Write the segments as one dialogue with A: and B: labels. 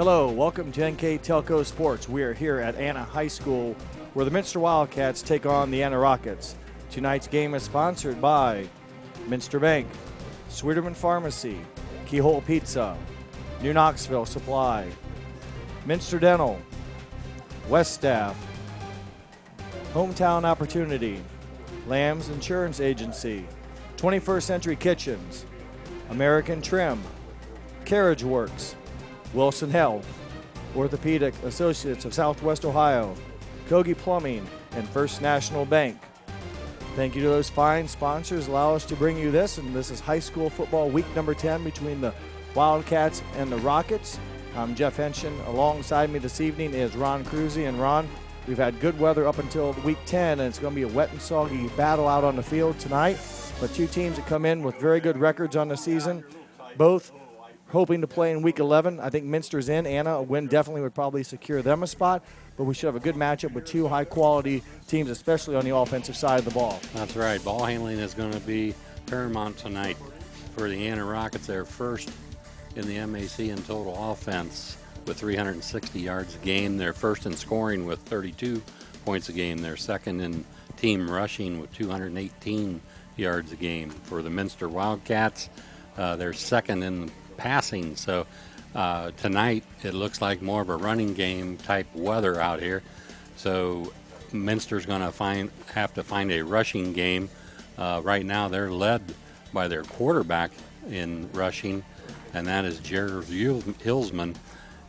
A: Hello, welcome to NKTelco Sports. We are here at Anna High School where the Minster Wildcats take on the Anna Rockets. Tonight's game is sponsored by Minster Bank, Sweeterman Pharmacy, Keyhole Pizza, New Knoxville Supply, Minster Dental, West Staff, Hometown Opportunity, Lamb's Insurance Agency, 21st Century Kitchens, American Trim, Carriage Works, Wilson Health, Orthopedic Associates of Southwest Ohio, Kogi Plumbing, and First National Bank. Thank you to those fine sponsors allow us to bring you this, and this is high school football week number 10 between the Wildcats and the Rockets. I'm Jeff Henshin. Alongside me this evening is Ron Cruzy. And Ron, we've had good weather up until week 10, and it's going to be a wet and soggy battle out on the field tonight. But two teams that come in with very good records on the season, both hoping to play in week 11. I think Minster's in. Anna, a win definitely would probably secure them a spot, but we should have a good matchup with two high-quality teams, especially on the offensive side of the ball.
B: That's right. Ball handling is going to be paramount tonight for the Anna Rockets. They're first in the MAC in total offense with 360 yards a game. They're first in scoring with 32 points a game. They're second in team rushing with 218 yards a game. For the Minster Wildcats, they're second in passing. So tonight it looks like more of a running game type weather out here. So Minster's going to have to find a rushing game. Right now they're led by their quarterback in rushing, and that is Jared Hilsman.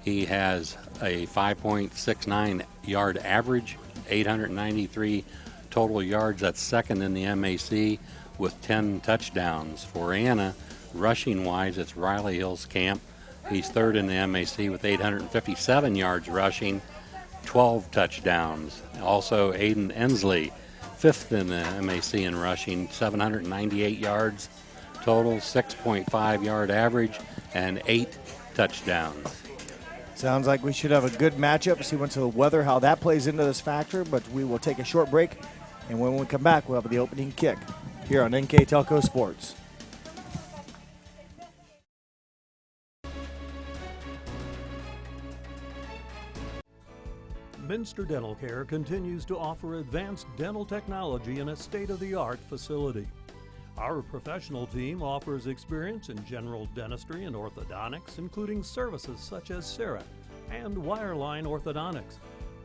B: He has a 5.69 yard average, 893 total yards. That's second in the MAC with 10 touchdowns. For Anna, rushing wise, it's Riley Hillscamp. He's third in the MAC with 857 yards rushing, 12 touchdowns. Also Aiden Ensley, fifth in the MAC in rushing, 798 yards total, 6.5 yard average, and 8 touchdowns.
A: Sounds like we should have a good matchup. See once the weather, how that plays into this factor, but we will take a short break, and when we come back, we'll have the opening kick here on NKTelco Sports.
C: Minster Dental Care continues to offer advanced dental technology in a state-of-the-art facility. Our professional team offers experience in general dentistry and orthodontics, including services such as CEREC and wireline orthodontics.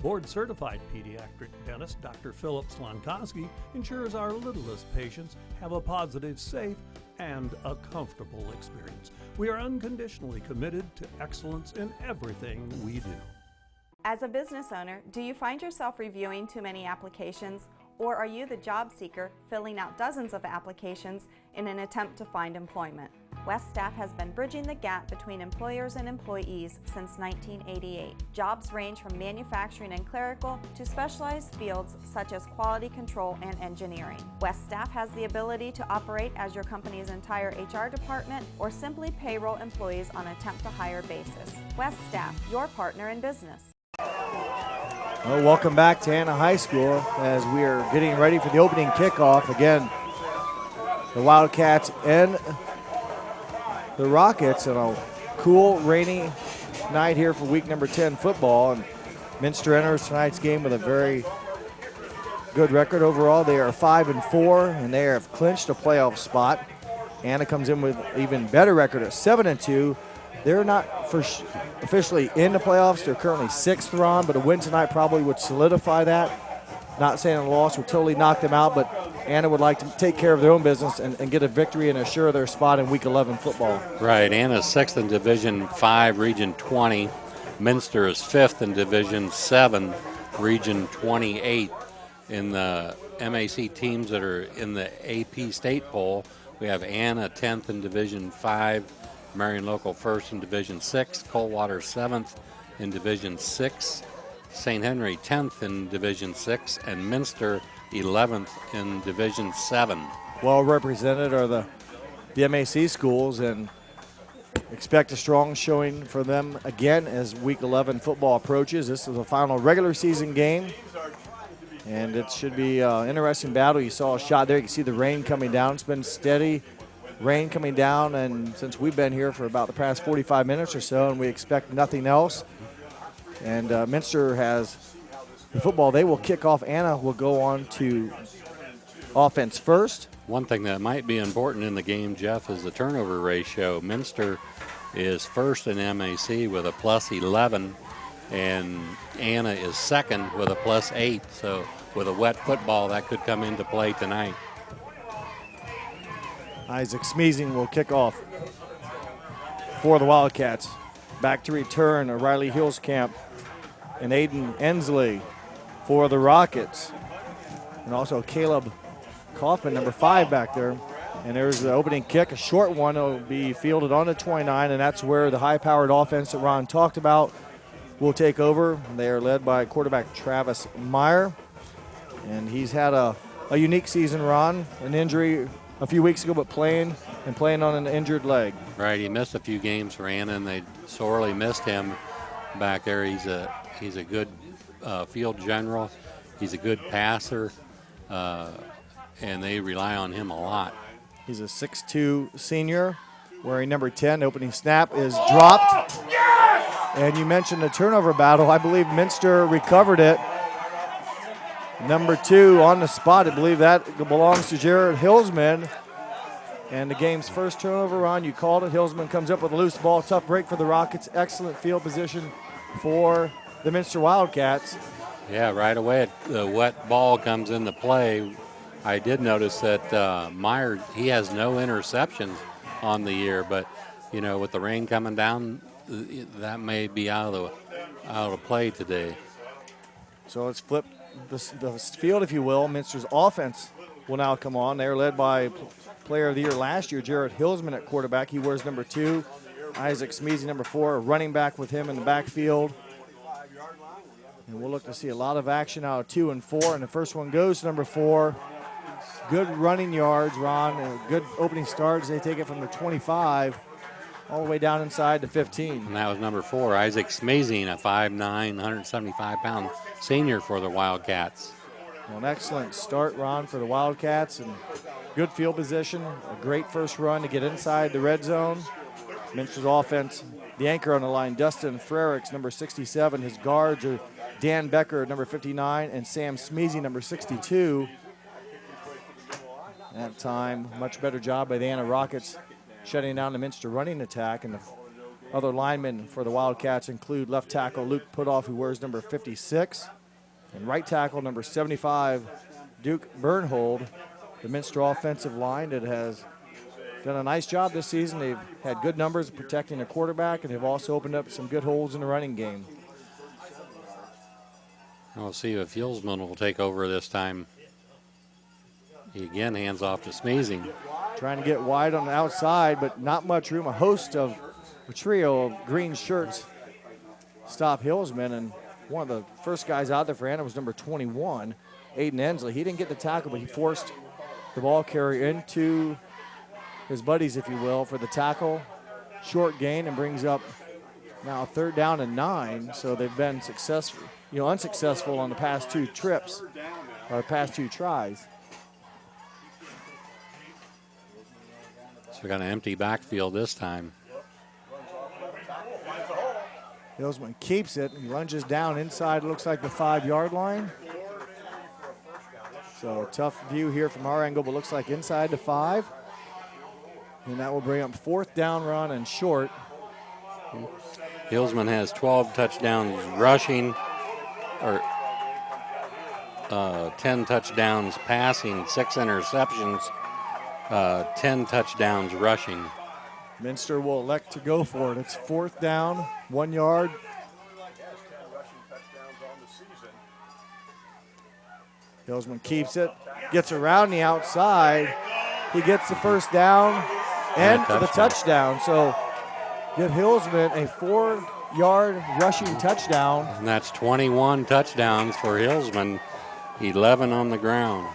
C: Board-certified pediatric dentist Dr. Philip Slonkowski ensures our littlest patients have a positive, safe, and a comfortable experience. We are unconditionally committed to excellence in everything we do.
D: As a business owner, do you find yourself reviewing too many applications, or are you the job seeker filling out dozens of applications in an attempt to find employment? West Staff has been bridging the gap between employers and employees since 1988. Jobs range from manufacturing and clerical to specialized fields such as quality control and engineering. West Staff has the ability to operate as your company's entire HR department or simply payroll employees on a temp-to-hire basis. West Staff, your partner in business.
A: Well, welcome back to Anna High School as we are getting ready for the opening kickoff. Again, the Wildcats and the Rockets on a cool, rainy night here for week number 10 football. And Minster enters tonight's game with a very good record overall. They are 5-4, and they have clinched a playoff spot. Anna comes in with an even better record at 7-2. They're not officially in the playoffs. They're currently 6th, Ron, but a win tonight probably would solidify that. Not saying a loss would totally knock them out, but Anna would like to take care of their own business and get a victory and assure their spot in Week 11 football.
B: Right. Anna's 6th in Division 5, Region 20. Minster is 5th in Division 7, Region 28. In the MAC teams that are in the AP state poll, we have Anna 10th in Division 5, Marion Local 1st in Division 6, Coldwater 7th in Division 6, St. Henry 10th in Division 6, and Minster 11th in Division 7.
A: Well represented are the MAC schools, and expect a strong showing for them again as Week 11 football approaches. This is the final regular season game, and it should be an interesting battle. You saw a shot there. You can see the rain coming down. It's been steady rain coming down, and since we've been here for about the past 45 minutes or so, and we expect nothing else. And Minster has the football. They will kick off. Anna will go on to offense first.
B: One thing that might be important in the game, Jeff, is the turnover ratio. Minster is first in MAC with a +11, and Anna is second with a +8. So with a wet football, that could come into play tonight.
A: Isaac Smeezing will kick off for the Wildcats. Back to return, Riley Hillscamp and Aiden Ensley for the Rockets. And also Caleb Kaufman, number 5 back there. And there's the opening kick, a short one. It'll be fielded on the 29, and that's where the high-powered offense that Ron talked about will take over. They are led by quarterback Travis Meyer. And he's had a unique season, Ron. An injury a few weeks ago, but playing on an injured leg.
B: Right, he missed a few games for Anna, and they sorely missed him back there. He's a good field general. He's a good passer, and they rely on him a lot.
A: He's a 6'2 senior wearing number 10. Opening snap is dropped. And you mentioned the turnover battle. I believe Minster recovered it. Number 2 on the spot. I believe that belongs to Jared Hillsman. And the game's first turnover, on. You called it. Hillsman comes up with a loose ball. Tough break for the Rockets. Excellent field position for the Minster Wildcats.
B: Yeah, right away the wet ball comes into play. I did notice that Meyer, he has no interceptions on the year, but you know, with the rain coming down, that may be out of play today.
A: So let's flip the field, if you will. Minster's offense will now come on. They're led by player of the year last year, Jared Hillsman at quarterback. He wears number 2. Isaac Smeezy, number 4, a running back with him in the backfield. And we'll look to see a lot of action out of 2 and 4. And the first one goes to number 4. Good running yards, Ron. And a good opening start as they take it from the 25 all the way down inside the 15.
B: And that was number 4, Isaac Smeezing, a 5'9", 175-pound senior for the Wildcats.
A: Well, an excellent start, Ron, for the Wildcats, and good field position. A great first run to get inside the red zone. Minster's offense, the anchor on the line, Dustin Frericks, number 67. His guards are Dan Becker, number 59, and Sam Smeezy, number 62. That time, much better job by the Anna Rockets shutting down the Minster running attack. And the other linemen for the Wildcats include left tackle Luke Putoff, who wears number 56, and right tackle number 75, Duke Bernhold. The Minster offensive line that has done a nice job this season. They've had good numbers protecting the quarterback, and they've also opened up some good holes in the running game.
B: We'll see if Hillsman will take over this time. He again hands off to Smeezing.
A: Trying to get wide on the outside, but not much room. A trio of green shirts stop Hillsman, and one of the first guys out there for Anna was number 21, Aiden Ensley. He didn't get the tackle, but he forced the ball carrier into his buddies, if you will, for the tackle. Short gain, and brings up now 3rd down and 9. So they've been unsuccessful on the past 2 trips, or past 2 tries.
B: So we got an empty backfield this time.
A: Hillsman keeps it. He lunges down inside, looks like the 5-yard line. So tough view here from our angle, but looks like inside the 5. And that will bring up 4th down, run and short.
B: Hillsman has 12 touchdowns rushing, or 10 touchdowns passing, 6 interceptions, 10 touchdowns rushing.
A: Minster will elect to go for it. It's 4th down, 1 yard. Hillsman keeps it, gets around the outside. He gets the first down and the touchdown. So give Hillsman a 4-yard rushing touchdown.
B: And that's 21 touchdowns for Hillsman, 11 on the ground.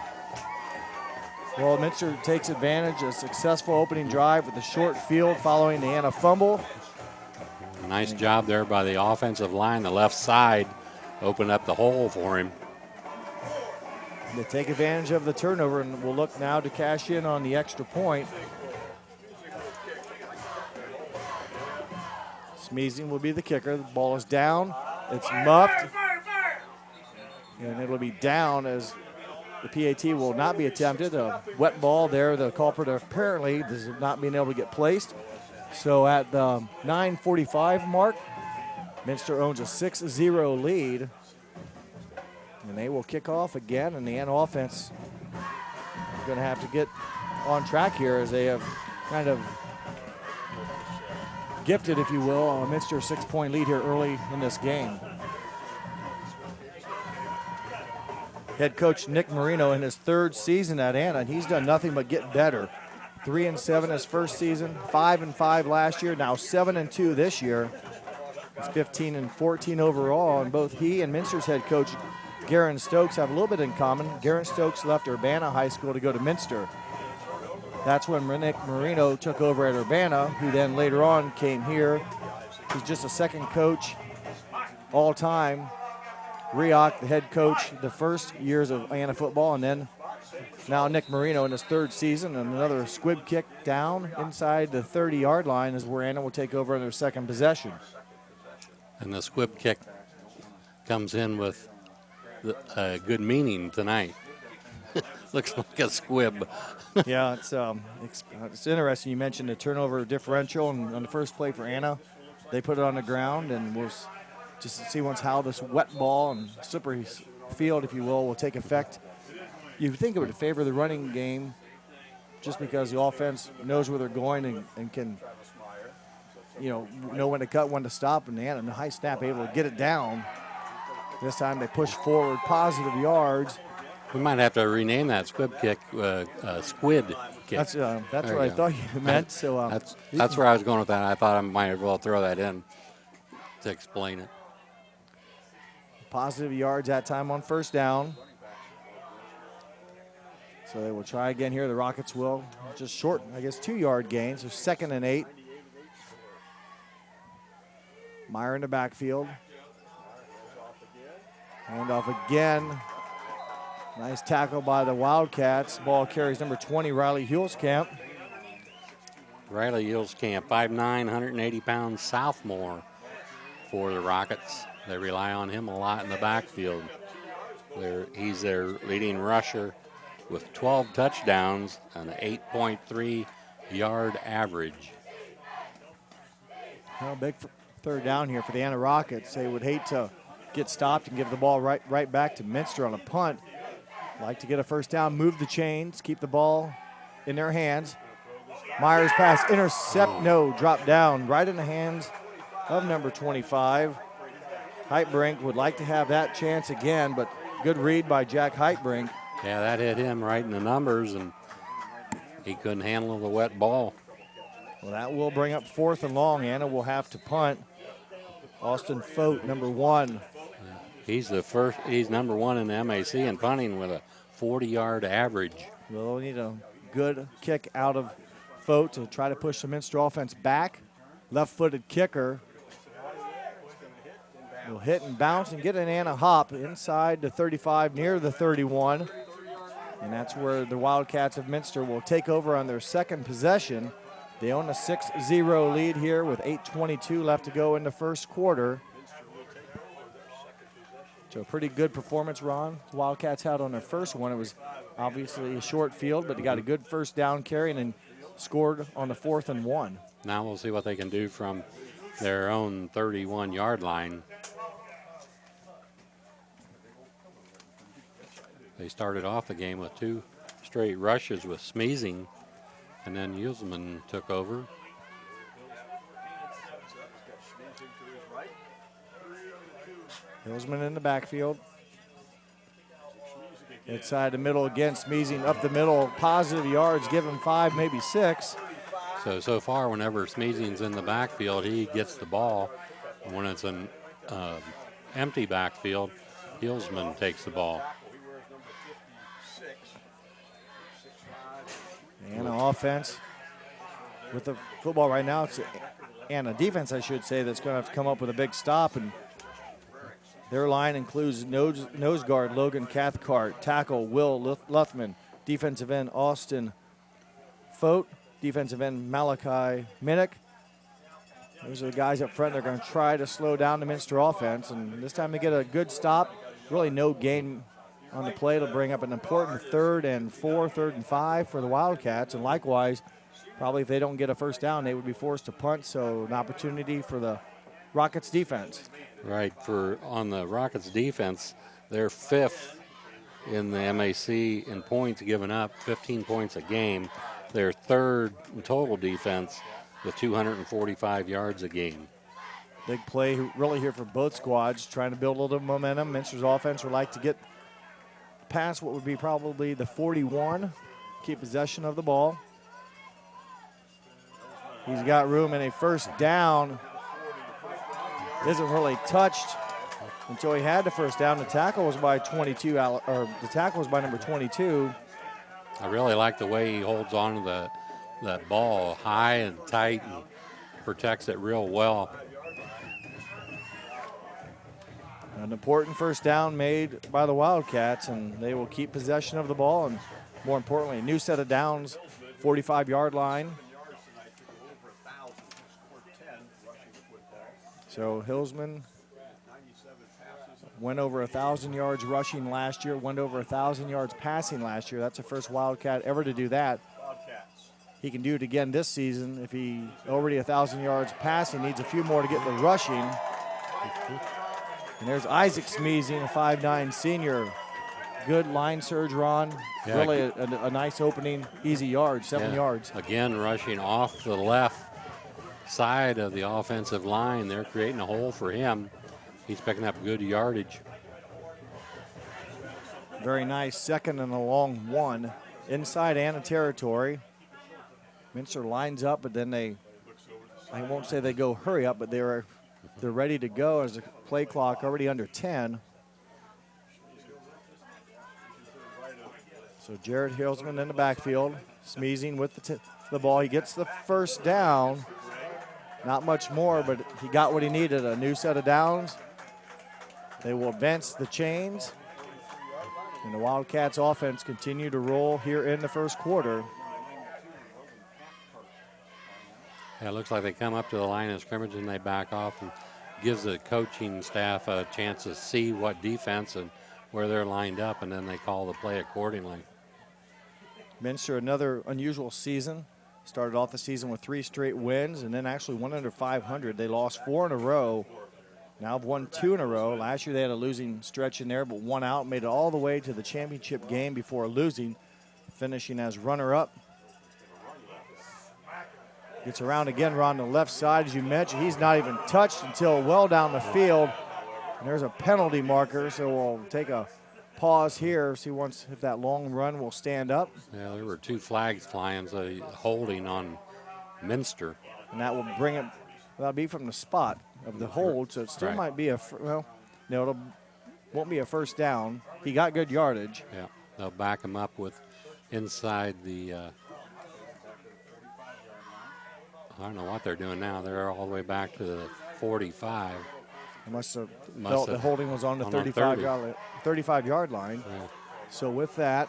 A: Well, Minster takes advantage of a successful opening drive with a short field following the Anna fumble.
B: A nice job there by the offensive line. The left side opened up the hole for him.
A: They take advantage of the turnover, and we'll look now to cash in on the extra point. Smeezing will be the kicker. The ball is down. It's muffed. And it'll be down as the PAT will not be attempted. A wet ball there. The culprit apparently is not being able to get placed. So at the 9:45 mark, Minster owns a 6-0 lead. And they will kick off again, and the Anna offense is going to have to get on track here as they have kind of gifted, if you will, a Minster 6-point lead here early in this game. Head coach Nick Marino in his 3rd season at Anna, and he's done nothing but get better. 3-7 his first season, 5-5 last year, now 7-2 this year. It's 15-14 overall, and both he and Minster's head coach Garen Stokes have a little bit in common. Garen Stokes left Urbana High School to go to Minster. That's when Nick Marino took over at Urbana, who then later on came here. He's just a second coach all time. Rioch, the head coach, the first years of Anna football, and then now Nick Marino in his 3rd season, and another squib kick down inside the 30-yard line is where Anna will take over on their second possession.
B: And the squib kick comes in with good meaning tonight. Looks like a squib.
A: Yeah, it's interesting. You mentioned the turnover differential, and on the first play for Anna, they put it on the ground, and we'll just see how this wet ball and slippery field, if you will take effect. You think it would favor the running game just because the offense knows where they're going and can, know when to cut, when to stop, and Anna, in the high snap, able to get it down. This time they push forward positive yards.
B: We might have to rename that squib kick squid kick.
A: That's what I thought you meant.
B: That's where I was going with that. I thought I might as well throw that in to explain it.
A: Positive yards that time on first down. So they will try again here. The Rockets will just short, 2-yard gains. So 2nd and 8. Meyer in the backfield. Hand off again. Nice tackle by the Wildcats. Ball carries number 20, Riley Hulskamp.
B: Riley Hulskamp, 5'9", 180-pound sophomore for the Rockets. They rely on him a lot in the backfield. He's their leading rusher with 12 touchdowns and an 8.3 yard average.
A: Well, big third down here for the Anna Rockets. They would hate to get stopped and give the ball right back to Minster on a punt. Like to get a first down, move the chains, keep the ball in their hands. Myers pass, drop down right in the hands of number 25. Heitbrink would like to have that chance again, but good read by Jack Heitbrink.
B: Yeah, that hit him right in the numbers, and he couldn't handle the wet ball.
A: Well, that will bring up 4th and long. Anna will have to punt. Austin Fote, number 1.
B: He's number 1 in the MAC in punting with a 40-yard average.
A: We'll need a good kick out of Fote to try to push the Minster offense back. Left-footed kicker will hit and bounce and get an Anna hop inside the 35 near the 31. And that's where the Wildcats of Minster will take over on their second possession. They own a 6-0 lead here with 8:22 left to go in the first quarter. So a pretty good performance, Ron. The Wildcats had on their first one. It was obviously a short field, but they got a good first down carry and then scored on the 4th and 1.
B: Now we'll see what they can do from their own 31-yard line. They started off the game with 2 straight rushes with Smeezing, and then Yusman took over.
A: Hillsman in the backfield. Inside the middle again, Smeezing up the middle. Positive yards, give him 5, maybe 6.
B: So far, whenever Smeezing's in the backfield, he gets the ball. When it's an empty backfield, Hillsman takes the ball.
A: Anna offense with the football right now. It's Anna defense, I should say, that's going to have to come up with a big stop. And their line includes nose guard Logan Cathcart, tackle Will Luthman, defensive end Austin Fote, defensive end Malachi Minnick, Those are the guys up front. They're going to try to slow down the Minster offense, and this time they get a good stop. Really no gain on the play. It'll bring up an important 3rd and 4, 3rd and 5 for the Wildcats, and likewise, probably if they don't get a first down, they would be forced to punt, so an opportunity for the Rockets defense.
B: Right, on the Rockets defense, they're 5th in the MAC in points given up, 15 points a game. They're 3rd in total defense with 245 yards a game.
A: Big play really here for both squads, trying to build a little momentum. Minster's offense would like to get past what would be probably the 41, keep possession of the ball. He's got room in a first down. Isn't really touched until he had the first down. The tackle was by 22, or the tackle was by number 22.
B: I really like the way he holds on to that ball high and tight and protects it real well.
A: An important first down made by the Wildcats, and they will keep possession of the ball, and more importantly, a new set of downs, 45-yard line. So Hillsman went over 1,000 yards rushing last year, went over 1,000 yards passing last year. That's the first Wildcat ever to do that. He can do it again this season. If he already 1,000 yards passing, needs a few more to get the rushing. And there's Isaac Smeezing, a 5'9" senior. Good line surge, Ron.
B: Yeah,
A: really a nice opening, easy yard, 7 yards.
B: Again, rushing off the left side of the offensive line. They're creating a hole for him. He's picking up good yardage.
A: Very nice. 2nd and a long 1. Inside Anna territory. Minster lines up, but then I won't say they go hurry up, but they're ready to go as the play clock already under 10. So Jared Hillsman in the backfield, Smeezing with the ball. He gets the first down. Not much more, but he got what he needed, a new set of downs. They will advance the chains. And the Wildcats offense continue to roll here in the first quarter.
B: Yeah, it looks like they come up to the line of scrimmage and they back off, and gives the coaching staff a chance to see what defense and where they're lined up, and then they call the play accordingly.
A: Minster, another unusual season. Started off the season with 3 straight wins and then actually went under 500. They lost 4 in a row. Now have won 2 in a row. Last year they had a losing stretch in there, but won out, made it all the way to the championship game before losing, finishing as runner-up. Gets around again, Ron, on the left side. As you mentioned, he's not even touched until well down the field. And there's a penalty marker, so we'll take a pause here, see if that long run will stand up.
B: Yeah, there were 2 flags flying, so holding on Minster.
A: And that will bring it, that'll be from the spot of the hold, so it still might be no, it won't be a first down. He got good yardage.
B: Yeah, they'll back him up with inside the, I don't know what they're doing now. They're all the way back to the 45.
A: They must have felt the holding was on the 35-yard line.
B: Yeah.
A: So with that,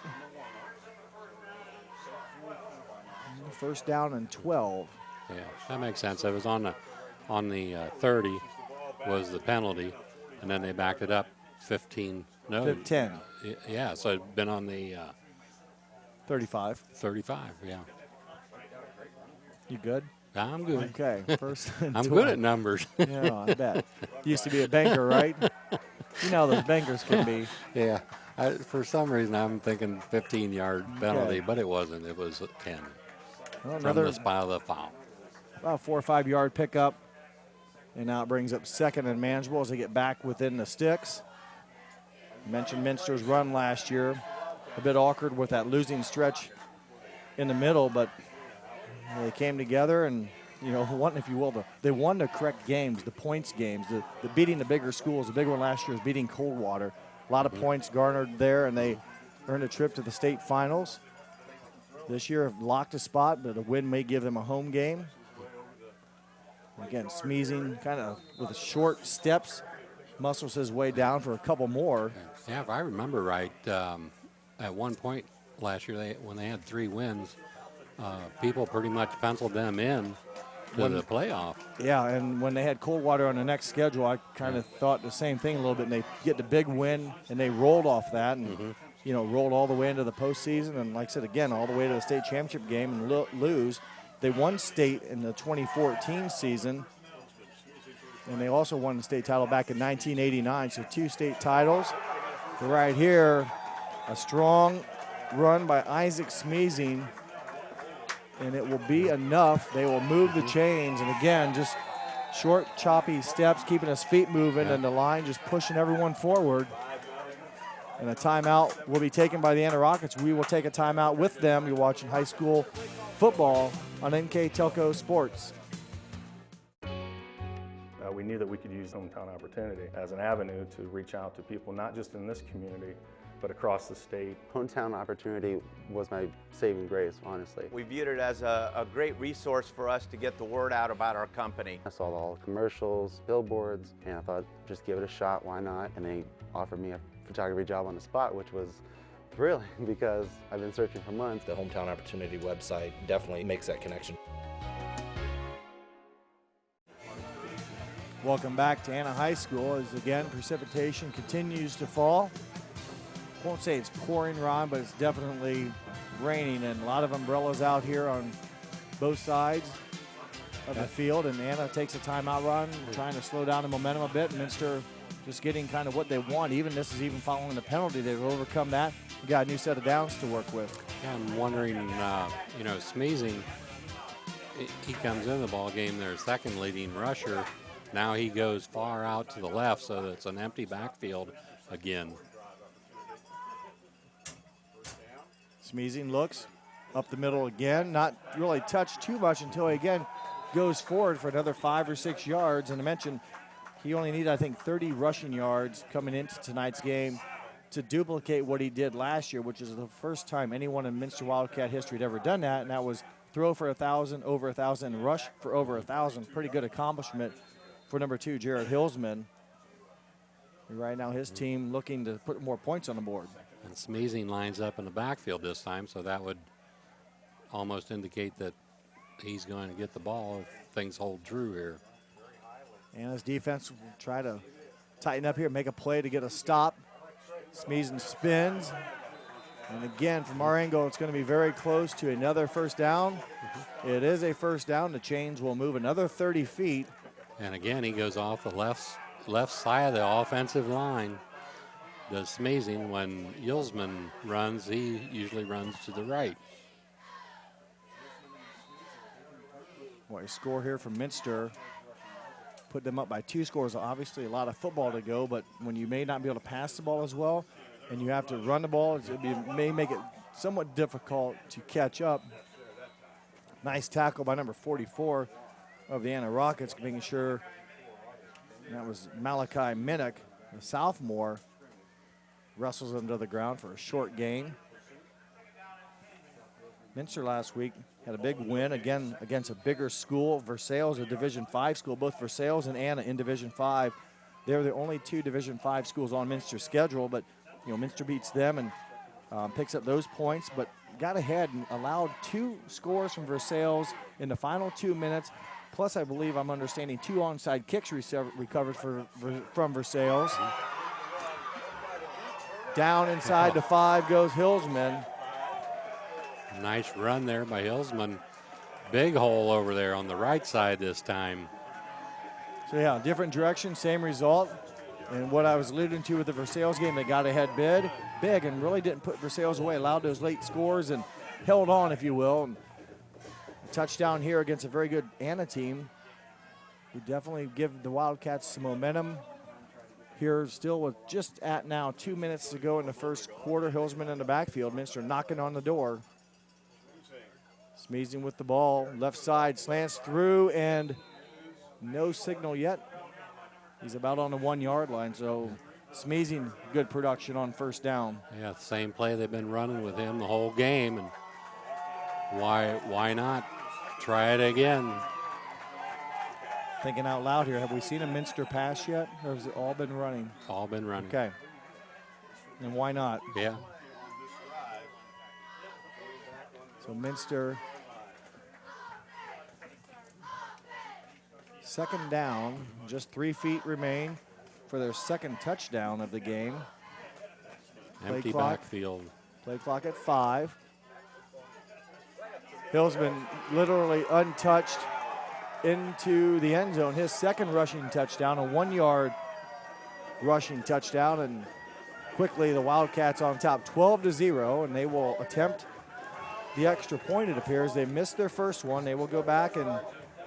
A: first down and 12.
B: Yeah, that makes sense. It was on the 30 was the penalty, and then they backed it up 15. No,
A: 10.
B: Yeah, so it'd been on the
A: 35.
B: 35. Yeah.
A: You good?
B: I'm good.
A: Okay, first and
B: I'm
A: 12.
B: good at numbers.
A: Yeah, I bet. Used to be a banker, right? You know how those bankers can be.
B: Yeah. For some reason, I'm thinking 15-yard penalty, but it wasn't. It was 10
A: Well,
B: from the spot of the foul.
A: About 4 or 5 yard pickup. And now it brings up 2nd and manageable as they get back within the sticks. I mentioned Minster's run last year. A bit awkward with that losing stretch in the middle, but they came together and, won, if you will. They won the correct games, the points games. The beating the bigger schools. The big one last year was beating Coldwater. A lot of points garnered there, and they earned a trip to the state finals. This year have locked a spot, but a win may give them a home game. Again, Smeezing kind of with short steps, muscles his way down for a couple more.
B: Yeah, if I remember right, at one point last year, when they had 3 wins, people pretty much penciled them in to the playoff.
A: Yeah, and when they had Coldwater on the next schedule, I kind of thought the same thing a little bit. And they get the big win, and they rolled off that, and rolled all the way into the postseason. And like I said, again, all the way to the state championship game and lose. They won state in the 2014 season, and they also won the state title back in 1989. So 2 state titles. But right here, a strong run by Isaac Smeezing, and it will be enough. They will move the chains, and again, just short, choppy steps, keeping his feet moving, and the line just pushing everyone forward. And a timeout will be taken by the Anna Rockets. We will take a timeout with them. You're watching high school football on NKTelco Sports.
E: We knew that we could use Hometown Opportunity as an avenue to reach out to people, not just in this community, but across the state.
F: Hometown Opportunity was my saving grace, honestly.
G: We viewed it as a great resource for us to get the word out about our company.
F: I saw all the commercials, billboards, and I thought, just give it a shot, why not? And they offered me a photography job on the spot, which was thrilling because I've been searching for months.
H: The Hometown Opportunity website definitely makes that connection.
A: Welcome back to Anna High School as, again, precipitation continues to fall. Won't say it's pouring, Ron, but it's definitely raining, and a lot of umbrellas out here on both sides of the field. And Anna takes a timeout, Ron, trying to slow down the momentum a bit. Minster just getting kind of what they want. Even this is even following the penalty. They've overcome that. We got a new set of downs to work with.
B: Yeah, I'm wondering, Smeezing, he comes in the ball game, their second leading rusher. Now he goes far out to the left, so it's an empty backfield again.
A: Smeezing looks up the middle again, not really touched too much until he again goes forward for another 5 or 6 yards. And I mentioned he only needed, I think, 30 rushing yards coming into tonight's game to duplicate what he did last year, which is the first time anyone in Minster Wildcat history had ever done that, and that was throw for 1,000, over 1,000, and rush for over 1,000. Pretty good accomplishment for number 2, Jared Hillsman. Right now his team looking to put more points on the board.
B: And Smeezing lines up in the backfield this time, so that would almost indicate that he's going to get the ball if things hold true here.
A: And his defense will try to tighten up here, make a play to get a stop. Smeezing spins. And again, from our angle, it's going to be very close to another first down. It is a first down. The chains will move another 30 feet.
B: And again, he goes off the left side of the offensive line. Does Smeezing. When Yilsman runs, he usually runs to the right.
A: Boy, score here from Minster. Put them up by 2 scores. Obviously, a lot of football to go, but when you may not be able to pass the ball as well, and you have to run the ball, it may make it somewhat difficult to catch up. Nice tackle by number 44 of the Anna Rockets, making sure that was Malachi Minnick, the sophomore, wrestles him to the ground for a short gain. Minster last week had a big win again against a bigger school. Versailles, a Division V school. Both Versailles and Anna in Division V. They're the only 2 Division V schools on Minster's schedule, but Minster beats them and picks up those points, but got ahead and allowed 2 scores from Versailles in the final 2 minutes. Plus, I believe I'm understanding 2 onside kicks recovered from Versailles. Down inside the 5 goes Hillsman.
B: Nice run there by Hillsman. Big hole over there on the right side this time.
A: So yeah, different direction, same result. And what I was alluding to with the Versailles game, they got ahead big and really didn't put Versailles away, allowed those late scores and held on, if you will. And a touchdown here against a very good Anna team. We definitely give the Wildcats some momentum. Here still with just at now 2 minutes to go in the first quarter. Hillsman in the backfield. Minster knocking on the door. Smeezing with the ball. Left side slants through and no signal yet. He's about on the 1 yard line, so Smeezing good production on first down.
B: Yeah, same play they've been running with him the whole game, and why not try it again?
A: Thinking out loud here, have we seen a Minster pass yet, or has it all been running?
B: All been running.
A: Okay. And why not?
B: Yeah.
A: So Minster second down. Just 3 feet remain for their second touchdown of the game.
B: Empty backfield.
A: Play clock at 5. Hill's been literally untouched into the end zone. His second rushing touchdown, a 1-yard rushing touchdown, and quickly the Wildcats on top 12-0, and they will attempt the extra point, it appears. They missed their first one. They will go back and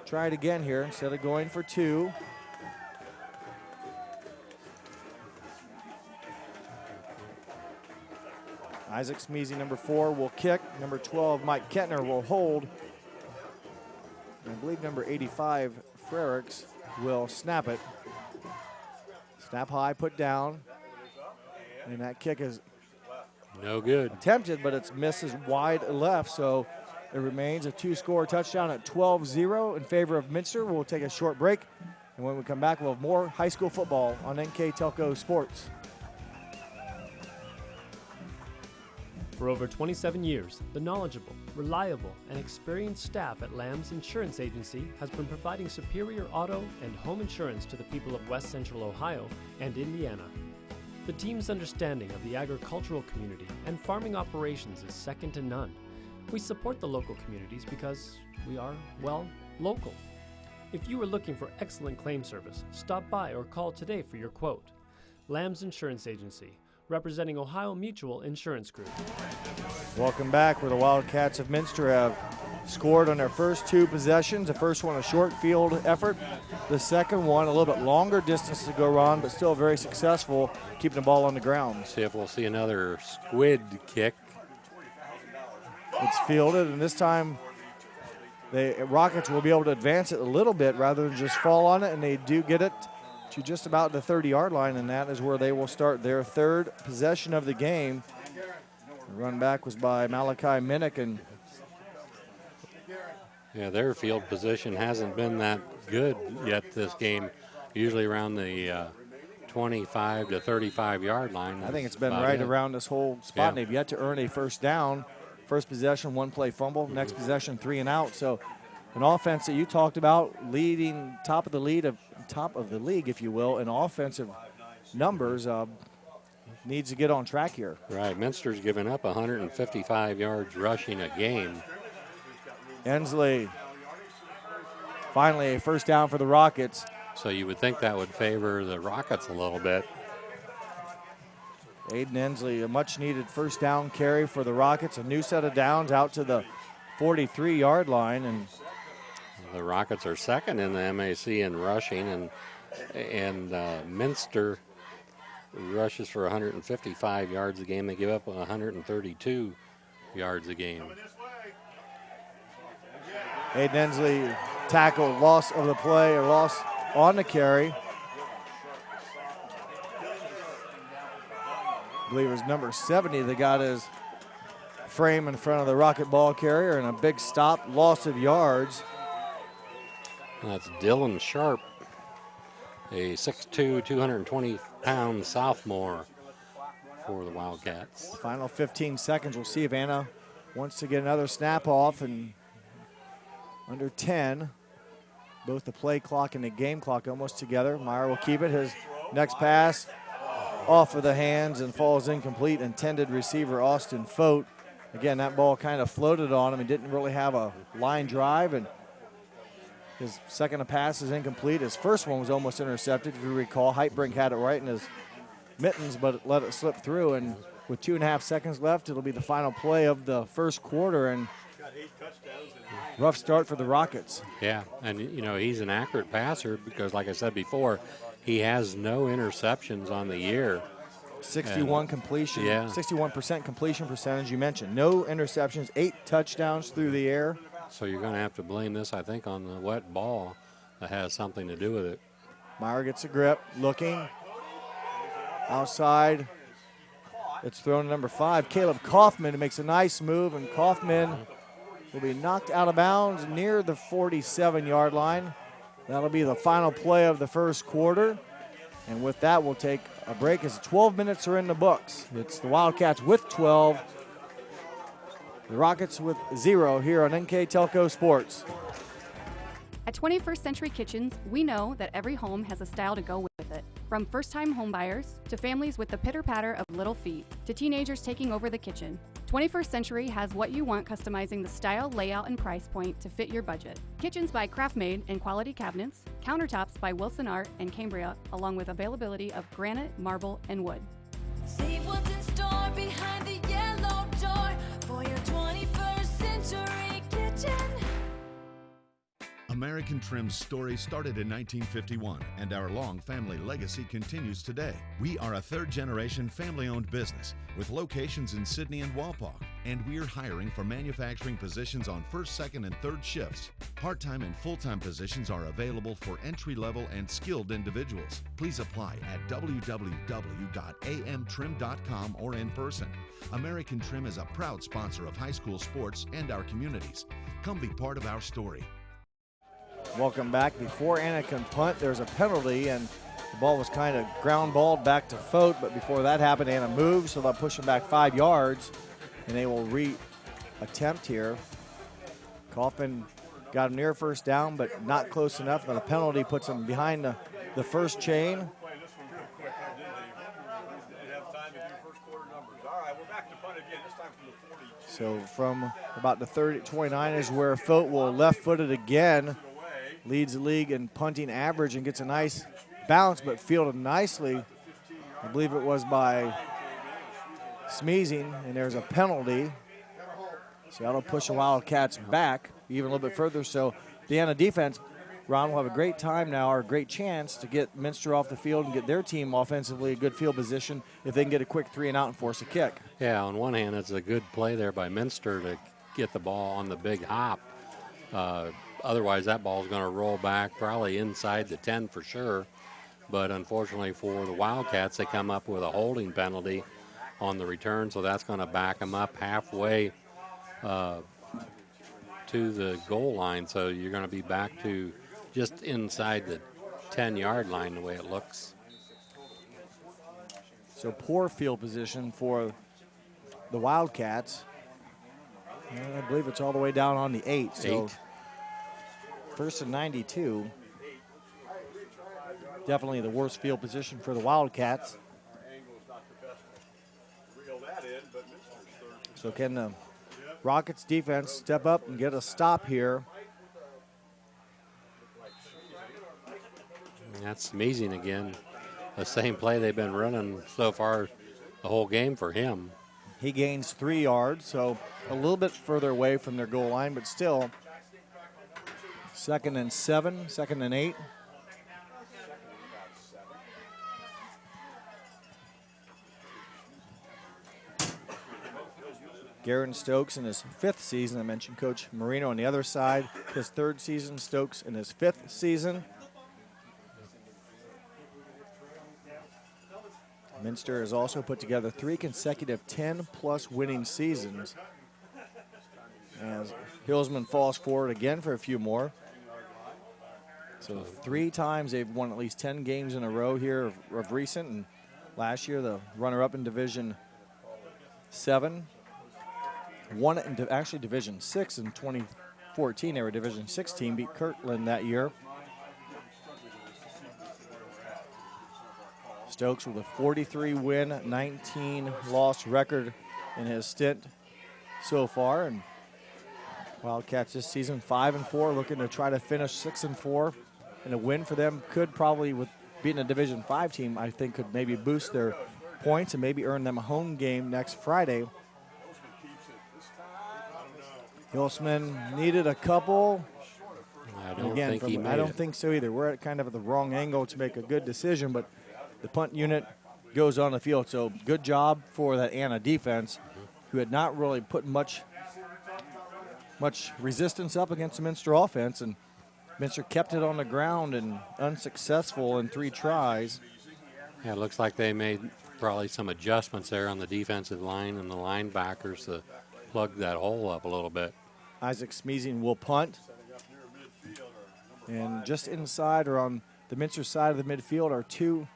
A: try it again here instead of going for 2. Isaac Smeezy, number 4, will kick. Number 12, Mike Kettner, will hold. And I believe number 85, Frericks, will snap it. Snap high, put down. And that kick is
B: no good.
A: Attempted, but it's misses wide left. So it remains a 2-score touchdown at 12-0 in favor of Minster. We'll take a short break. And when we come back, we'll have more high school football on NKTelco Sports.
I: For over 27 years, the knowledgeable, reliable, and experienced staff at Lamb's Insurance Agency has been providing superior auto and home insurance to the people of West Central Ohio and Indiana. The team's understanding of the agricultural community and farming operations is second to none. We support the local communities because we are, well, local. If you are looking for excellent claim service, stop by or call today for your quote. Lamb's Insurance Agency, representing Ohio Mutual Insurance Group.
A: Welcome back, where the Wildcats of Minster have scored on their first 2 possessions. The first one a short field effort. The second one a little bit longer distance to go on, but still very successful, keeping the ball on the ground.
B: See if we'll see another squid kick.
A: It's fielded, and this time the Rockets will be able to advance it a little bit rather than just fall on it, and they do get it to just about the 30-yard line, and that is where they will start their 3rd possession of the game. The run back was by Malachi Minnick, and
B: yeah, their field position hasn't been that good yet this game. Usually around the 25 to 35-yard line.
A: I think it's been right around this whole spot.
B: Yeah.
A: And they've yet to earn a first down. First possession, 1-play fumble. Next possession, 3 and out. So an offense that you talked about leading top of the league, if you will, in offensive numbers, needs to get on track here.
B: Right, Minster's given up 155 yards rushing a game.
A: Ensley, finally a first down for the Rockets.
B: So you would think that would favor the Rockets a little bit.
A: Aiden Ensley, a much-needed first down carry for the Rockets. A new set of downs out to the 43-yard line, and
B: the Rockets are second in the MAC in rushing, and Minster rushes for 155 yards a game. They give up 132 yards a game.
A: Aiden Ensley tackle, loss of the play, or loss on the carry. I believe it was number 70 that got his frame in front of the Rocket ball carrier, and a big stop, loss of yards.
B: That's Dylan Sharp, a 6'2", 220-pound sophomore for the Wildcats.
A: Final 15 seconds. We'll see if Anna wants to get another snap off, and under 10. Both the play clock and the game clock almost together. Meyer will keep it. His next pass off of the hands and falls incomplete. Intended receiver Austin Fote. Again, that ball kind of floated on him. He didn't really have a line drive, and his second pass is incomplete. His first one was almost intercepted, if you recall. Heitbrink had it right in his mittens, but let it slip through. And with 2.5 seconds left, it'll be the final play of the first quarter, and rough start for the Rockets.
B: Yeah, and you know, he's an accurate passer because, like I said before, he has no interceptions on the year.
A: 61 completion,
B: yeah.
A: 61% completion percentage. You mentioned no interceptions, 8 touchdowns through the air.
B: So you're going to have to blame this, I think, on the wet ball. That has something to do with it.
A: Meyer gets a grip, looking outside. It's thrown to number 5, Caleb Kaufman, who makes a nice move, and Kaufman will be knocked out of bounds near the 47-yard line. That'll be the final play of the first quarter. And with that, we'll take a break as 12 minutes are in the books. It's the Wildcats with 12, the Rockets with 0 here on NKTelco Sports.
J: At 21st Century Kitchens, we know that every home has a style to go with it. From first-time homebuyers to families with the pitter-patter of little feet to teenagers taking over the kitchen, 21st Century has what you want, customizing the style, layout, and price point to fit your budget. Kitchens by Craftmade and quality cabinets, countertops by Wilson Art and Cambria, along with availability of granite, marble, and wood.
K: See what's in store behind the yellow door for your 21st Century Kitchen.
L: American Trim's story started in 1951, and our long family legacy continues today. We are a third-generation family-owned business with locations in Sydney and Walpaug, and we're hiring for manufacturing positions on first, second, and third shifts. Part-time and full-time positions are available for entry-level and skilled individuals. Please apply at www.amtrim.com or in person. American Trim is a proud sponsor of high school sports and our communities. Come be part of our story.
A: Welcome back. Before Anna can punt, there's a penalty, and the ball was kind of ground balled back to Fote, but before that happened, Anna moved, so they'll push him back 5 yards, and they will re-attempt here. Kaufman got him near first down, but not close enough, and the penalty puts him behind the first chain. So from about the 29 is where Fote will left-footed again. Leads the league in punting average and gets a nice bounce, but fielded nicely. I believe it was by Smeezing, and there's a penalty. So that'll push the Wildcats back even a little bit further. So the Anna defense, Ron, will have a great time now, or a great chance to get Minster off the field and get their team offensively a good field position if they can get a quick 3-and-out and force a kick.
B: Yeah, on one hand, it's a good play there by Minster to get the ball on the big hop. Otherwise, that ball is going to roll back probably inside the 10 for sure. But unfortunately for the Wildcats, they come up with a holding penalty on the return, so that's going to back them up halfway to the goal line. So you're going to be back to just inside the 10-yard line the way it looks.
A: So poor field position for the Wildcats. And I believe it's all the way down on the 8. So first and 92. Definitely the worst field position for the Wildcats. So can the Rockets defense step up and get a stop here?
B: That's amazing again. The same play they've been running so far the whole game for him.
A: He gains 3 yards, so a little bit further away from their goal line, but still 2nd and 7, 2nd and 8. Garen Stokes in his 5th season. I mentioned Coach Marino on the other side. His 3rd season, Stokes in his 5th season. Minster has also put together 3 consecutive 10-plus winning seasons. As Hillsman falls forward again for a few more. So 3 times they've won at least 10 games in a row here of recent. And last year, the runner-up in Division 7. Won it in actually Division 6 in 2014. They were Division 6 team, beat Kirtland that year. Stokes with a 43-win, 19-loss record in his stint so far. And Wildcats this season 5-4, looking to try to finish 6-4. And a win for them could probably, with beating a Division 5 team, I think could maybe boost their points and maybe earn them a home game next Friday. Hillsman needed a couple.
B: I don't
A: think so either. We're at kind of the wrong angle to make a good decision, but the punt unit goes on the field. So good job for that Anna defense, who had not really put much resistance up against the Minster offense, and Minster kept it on the ground and unsuccessful in 3 tries.
B: Yeah, it looks like they made probably some adjustments there on the defensive line and the linebackers to plug that hole up a little bit.
A: Isaac Smeezing will punt. And just inside or on the Minster side of the midfield are 2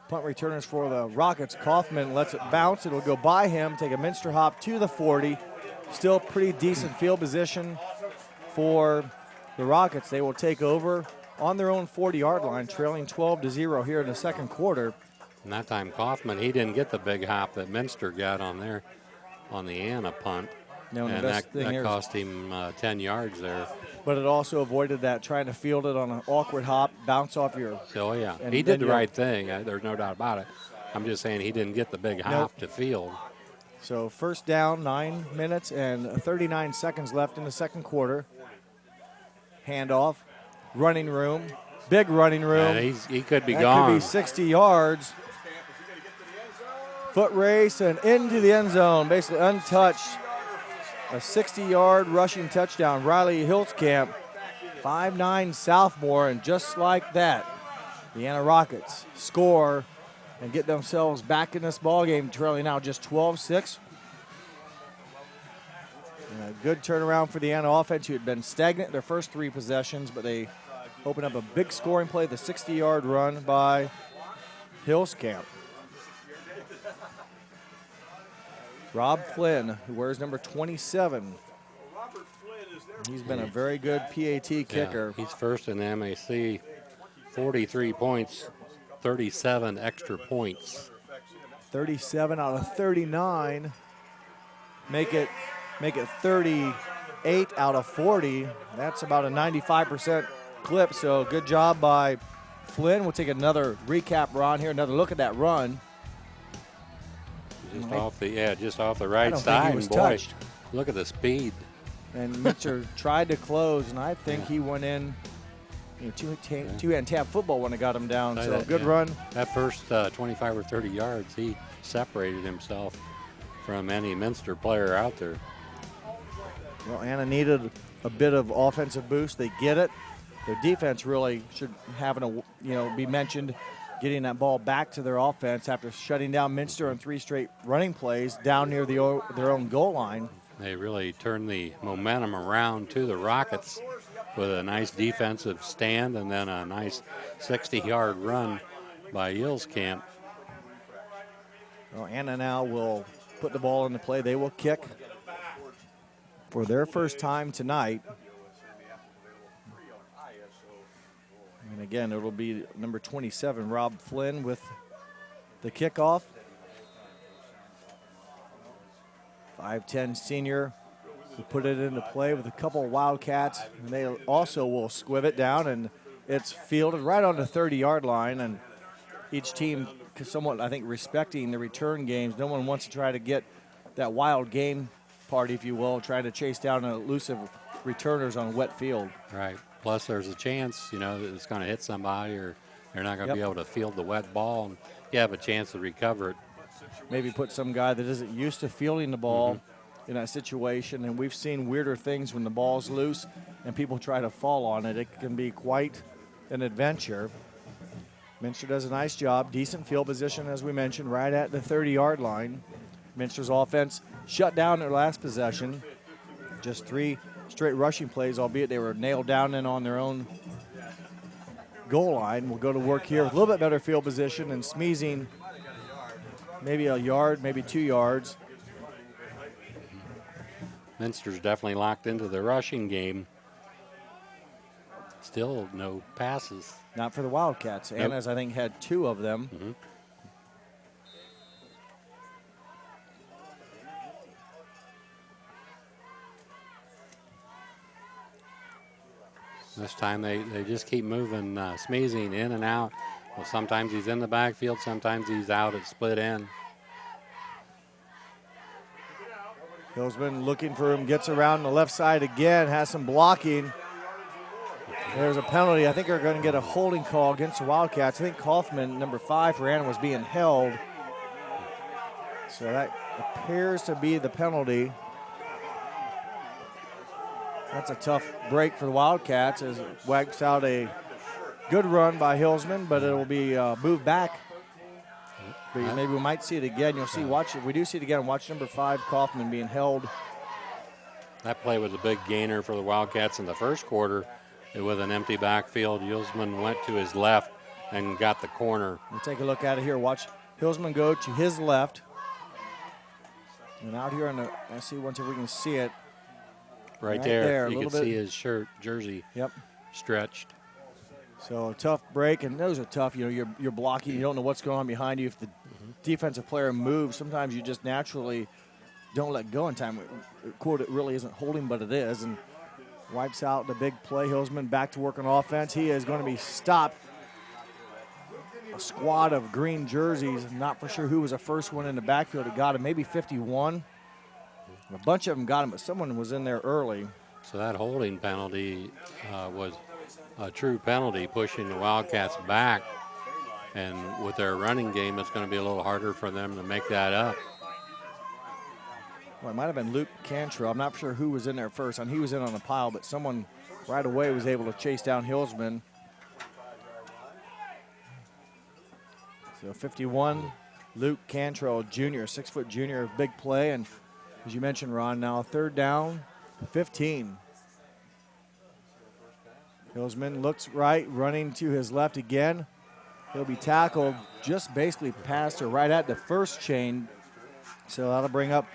A: punt returners for the Rockets. Kaufman lets it bounce. It'll go by him, take a Minster hop to the 40. Still pretty decent field position for the Rockets. They will take over on their own 40-yard line, trailing 12-0 here in the second quarter.
B: And that time Kaufman, he didn't get the big hop that Minster got on there on the Anna punt.
A: No,
B: and that cost him 10 yards there.
A: But it also avoided that, trying to field it on an awkward hop, bounce off your.
B: Oh, yeah. He did the right thing. There's no doubt about it. I'm just saying he didn't get the big hop to field.
A: So first down, 9 minutes and 39 seconds left in the second quarter. Handoff, running room, big running room.
B: Yeah, he could be
A: that
B: gone.
A: Could be 60 yards. Foot race and into the end zone, basically untouched. A 60-yard rushing touchdown. Riley Hilskamp, 5'9" sophomore, and just like that, the Anna Rockets score and get themselves back in this ballgame, trailing now just 12-6. And a good turnaround for the Anna offense, who had been stagnant their first 3 possessions, but they open up a big scoring play, the 60-yard run by Hilskamp. Rob Flynn, who wears number 27. He's been a very good PAT kicker.
B: Yeah, he's first in the MAC, 43 points, 37 extra points.
A: 37 out of 39. Make it 38 out of 40. That's about a 95% clip, so good job by Flynn. We'll take another recap run here, another look at that run.
B: Just off the right side.
A: He was
B: boy,
A: touched.
B: Look at the speed.
A: And Minster tried to close, and I think he went in. Two-hand tap football when it got him down. So good run.
B: That first 25 or 30 yards, he separated himself from any Minster player out there.
A: Well, Anna needed a bit of offensive boost. They get it. Their defense really should be mentioned, getting that ball back to their offense after shutting down Minster on 3 straight running plays down near their own goal line.
B: They really turned the momentum around to the Rockets with a nice defensive stand and then a nice 60-yard run by Hilskamp.
A: Well, Anna now will put the ball into play. They will kick for their first time tonight. And again, it'll be number 27, Rob Flynn, with the kickoff. 5'10" senior who put it into play with a couple of Wildcats. And they also will squiv it down, and it's fielded right on the 30-yard line. And each team somewhat, I think, respecting the return games. No one wants to try to get that wild game party, if you will, trying to chase down elusive returners on a wet field.
B: Right. Plus, there's a chance, that it's going to hit somebody, or they're not going to be able to field the wet ball, and you have a chance to recover it.
A: Maybe put some guy that isn't used to fielding the ball in that situation. And we've seen weirder things when the ball's loose and people try to fall on it. It can be quite an adventure. Minster does a nice job. Decent field position, as we mentioned, right at the 30-yard line. Minster's offense shut down their last possession. Just 3 straight rushing plays, albeit they were nailed down and on their own goal line. We'll go to work here with a little bit better field position and Smeezing maybe a yard, maybe 2 yards.
B: Minster's definitely locked into the rushing game. Still no passes.
A: Not for the Wildcats.
B: Nope.
A: Anna's, I think, had 2 of them.
B: Mm-hmm. This time they just keep moving Smeezing in and out. Well, sometimes he's in the backfield, sometimes he's out at split end.
A: Hillsman looking for him, gets around the left side again, has some blocking. There's a penalty. I think they're going to get a holding call against the Wildcats. I think Kaufman, number 5 for Anna, was being held. So that appears to be the penalty. That's a tough break for the Wildcats as it wipes out a good run by Hillsman, but it will be moved back. Maybe we might see it again. You'll see, if we do see it again, watch number 5, Kaufman, being held.
B: That play was a big gainer for the Wildcats in the first quarter. With an empty backfield, Hillsman went to his left and got the corner.
A: We'll take a look at it here. Watch Hillsman go to his left. And out here on the, let's see once if we can see it.
B: Right there.
A: a
B: You
A: little
B: can
A: bit.
B: see his jersey stretched.
A: So a tough break, and those are tough. You know, you're blocking. You don't know what's going on behind you. If the defensive player moves, sometimes you just naturally don't let go in time. Quote, it really isn't holding, but it is, and wipes out the big play. Hillsman back to work on offense. He is going to be stopped. A squad of green jerseys. Not for sure who was the first one in the backfield that got him. Maybe 51. A bunch of them got him, but someone was in there early.
B: So that holding penalty was a true penalty, pushing the Wildcats back. And with their running game, it's going to be a little harder for them to make that up.
A: Well, it might have been Luke Cantrell. I'm not sure who was in there first. And he was in on the pile, but someone right away was able to chase down Hillsman. So 51, Luke Cantrell Jr., 6-foot junior, big play. And as you mentioned, Ron, now 3rd down, 15. Hillsman looks right, running to his left again. He'll be tackled just basically past or right at the first chain. So that'll bring up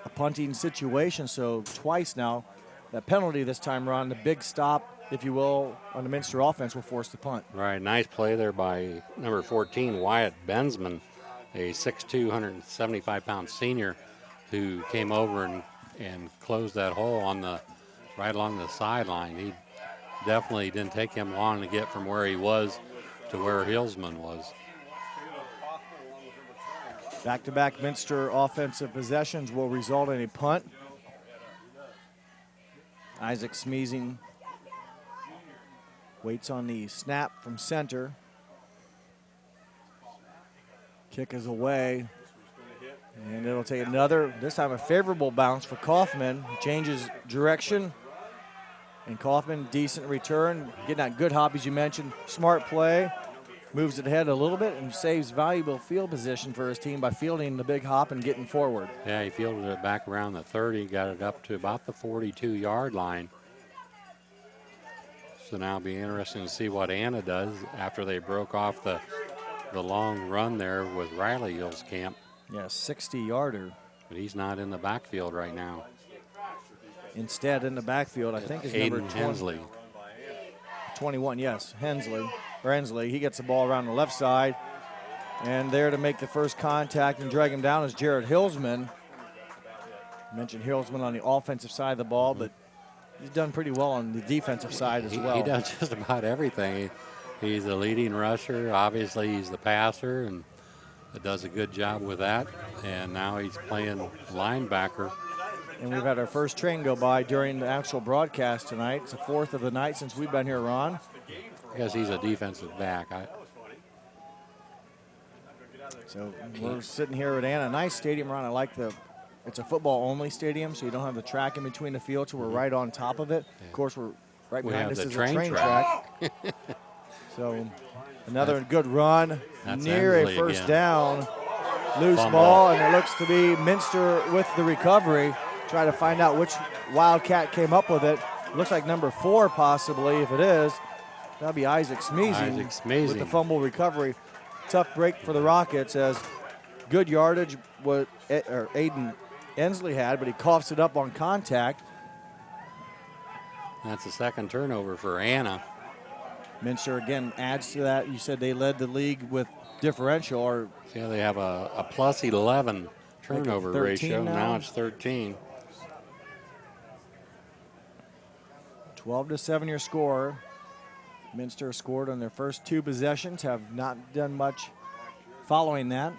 A: a punting situation. So twice now, that penalty this time around, the big stop, if you will, on the Minster offense will force the punt.
B: Right, nice play there by number 14, Wyatt Bensman, a 6'2", 175-pound senior who came over and closed that hole on right along the sideline. He definitely didn't take him long to get from where he was to where Hillsman was.
A: Back-to-back Minster offensive possessions will result in a punt. Isaac Smeezing waits on the snap from center. Kick is away. And it'll take another, this time a favorable bounce for Kaufman. Changes direction. And Kaufman, decent return. Getting that good hop, as you mentioned. Smart play. Moves it ahead a little bit and saves valuable field position for his team by fielding the big hop and getting forward.
B: Yeah, he fielded it back around the 30, got it up to about the 42-yard line. So now it'll be interesting to see what Anna does after they broke off the long run there with Riley Hillscamp.
A: Yeah, 60-yarder.
B: But he's not in the backfield right now.
A: Instead, in the backfield, I think is
B: Aiden
A: number 20,
B: Hensley.
A: 21, yes, Hensley. He gets the ball around the left side. And there to make the first contact and drag him down is Jared Hillsman. I mentioned Hillsman on the offensive side of the ball, but he's done pretty well on the defensive side as well.
B: He does just about everything. He's a leading rusher. Obviously, he's the passer and does a good job with that. And now he's playing linebacker.
A: And we've had our first train go by during the actual broadcast tonight. It's the 4th of the night since we've been here, Ron.
B: I guess he's a defensive back.
A: So we're sitting here at Anna. Nice stadium, Ron. I like it's a football-only stadium, so you don't have the track in between the fields, so we're right on top of it. Yeah. Of course, we're right behind us is a train track. So another good run.
B: That's
A: near
B: Hensley
A: a first
B: again.
A: down. Loose
B: Fumble.
A: ball, and it looks to be Minster with the recovery. Try to find out which Wildcat came up with it. Looks like number 4 possibly, if it is. That'll be Isaac Smeezing with the fumble recovery. Tough break for the Rockets as good yardage what Aiden Hensley had, but he coughs it up on contact.
B: That's the second turnover for Anna.
A: Minster again adds to that. You said they led the league with differential. Or
B: yeah, they have a plus 11 turnover ratio. Now it's 13.
A: 12-7 your score. Minster scored on their first 2 possessions, have not done much following that.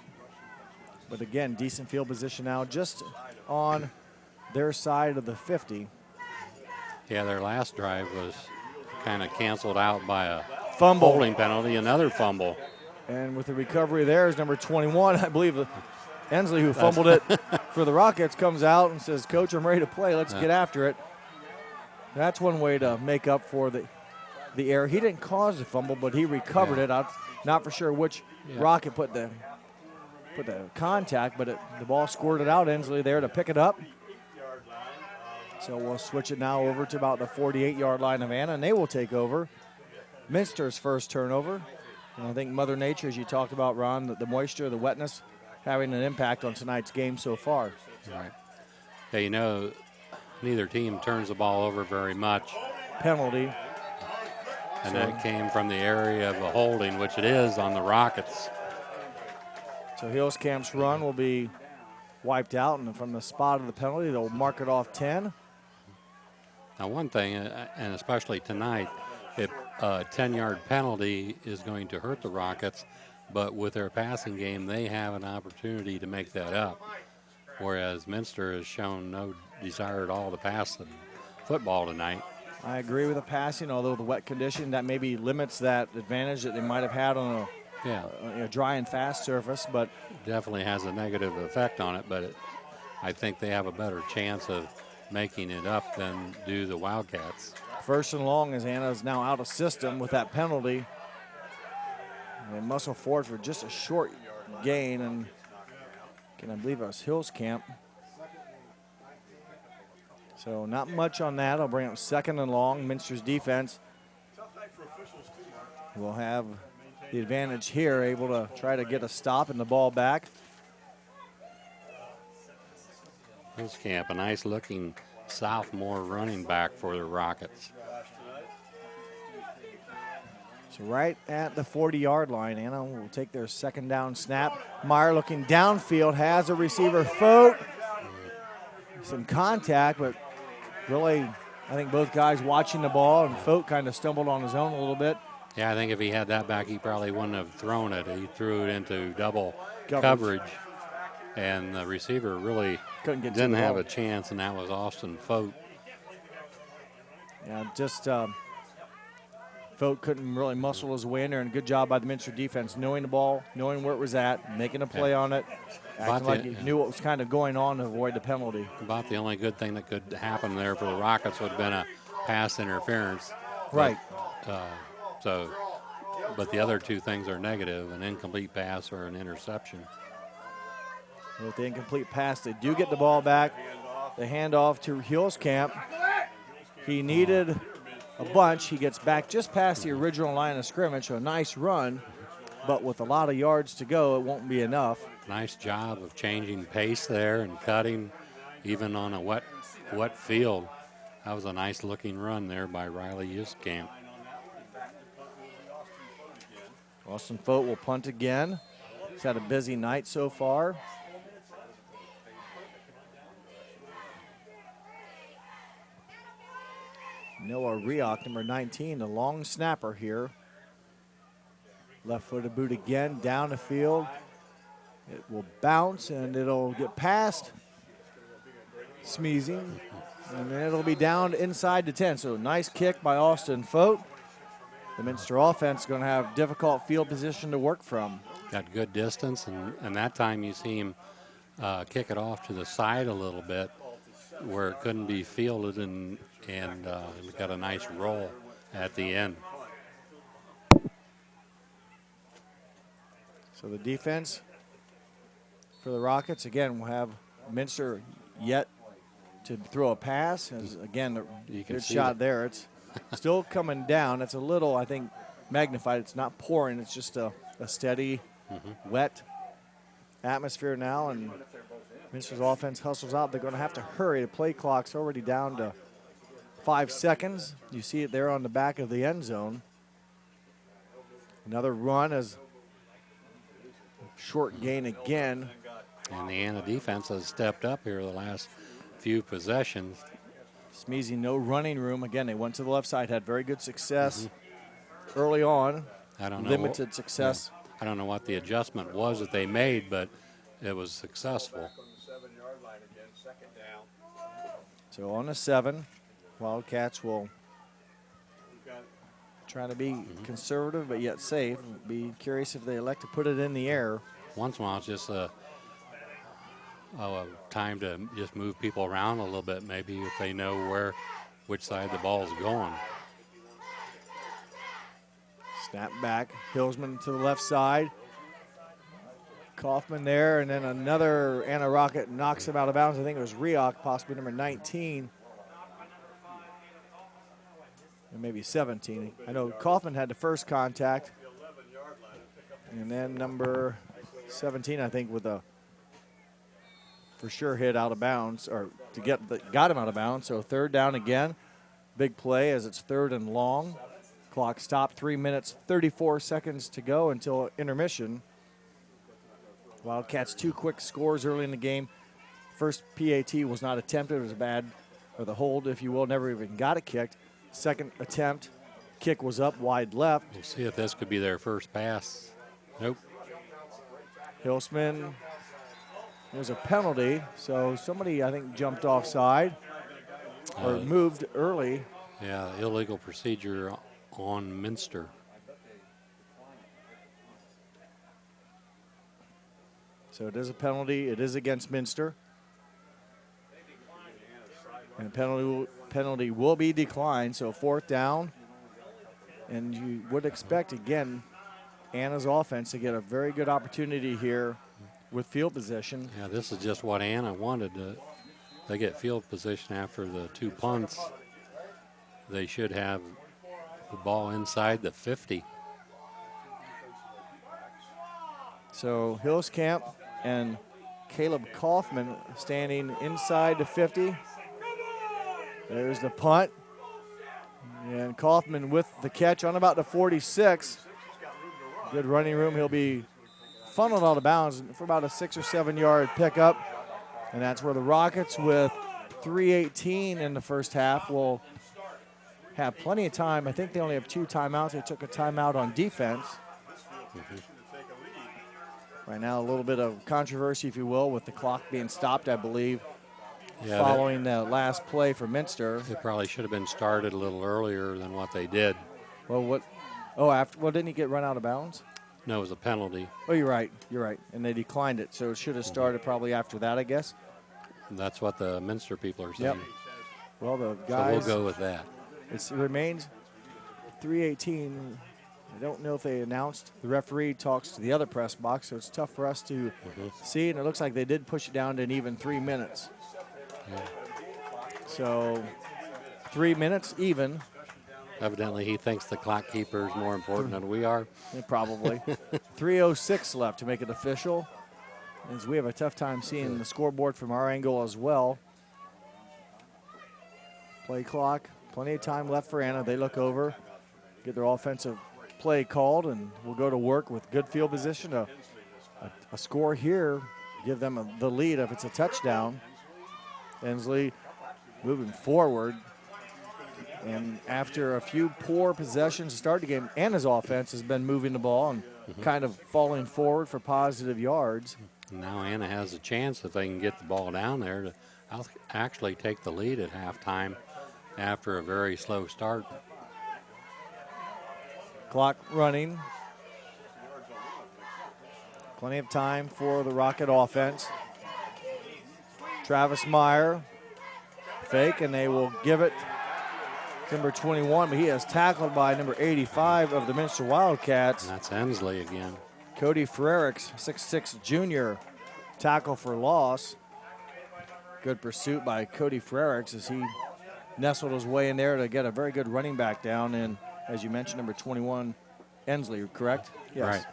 A: But again, decent field position now just on their side of the 50.
B: Yeah, their last drive was kind of canceled out by a
A: fumble.
B: Holding penalty, another fumble.
A: And with the recovery there is number 21, I believe Hensley, who fumbled it for the Rockets, comes out and says, Coach, I'm ready to play. Let's get after it. That's one way to make up for the error. He didn't cause the fumble, but he recovered it. I'm not for sure which Rocket put the contact, but the ball squirted out. Hensley there to pick it up. So we'll switch it now over to about the 48-yard line of Anna, and they will take over. Minster's first turnover. And I think Mother Nature, as you talked about, Ron, the moisture, the wetness, having an impact on tonight's game so far.
B: Right. Yeah, you know, neither team turns the ball over very much.
A: Penalty.
B: And that came from the area of the holding, which it is on the Rockets.
A: So Hillscamp's run will be wiped out, and from the spot of the penalty, they'll mark it off 10.
B: Now, one thing, and especially tonight, a 10-yard penalty is going to hurt the Rockets, but with their passing game, they have an opportunity to make that up, whereas Minster has shown no desire at all to pass the football tonight.
A: I agree with the passing, although the wet condition, that maybe limits that advantage that they might have had on a dry and fast surface. But
B: definitely has a negative effect on it, but I think they have a better chance of making it up than do the Wildcats.
A: First and long, as Anna is now out of system with that penalty. They muscle forward for just a short gain, and again, I believe it was Hillscamp. So not much on that. I'll bring up second and long. Minster's defense will have the advantage here, able to try to get a stop and the ball back.
B: Hillscamp, a nice-looking sophomore running back for the Rockets.
A: So right at the 40-yard line, Anna will take their second down snap. Meyer looking downfield, has a receiver. Fote, some contact, but really, I think both guys watching the ball, and Fote kind of stumbled on his own a little bit.
B: Yeah, I think if he had that back, he probably wouldn't have thrown it. He threw it into double coverage, and the receiver really didn't have a chance, and that was Austin Fote.
A: Yeah, just Fote couldn't really muscle his way in there, and good job by the Minster defense, knowing the ball, knowing where it was at, making a play on it, acting like he knew what was kind of going on to avoid the penalty.
B: About the only good thing that could happen there for the Rockets would have been a pass interference.
A: Right.
B: But the other two things are negative, an incomplete pass or an interception.
A: With the incomplete pass, they do get the ball back. The handoff to Hillscamp. He needed a bunch. He gets back just past the original line of scrimmage, so a nice run, but with a lot of yards to go, it won't be enough.
B: Nice job of changing pace there and cutting, even on a wet field. That was a nice-looking run there by Riley Hillscamp.
A: Austin Fote will punt again. He's had a busy night so far. Noah Rioch, number 19, the long snapper here. Left-footed boot again, down the field. It will bounce, and it'll get past Smeezy, and then it'll be down inside the 10. So nice kick by Austin Fote. The Minster offense is going to have difficult field position to work from.
B: Got good distance, and that time you see him kick it off to the side a little bit where it couldn't be fielded, and got a nice roll at the end.
A: So the defense for the Rockets, again, will have Minster yet to throw a pass. As, again, good shot there. It's still coming down. It's a little, I think, magnified. It's not pouring. It's just a steady, wet atmosphere now, and Minster's offense hustles out. They're going to have to hurry. The play clock's already down to 5 seconds. You see it there on the back of the end zone. Another run as short gain again.
B: And the Anna defense has stepped up here the last few possessions.
A: Smeezy, no running room. Again, they went to the left side, had very good success early on.
B: I don't know.
A: Limited success.
B: Yeah, I don't know what the adjustment was that they made, but it was successful.
A: So on the 7, Wildcats will try to be conservative but yet safe. Be curious if they elect to put it in the air.
B: Once in a while, it's just a time to just move people around a little bit, maybe if they know which side the ball is going.
A: Snap back, Hillsman to the left side. Kaufman there, and then another Anna Rocket knocks him out of bounds. I think it was Rioch, possibly number 19. Or maybe 17. I know Kaufman had the first contact. And then number 17, I think, for for sure hit out of bounds, or got him out of bounds. So third down again. Big play as it's third and long. Clock stopped, 3 minutes, 34 seconds to go until intermission. Wildcats 2 quick scores early in the game. First PAT was not attempted. It was the hold, if you will, never even got it kicked. Second attempt, kick was up wide left.
B: We'll see if this could be their first pass. Nope.
A: Hilsman, there's a penalty. So somebody, I think, jumped offside or moved early.
B: Yeah, illegal procedure on Minster.
A: So it is a penalty. It is against Minster. And the penalty will be declined. So fourth down. And you would expect, again, Anna's offense to get a very good opportunity here with field position.
B: Yeah, this is just what Anna wanted. They get field position after the 2 punts. They should have the ball inside the 50.
A: So Hillscamp and Caleb Kaufman standing inside the 50. There's the punt. And Kaufman with the catch on about the 46. Good running room. He'll be funneled out of bounds for about a 6 or 7 yard pickup. And that's where the Rockets, with 3:18 in the first half, will have plenty of time. I think they only have 2 timeouts. They took a timeout on defense. Right now, a little bit of controversy, if you will, with the clock being stopped, I believe, following the last play for Minster.
B: It probably should have been started a little earlier than what they did.
A: Well, didn't he get run out of bounds?
B: No, it was a penalty.
A: Oh, you're right. And they declined it, so it should have started probably after that, I guess.
B: That's what the Minster people are saying.
A: Yep. Well, the guys.
B: So we'll go with that.
A: It remains 3:18. I don't know if they announced. The referee talks to the other press box, so it's tough for us to see. And it looks like they did push it down to an even 3 minutes.
B: Yeah.
A: So 3 minutes even.
B: Evidently, he thinks the clock keeper is more important than we are.
A: Yeah, probably. 3:06 left to make it official. As we have a tough time seeing the scoreboard from our angle as well. Play clock. Plenty of time left for Anna. They look over, get their offensive play called, and we'll go to work with good field position. A score here, give them the lead if it's a touchdown. Ensley moving forward. And after a few poor possessions to start the game, Anna's offense has been moving the ball and kind of falling forward for positive yards.
B: Now Anna has a chance, if they can get the ball down there, to actually take the lead at halftime after a very slow start.
A: Clock running. Plenty of time for the Rocket offense. Travis Meyer, fake, and they will give it to number 21, but he is tackled by number 85 of the Minster Wildcats.
B: And that's Ensley again.
A: Cody Frericks, 6'6" junior, tackle for loss. Good pursuit by Cody Frericks as he nestled his way in there to get a very good running back down. And as you mentioned, number 21, Ensley, correct? Yes.
B: Right.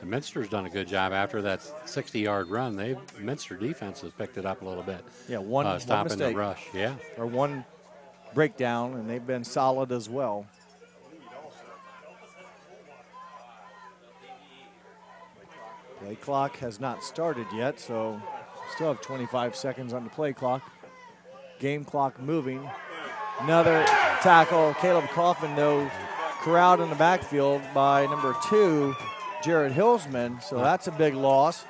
B: And Minster's done a good job after that 60-yard run. Minster defense has picked it up a little bit.
A: Yeah, one
B: stopping
A: mistake.
B: the rush. Yeah.
A: Or one breakdown, and they've been solid as well. Play clock has not started yet, so still have 25 seconds on the play clock. Game clock moving. Another tackle. Caleb Kaufman, though, corralled in the backfield by number 2, Jared Hilsman, so that's a big loss.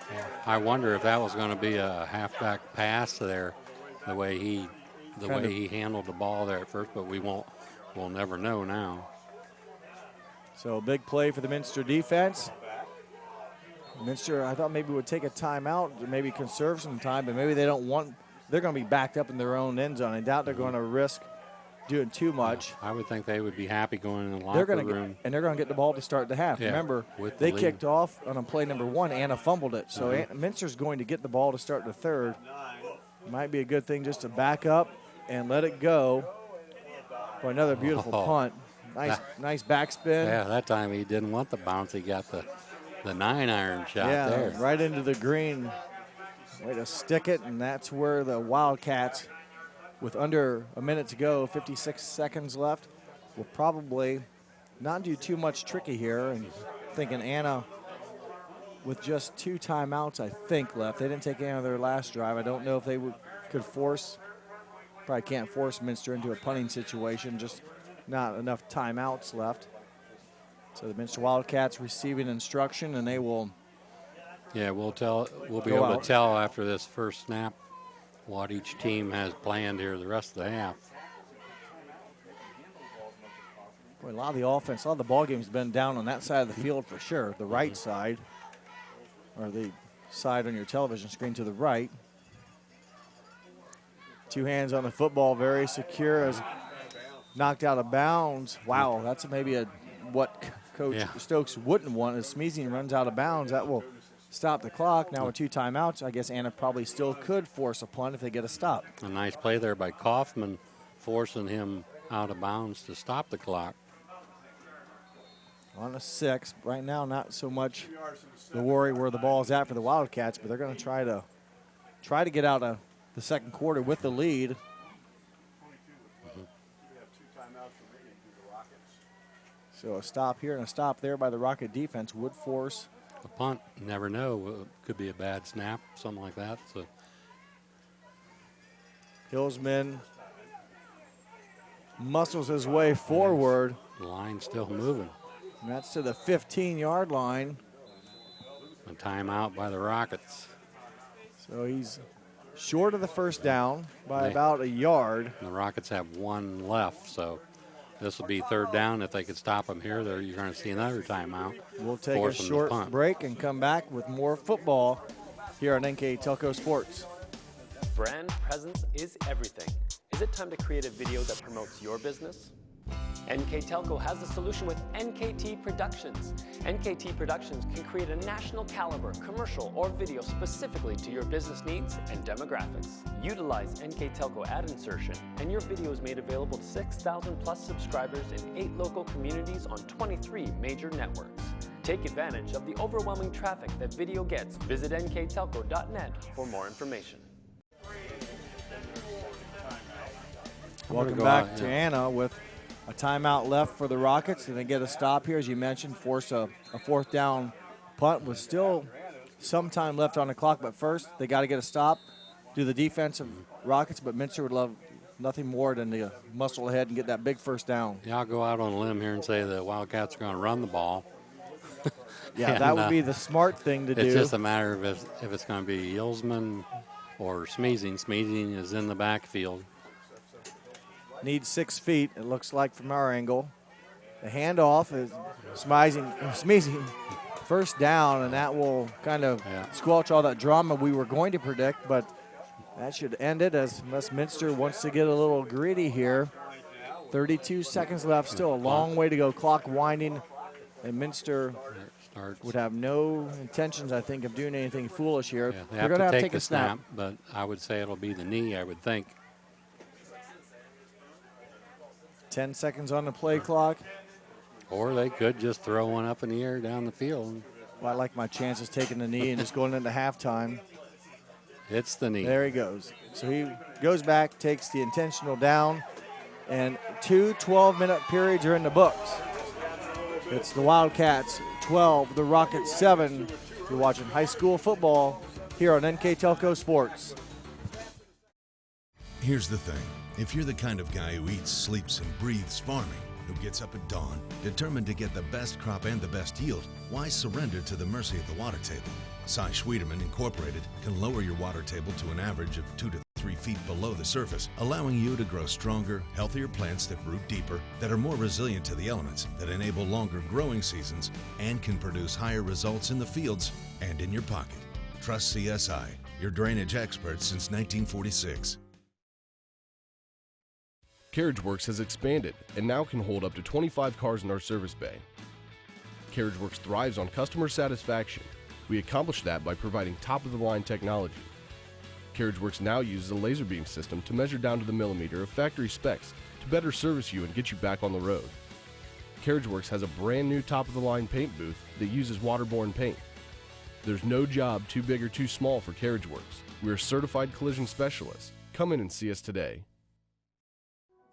B: I wonder if that was going to be a halfback pass there, the way he handled the ball there at first, but we'll never know now.
A: So big play for the Minster defense. Minster, I thought maybe would take a timeout to maybe conserve some time, but maybe they don't want. They're going to be backed up in their own end zone. I doubt they're going to risk doing too much.
B: I would think they would be happy going in the locker room.
A: And they're going to get the ball to start the half.
B: Yeah,
A: Remember, they kicked off on a play number 1. Anna fumbled it. So Minster's going to get the ball to start the third. Might be a good thing just to back up and let it go for another beautiful punt. Nice backspin.
B: Yeah, that time he didn't want the bounce. He got the 9-iron shot there.
A: Right into the green. Way to stick it, and that's where the Wildcats, with under a minute to go, 56 seconds left, will probably not do too much tricky here. And thinking Anna, with just 2 timeouts, I think, left. They didn't take any of their last drive. I don't know if they could force, probably can't force Minster into a punting situation, just not enough timeouts left. So the Minster Wildcats receiving instruction, and they will.
B: Yeah, we'll be able to tell after this first snap what each team has planned here the rest of the half.
A: Boy, a lot of the offense, a lot of the ball games have been down on that side of the field for sure. The right side, or the side on your television screen to the right. 2 hands on the football, very secure as knocked out of bounds. Wow, that's maybe what Coach Stokes wouldn't want. As Smeezing runs out of bounds, that will stop the clock. Now with 2 timeouts, I guess Anna probably still could force a punt if they get a stop.
B: A nice play there by Kaufman, forcing him out of bounds to stop the clock.
A: On a 6. Right now, not so much the worry where the ball's at for the Wildcats, but they're going to try to get out of the second quarter with the lead. So a stop here and a stop there by the Rocket defense would force
B: a punt. You never know. Could be a bad snap, something like that. So
A: Hillsman muscles his way forward.
B: The line's still moving.
A: And that's to the 15-yard line.
B: A timeout by the Rockets.
A: So he's short of the first down by about a yard.
B: The Rockets have 1 left, so this will be 3rd down. If they could stop them here, you're going to see another timeout.
A: We'll take a short break and come back with more football here on NKTelco Sports.
I: Brand presence is everything. Is it time to create a video that promotes your business? NKTelco has the solution with NKT Productions. NKT Productions can create a national caliber commercial or video specifically to your business needs and demographics. Utilize NKTelco ad insertion and your video is made available to 6,000 plus subscribers in 8 local communities on 23 major networks. Take advantage of the overwhelming traffic that video gets. Visit nktelco.net for more information.
A: Welcome back to Anna with a timeout left for the Rockets, and they get a stop here, as you mentioned, force a 4th down punt with still some time left on the clock. But first, they got to get a stop, do the defensive Rockets, but Minster would love nothing more than to muscle ahead and get that big 1st down.
B: Yeah, I'll go out on a limb here and say the Wildcats are going to run the ball.
A: Yeah, and that would be the smart thing to do.
B: It's just a matter of if it's going to be Yilsman or Smeezing. Smeezing is in the backfield.
A: Needs 6 feet, it looks like from our angle. The handoff is Smeezing 1st down, and that will kind of squelch all that drama we were going to predict, but that should end it unless Minster wants to get a little greedy here. 32 seconds left, still a long way to go. Clock winding, and Minster would have no intentions, I think, of doing anything foolish here.
B: Yeah, they're going to have to take a snap, but I would say it'll be the knee, I would think.
A: 10 seconds on the play clock.
B: Or they could just throw one up in the air down the field.
A: Well, I like my chances taking the knee and just going into halftime.
B: It's the knee.
A: There he goes. So he goes back, takes the intentional down, and 2 12-minute periods are in the books. It's the Wildcats 12, the Rockets 7. You're watching high school football here on NKTelco Sports.
L: Here's the thing. If you're the kind of guy who eats, sleeps, and breathes farming, who gets up at dawn, determined to get the best crop and the best yield, why surrender to the mercy of the water table? Cy Schwederman Incorporated can lower your water table to an average of 2 to 3 feet below the surface, allowing you to grow stronger, healthier plants that root deeper, that are more resilient to the elements, that enable longer growing seasons, and can produce higher results in the fields and in your pocket. Trust CSI, your drainage experts since 1946.
M: CarriageWorks has expanded and now can hold up to 25 cars in our service bay. CarriageWorks thrives on customer satisfaction. We accomplish that by providing top-of-the-line technology. CarriageWorks now uses a laser beam system to measure down to the millimeter of factory specs to better service you and get you back on the road. CarriageWorks has a brand new top-of-the-line paint booth that uses waterborne paint. There's no job too big or too small for CarriageWorks. We're certified collision specialists. Come in and see us today.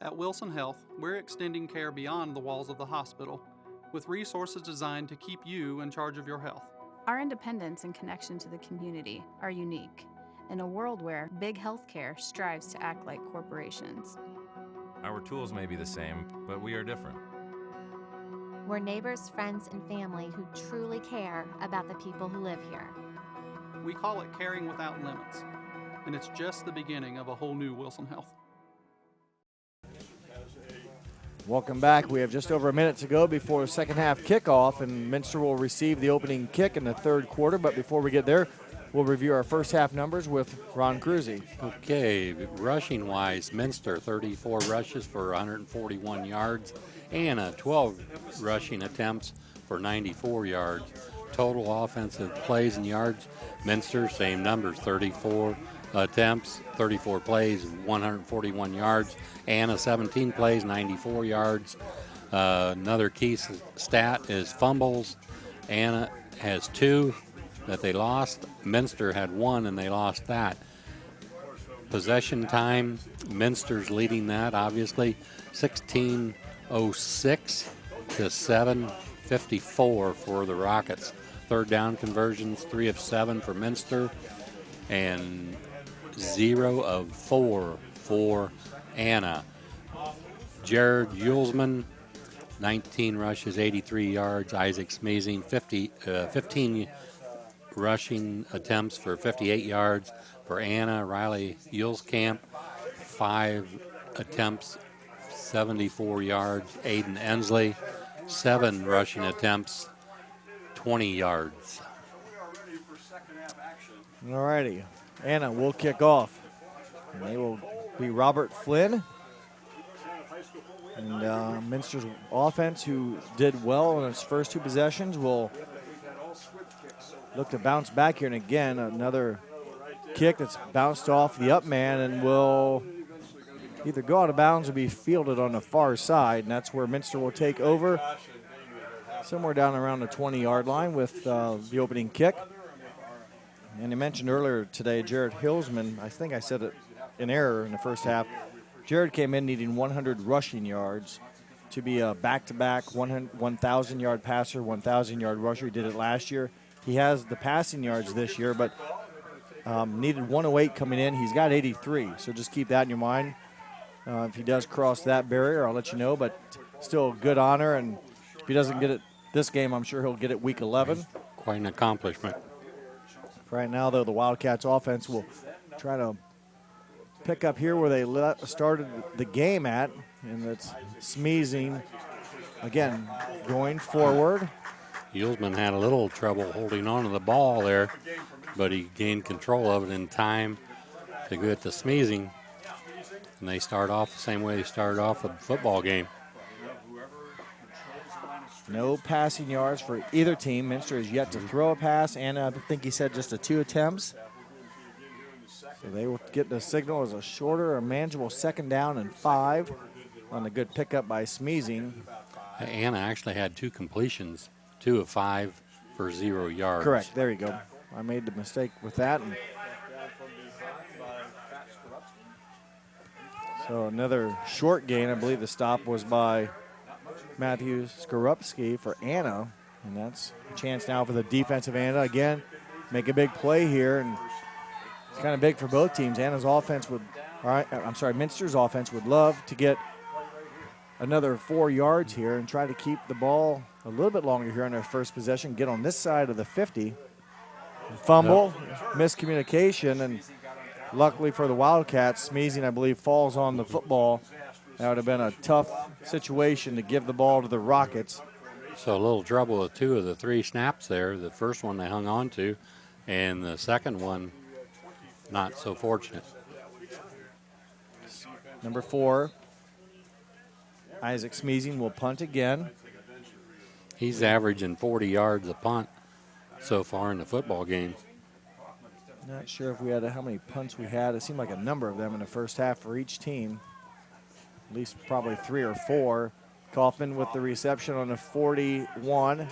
N: At Wilson Health, we're extending care beyond the walls of the hospital with resources designed to keep you in charge of your health.
O: Our independence and connection to the community are unique in a world where big healthcare strives to act like corporations.
P: Our tools may be the same, but we are different.
Q: We're neighbors, friends, and family who truly care about the people who live here.
N: We call it caring without limits, and it's just the beginning of a whole new Wilson Health.
A: Welcome back. We have just over a minute to go before the second half kickoff, and Minster will receive the opening kick in the third quarter. But before we get there, we'll review our first half numbers with Ron Cruzy.
B: Okay, rushing-wise, Minster 34 rushes for 141 yards, Anna 12 rushing attempts for 94 yards. Total offensive plays and yards, Minster, same numbers, 34 attempts, 34 plays, 141 yards. Anna 17 plays, 94 yards. Another key stat is fumbles. Anna has 2 that they lost. Minster had 1 and they lost that. Possession time, Minster's leading that, obviously, 16:06 to 7:54 for the Rockets. Third down conversions, 3 of 7 for Minster and 0 of 4 for Anna. Jared Yulesman, 19 rushes, 83 yards. Isaac Smeezing, 15 rushing attempts for 58 yards for Anna. Riley Yuleskamp, 5 attempts, 74 yards. Aiden Ensley, 7 rushing attempts, 20 yards.
A: All righty. Anna will kick off. And they will be Robert Flynn. And Minster's offense, who did well in its first 2 possessions, will look to bounce back here. And again, another kick that's bounced off the up man and will either go out of bounds or be fielded on the far side. And that's where Minster will take over, somewhere down around the 20-yard line with the opening kick. And I mentioned earlier today, Jared Hillsman, I think I said it in error in the first half. Jared came in needing 100 rushing yards to be a back-to-back 1,000-yard passer, 1,000-yard rusher. He did it last year. He has the passing yards this year, but needed 108 coming in. He's got 83, so just keep that in your mind. If he does cross that barrier, I'll let you know, but still a good honor. And if he doesn't get it this game, I'm sure he'll get it week 11.
B: Quite an accomplishment.
A: Right now, though, the Wildcats offense will try to pick up here where they started the game at, and it's Smeezing, again, going forward.
B: Yulesman had a little trouble holding on to the ball there, but he gained control of it in time to get to Smeezing. And they start off the same way they started off the football game.
A: No passing yards for either team. Minster has yet to throw a pass, and I think he said just 2 attempts. So they will get the signal as a shorter, a manageable 2nd down and 5 on a good pickup by Smeezing.
B: Anna actually had 2 completions, 2 of 5 for 0 yards.
A: Correct. There you go. I made the mistake with that. And so another short gain. I believe the stop was by Matthew Skorupski for Anna, and that's a chance now for the defensive Anna again. Make a big play here, and it's kind of big for both teams. Anna's offense would, Minster's offense would love to get another 4 yards here and try to keep the ball a little bit longer here on their first possession. Get on this side of the 50. Fumble, miscommunication, and luckily for the Wildcats, Smeezing, I believe, falls on the football. That would have been a tough situation to give the ball to the Rockets.
B: So a little trouble with 2 of the 3 snaps there. The first one they hung on to, and the second one not so fortunate.
A: Number 4, Isaac Smeezing will punt again.
B: He's averaging 40 yards a punt so far in the football game.
A: Not sure if we had how many punts we had. It seemed like a number of them in the first half for each team. At least probably 3 or 4. Kaufman with the reception on the 41.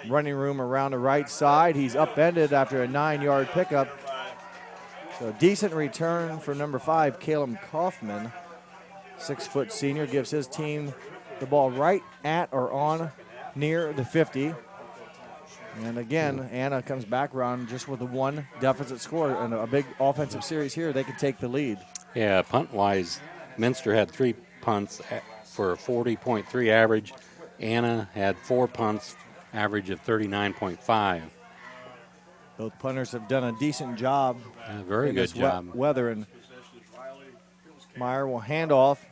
A: running room around the right side. He's upended after a 9-yard pickup. So a decent return for number 5, Caleb Kaufman. 6-foot senior gives his team the ball right at or on near the 50. And again, Anna comes back around just with a 1 deficit score and a big offensive series here. They can take the lead.
B: Yeah, punt-wise, Minster had 3 punts for a 40.3 average. Anna had 4 punts, average of 39.5.
A: Both punters have done a decent job.
B: Yeah, very good job.
A: Weather, and Meyer will hand off.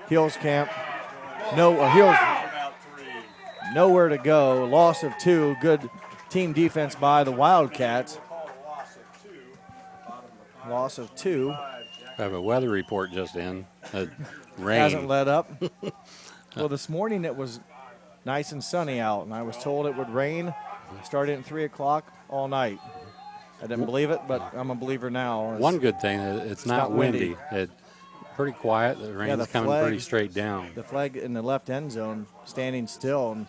A: Hills camp. Hills nowhere to go. Loss of 2. Good team defense by the Wildcats. Loss of 2.
B: I have a weather report just in. Rain.
A: Hasn't let up. Well, this morning it was nice and sunny out, and I was told it would rain starting at 3 o'clock all night. I didn't believe it, but I'm a believer now.
B: One good thing, it's not windy. It's pretty quiet. The rain's coming pretty straight down.
A: The flag in the left end zone standing still, and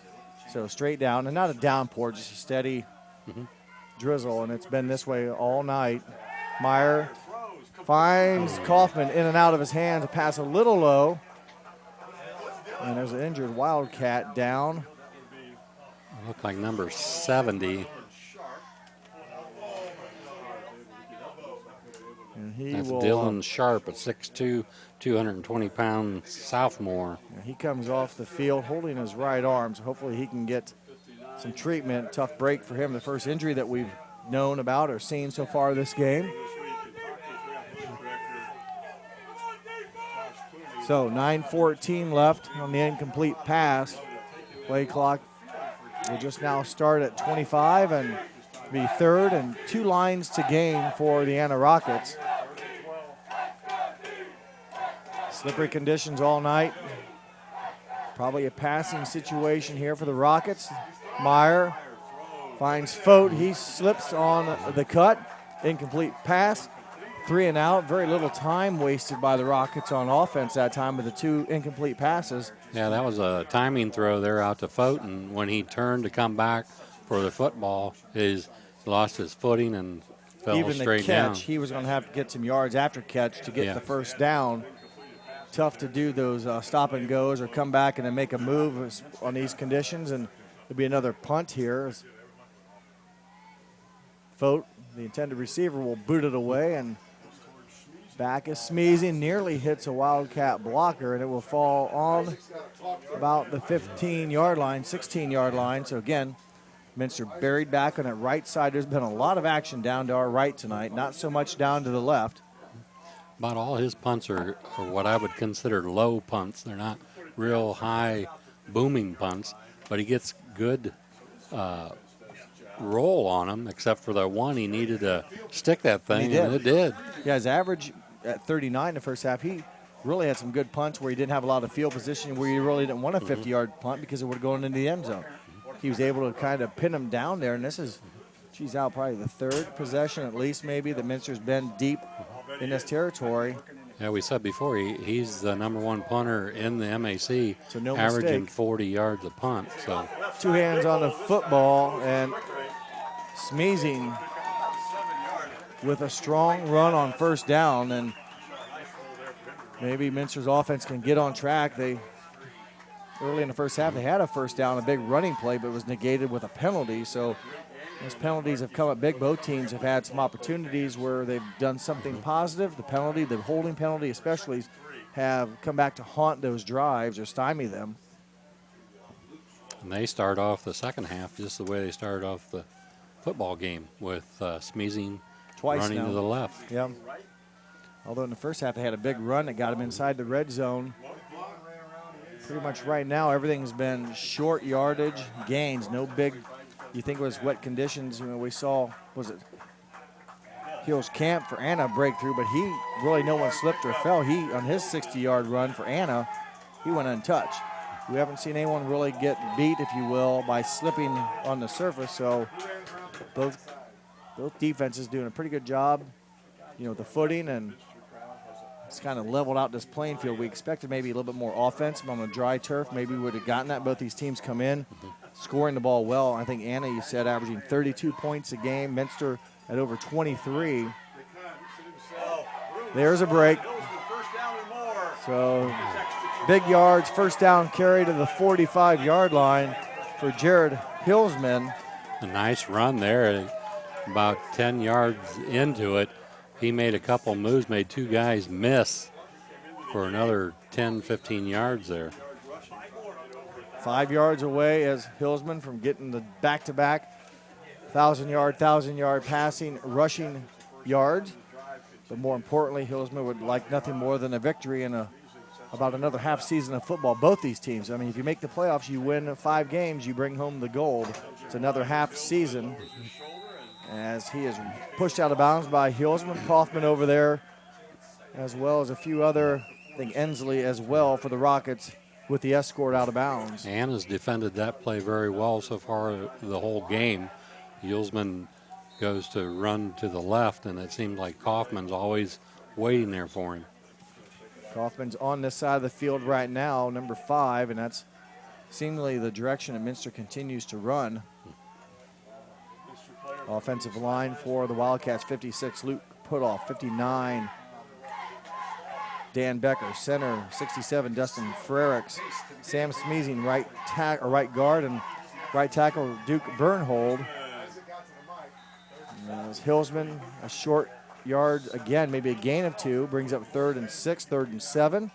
A: so straight down, and not a downpour, just a steady drizzle, and it's been this way all night. Meyer finds Kaufman in and out of his hands, a pass a little low. And there's an injured Wildcat down.
B: Looked like number 70.
A: And
B: that's Dylan Sharp, a 6'2", 220-pound sophomore.
A: He comes off the field holding his right arm, so hopefully he can get some treatment. Tough break for him, the first injury that we've known about or seen so far this game. So 9:14 left on the incomplete pass. Play clock will just now start at 25 and be 3rd and 2 lines to gain for the Anna Rockets. Slippery conditions all night. Probably a passing situation here for the Rockets. Meyer finds Fote. He slips on the cut. Incomplete pass. 3 and out. Very little time wasted by the Rockets on offense that time with the 2 incomplete passes.
B: Yeah, that was a timing throw there out to Fote, and when he turned to come back for the football, he lost his footing and fell
A: Even
B: straight
A: the
B: down.
A: catch, he was going to have to get some yards after catch to get the first down. Tough to do those stop and goes or come back and then make a move on these conditions, and there'll be another punt here. Fote, the intended receiver, will boot it away, and back is Smeezy, nearly hits a Wildcat blocker, and it will fall on about the 15-yard line, 16-yard line. So again, Minster buried back on that right side. There's been a lot of action down to our right tonight, not so much down to the left.
B: About all his punts are what I would consider low punts. They're not real high booming punts, but he gets good roll on them, except for the one he needed to stick that thing, and it did.
A: Yeah, his average at 39 the first half, he really had some good punts where he didn't have a lot of field position, where he really didn't want a 50-yard punt because it would have gone into the end zone. He was able to kind of pin him down there, and this is, she's out probably the 3rd possession at least maybe that Minster's been deep in this territory.
B: Yeah, we said before, he's the #1 punter in the MAC,
A: so no
B: averaging
A: mistake.
B: 40 yards a punt. So
A: 2 hands on the football, and Smeezing with a strong run on first down, and maybe Minster's offense can get on track. They early in the first half, they had a first down, a big running play, but it was negated with a penalty. So those penalties have come up big. Both teams have had some opportunities where they've done something positive. The penalty, the holding penalty especially, have come back to haunt those drives or stymie them.
B: And they start off the second half just the way they started off the football game, with Smeezing
A: Twice
B: running
A: now.
B: to the left.
A: Yeah. Although in the first half they had a big run that got him inside the red zone. Pretty much right now everything's been short yardage gains, no big. You think it was wet conditions. You know, we saw, was it Hills Camp for Anna breakthrough, but he really, no one slipped or fell. He, on his 60-yard run for Anna, he went untouched. We haven't seen anyone really get beat, if you will, by slipping on the surface. So both defenses doing a pretty good job, you know, the footing and It's kind of leveled out this playing field. We expected maybe a little bit more offense, but on a dry turf, maybe we would have gotten that. Both these teams come in, scoring the ball well. I think Anna, you said, averaging 32 points a game. Minster at over 23. There's a break. So big yards, first down carry to the 45-yard line for Jared Hillsman.
B: A nice run there. About 10 yards into it, he made a couple moves, made two guys miss for another 10, 15 yards there.
A: 5 yards away as Hillsman from getting the back-to-back 1,000-yard passing, rushing yards. But more importantly, Hillsman would like nothing more than a victory in about another half season of football. Both these teams, I mean, if you make the playoffs, you win 5 games, you bring home the gold. It's another half season as he is pushed out of bounds by Hillsman. Kaufman over there, as well as a few other, I think Ensley as well for the Rockets with the escort out of bounds.
B: Anna's defended that play very well so far the whole game. Hillsman goes to run to the left, and it seems like Kaufman's always waiting there for him.
A: Kaufman's on this side of the field right now, number 5, and that's seemingly the direction that Minster continues to run. Offensive line for the Wildcats, 56, Luke Putoff, 59, Dan Becker, center, 67, Dustin Frericks, Sam Smeezing, right guard, and right tackle, Duke Bernhold. As Hillsman, a short yard again, maybe a gain of 2, brings up 3rd and 6, 3rd and 7.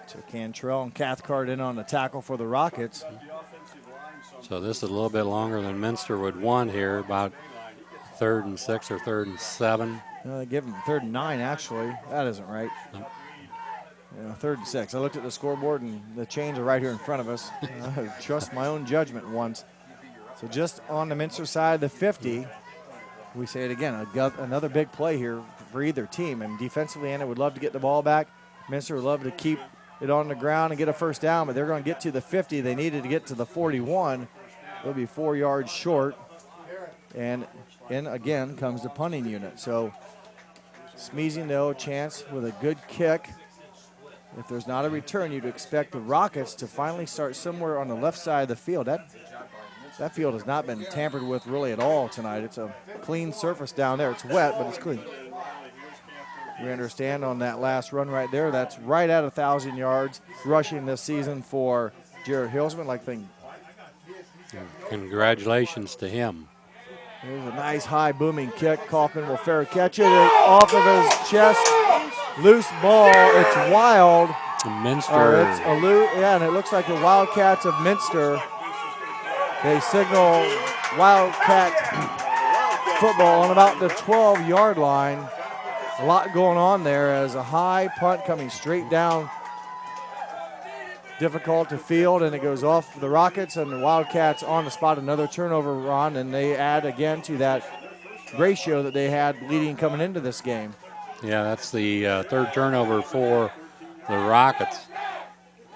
A: So Cantrell and Cathcart in on the tackle for the Rockets.
B: So this is a little bit longer than Minster would want here, about 3rd and 6 or 3rd and 7.
A: They give him 3rd and 9, actually. That isn't right.
B: Nope.
A: 3rd and 6. I looked at the scoreboard, and the chains are right here in front of us. I trust my own judgment once. So just on the Minster side of the 50, we say it again, another big play here for either team. And defensively, Anna would love to get the ball back. Minster would love to keep it on the ground and get a first down, but they're going to get to the 50. They needed to get to the 41. They'll be 4 yards short. And in again comes the punting unit. So Smeezing, though, chance with a good kick. If there's not a return, you'd expect the Rockets to finally start somewhere on the left side of the field. That field has not been tampered with really at all tonight. It's a clean surface down there. It's wet, but it's clean. We understand on that last run right there, that's right at 1,000 yards rushing this season for Jared Hillsman.
B: Congratulations to him.
A: There's a nice high booming kick. Kaufman will fair catch it off of his chest. Loose ball. It's wild.
B: Minster.
A: And it looks like the Wildcats of Minster. They signal Wildcat football on about the 12-yard line. A lot going on there as a high punt coming straight down. Difficult to field, and it goes off the Rockets, and the Wildcats on the spot. Another turnover run, and they add again to that ratio that they had leading coming into this game.
B: Yeah, that's the 3rd turnover for the Rockets.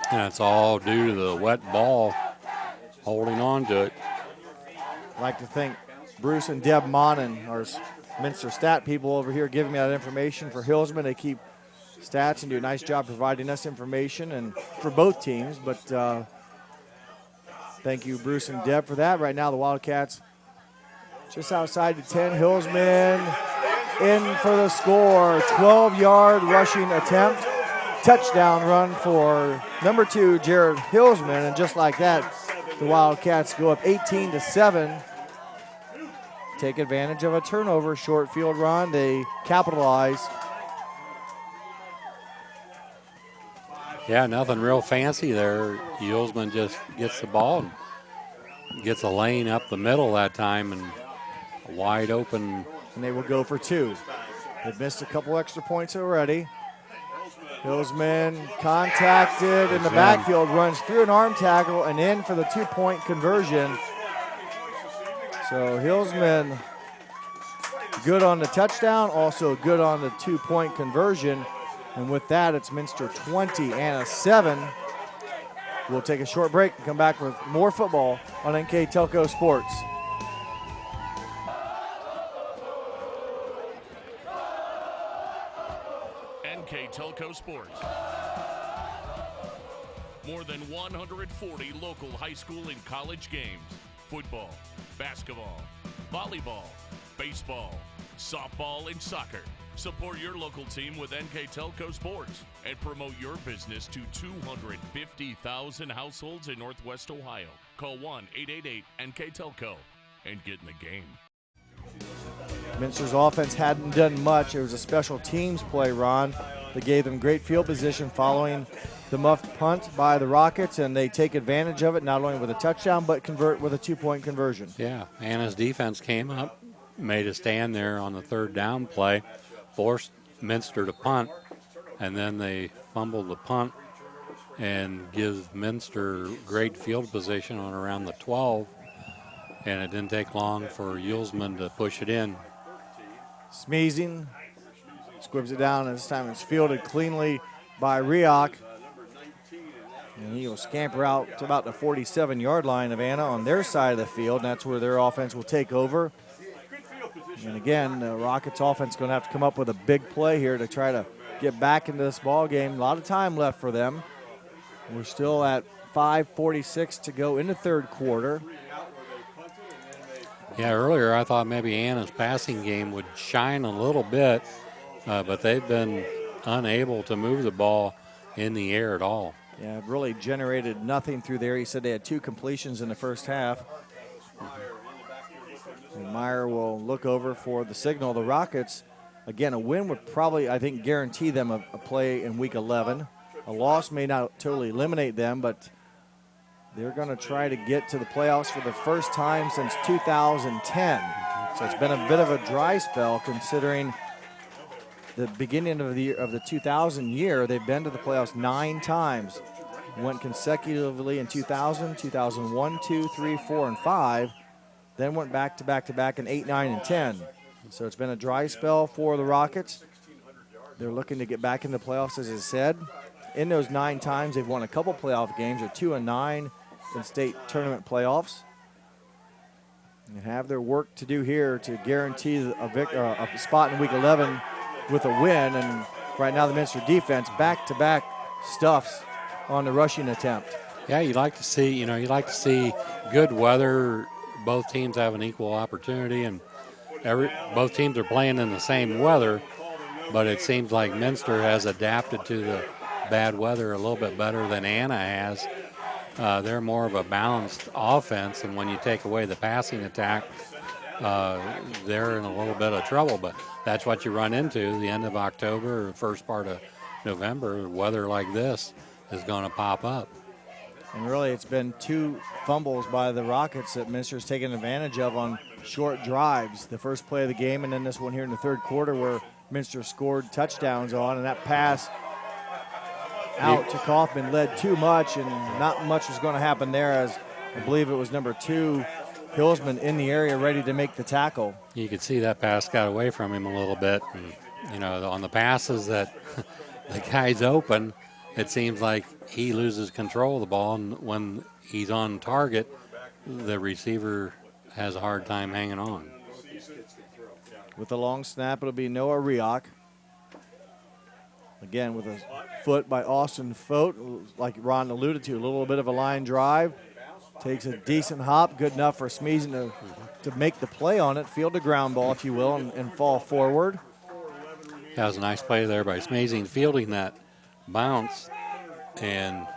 B: And it's all due to the wet ball holding on to it.
A: I'd like to thank Bruce and Deb Monin, our Minster stat people over here, giving me that information for Hillsman. They keep stats and do a nice job providing us information and for both teams. But thank you, Bruce and Deb, for that. Right now, the Wildcats just outside the 10. Hillsman in for the score. 12-yard rushing attempt. Touchdown run for number 2, Jared Hillsman. And just like that, the Wildcats go up 18-7. Take advantage of a turnover, short field run. They capitalize.
B: Yeah, nothing real fancy there. Hillsman just gets the ball and gets a lane up the middle that time and wide open.
A: And they will go for 2. They've missed a couple extra points already. Hillsman contacted in the backfield, runs through an arm tackle and in for the 2-point conversion. So Hillsman good on the touchdown, also good on the 2-point conversion. And with that, it's Minster 20 and a 7. We'll take a short break and come back with more football on NKTelco Sports.
R: NKTelco Sports. More than 140 local high school and college games. Football, basketball, volleyball, baseball, softball, and soccer. Support your local team with NKTelco Sports and promote your business to 250,000 households in Northwest Ohio. Call 1-888-NKTelco and get in the game.
A: Minster's offense hadn't done much. It was a special teams play, Ron, that gave them great field position following the muffed punt by the Rockets, and they take advantage of it, not only with a touchdown, but convert with a two-point conversion.
B: Yeah, Anna's defense came up, made a stand there on the third down play, forced Minster to punt, and then they fumbled the punt and gives Minster great field position on around the 12, and it didn't take long for Yulesman to push it in.
A: Smeezing squibs it down, and this time it's fielded cleanly by Rioch. And he will scamper out to about the 47-yard line of Anna on their side of the field, and that's where their offense will take over. And again, the Rockets offense going to have to come up with a big play here to try to get back into this ball game. A lot of time left for them. We're still at 5:46 to go in the third quarter.
B: Yeah, earlier I thought maybe Anna's passing game would shine a little bit, but they've been unable to move the ball in the air at all.
A: Yeah, it really generated nothing through there. He said they had 2 completions in the first half. And Meyer will look over for the signal. The Rockets, again, a win would probably, I think, guarantee them a play in Week 11. A loss may not totally eliminate them, but they're going to try to get to the playoffs for the first time since 2010. So it's been a bit of a dry spell considering the beginning of the year, of the 2000 year. They've been to the playoffs 9 times. Went consecutively in 2000, 2001, 2, 3, 4, and 5. Then went back to back to back in 8, 9, and 10. So it's been a dry spell for the Rockets. They're looking to get back in the playoffs, as I said. In those 9 times, they've won a couple playoff games. They're 2-9 in state tournament playoffs. And have their work to do here to guarantee a spot in Week 11 with a win. And right now, the Minster defense back-to-back stuffs on the rushing attempt.
B: Yeah, you'd like to see good weather. Both teams have an equal opportunity, and both teams are playing in the same weather, but it seems like Minster has adapted to the bad weather a little bit better than Anna has. They're more of a balanced offense, and when you take away the passing attack, they're in a little bit of trouble, but that's what you run into the end of October or first part of November. Weather like this is going to pop up.
A: And really, it's been 2 fumbles by the Rockets that Minster's taken advantage of on short drives. The first play of the game, and then this one here in the third quarter where Minster scored touchdowns on, and that pass out to Kaufman led too much, and not much was going to happen there, as I believe it was number 2, Hillsman, in the area ready to make the tackle.
B: You could see that pass got away from him a little bit. And, on the passes that the guy's open, it seems like he loses control of the ball, and when he's on target, the receiver has a hard time hanging on.
A: With the long snap, it'll be Noah Rioch. Again, with a foot by Austin Fote, like Ron alluded to, a little bit of a line drive. Takes a decent hop, good enough for Smeezing to make the play on it, field the ground ball, if you will, and fall forward.
B: That was a nice play there by Smeezing, fielding that bounce and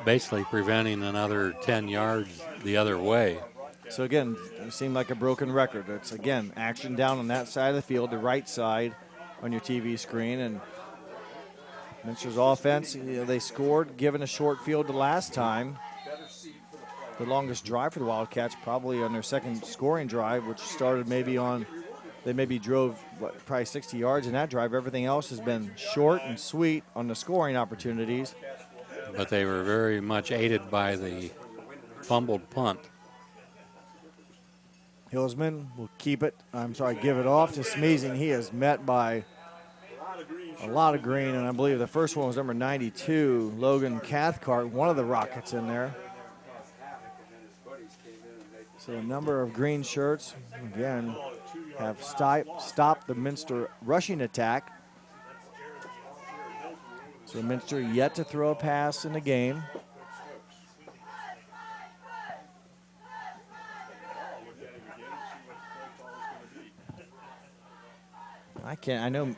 B: basically preventing another 10 yards the other way.
A: So again, it seemed like a broken record. It's, again, action down on that side of the field, the right side on your TV screen. And Minster's offense, they scored, given a short field the last time. The longest drive for the Wildcats, probably on their second scoring drive, which started they maybe drove probably 60 yards in that drive. Everything else has been short and sweet on the scoring opportunities.
B: But they were very much aided by the fumbled punt.
A: Hillsman will give it off to Smeezing. He is met by a lot of green, and I believe the first one was number 92, Logan Cathcart, one of the Rockets in there. So a number of green shirts, again, have stopped the Minster rushing attack. So Minster yet to throw a pass in the game. I know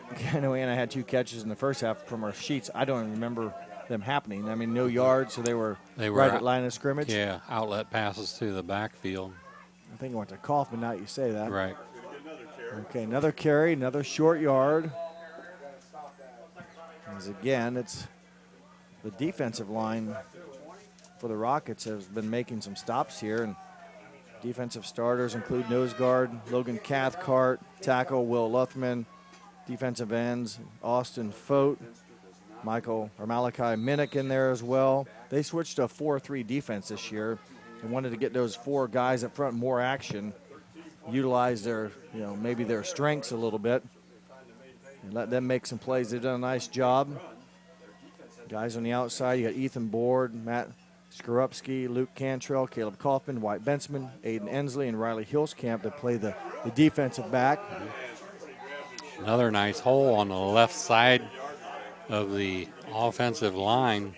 A: Anna had 2 catches in the first half from our sheets. I don't remember them happening. I mean, no yards, so they were right at line of scrimmage.
B: Yeah, outlet passes to the backfield.
A: I think it went to Kaufman, now you say that.
B: Right.
A: Okay, another carry, another short yard. As again, it's the defensive line for the Rockets has been making some stops here, and defensive starters include nose guard Logan Cathcart, tackle Will Luthman, defensive ends Austin Fote, Malachi Minnick in there as well. They switched to a 4-3 defense this year and wanted to get those 4 guys up front more action, utilize their, maybe their strengths a little bit, and let them make some plays. They've done a nice job. Guys on the outside, you got Ethan Board, Matt Skorupski, Luke Cantrell, Caleb Kaufman, White Bensman, Aiden Ensley, and Riley Hillscamp to play the defensive back.
B: Another nice hole on the left side of the offensive line.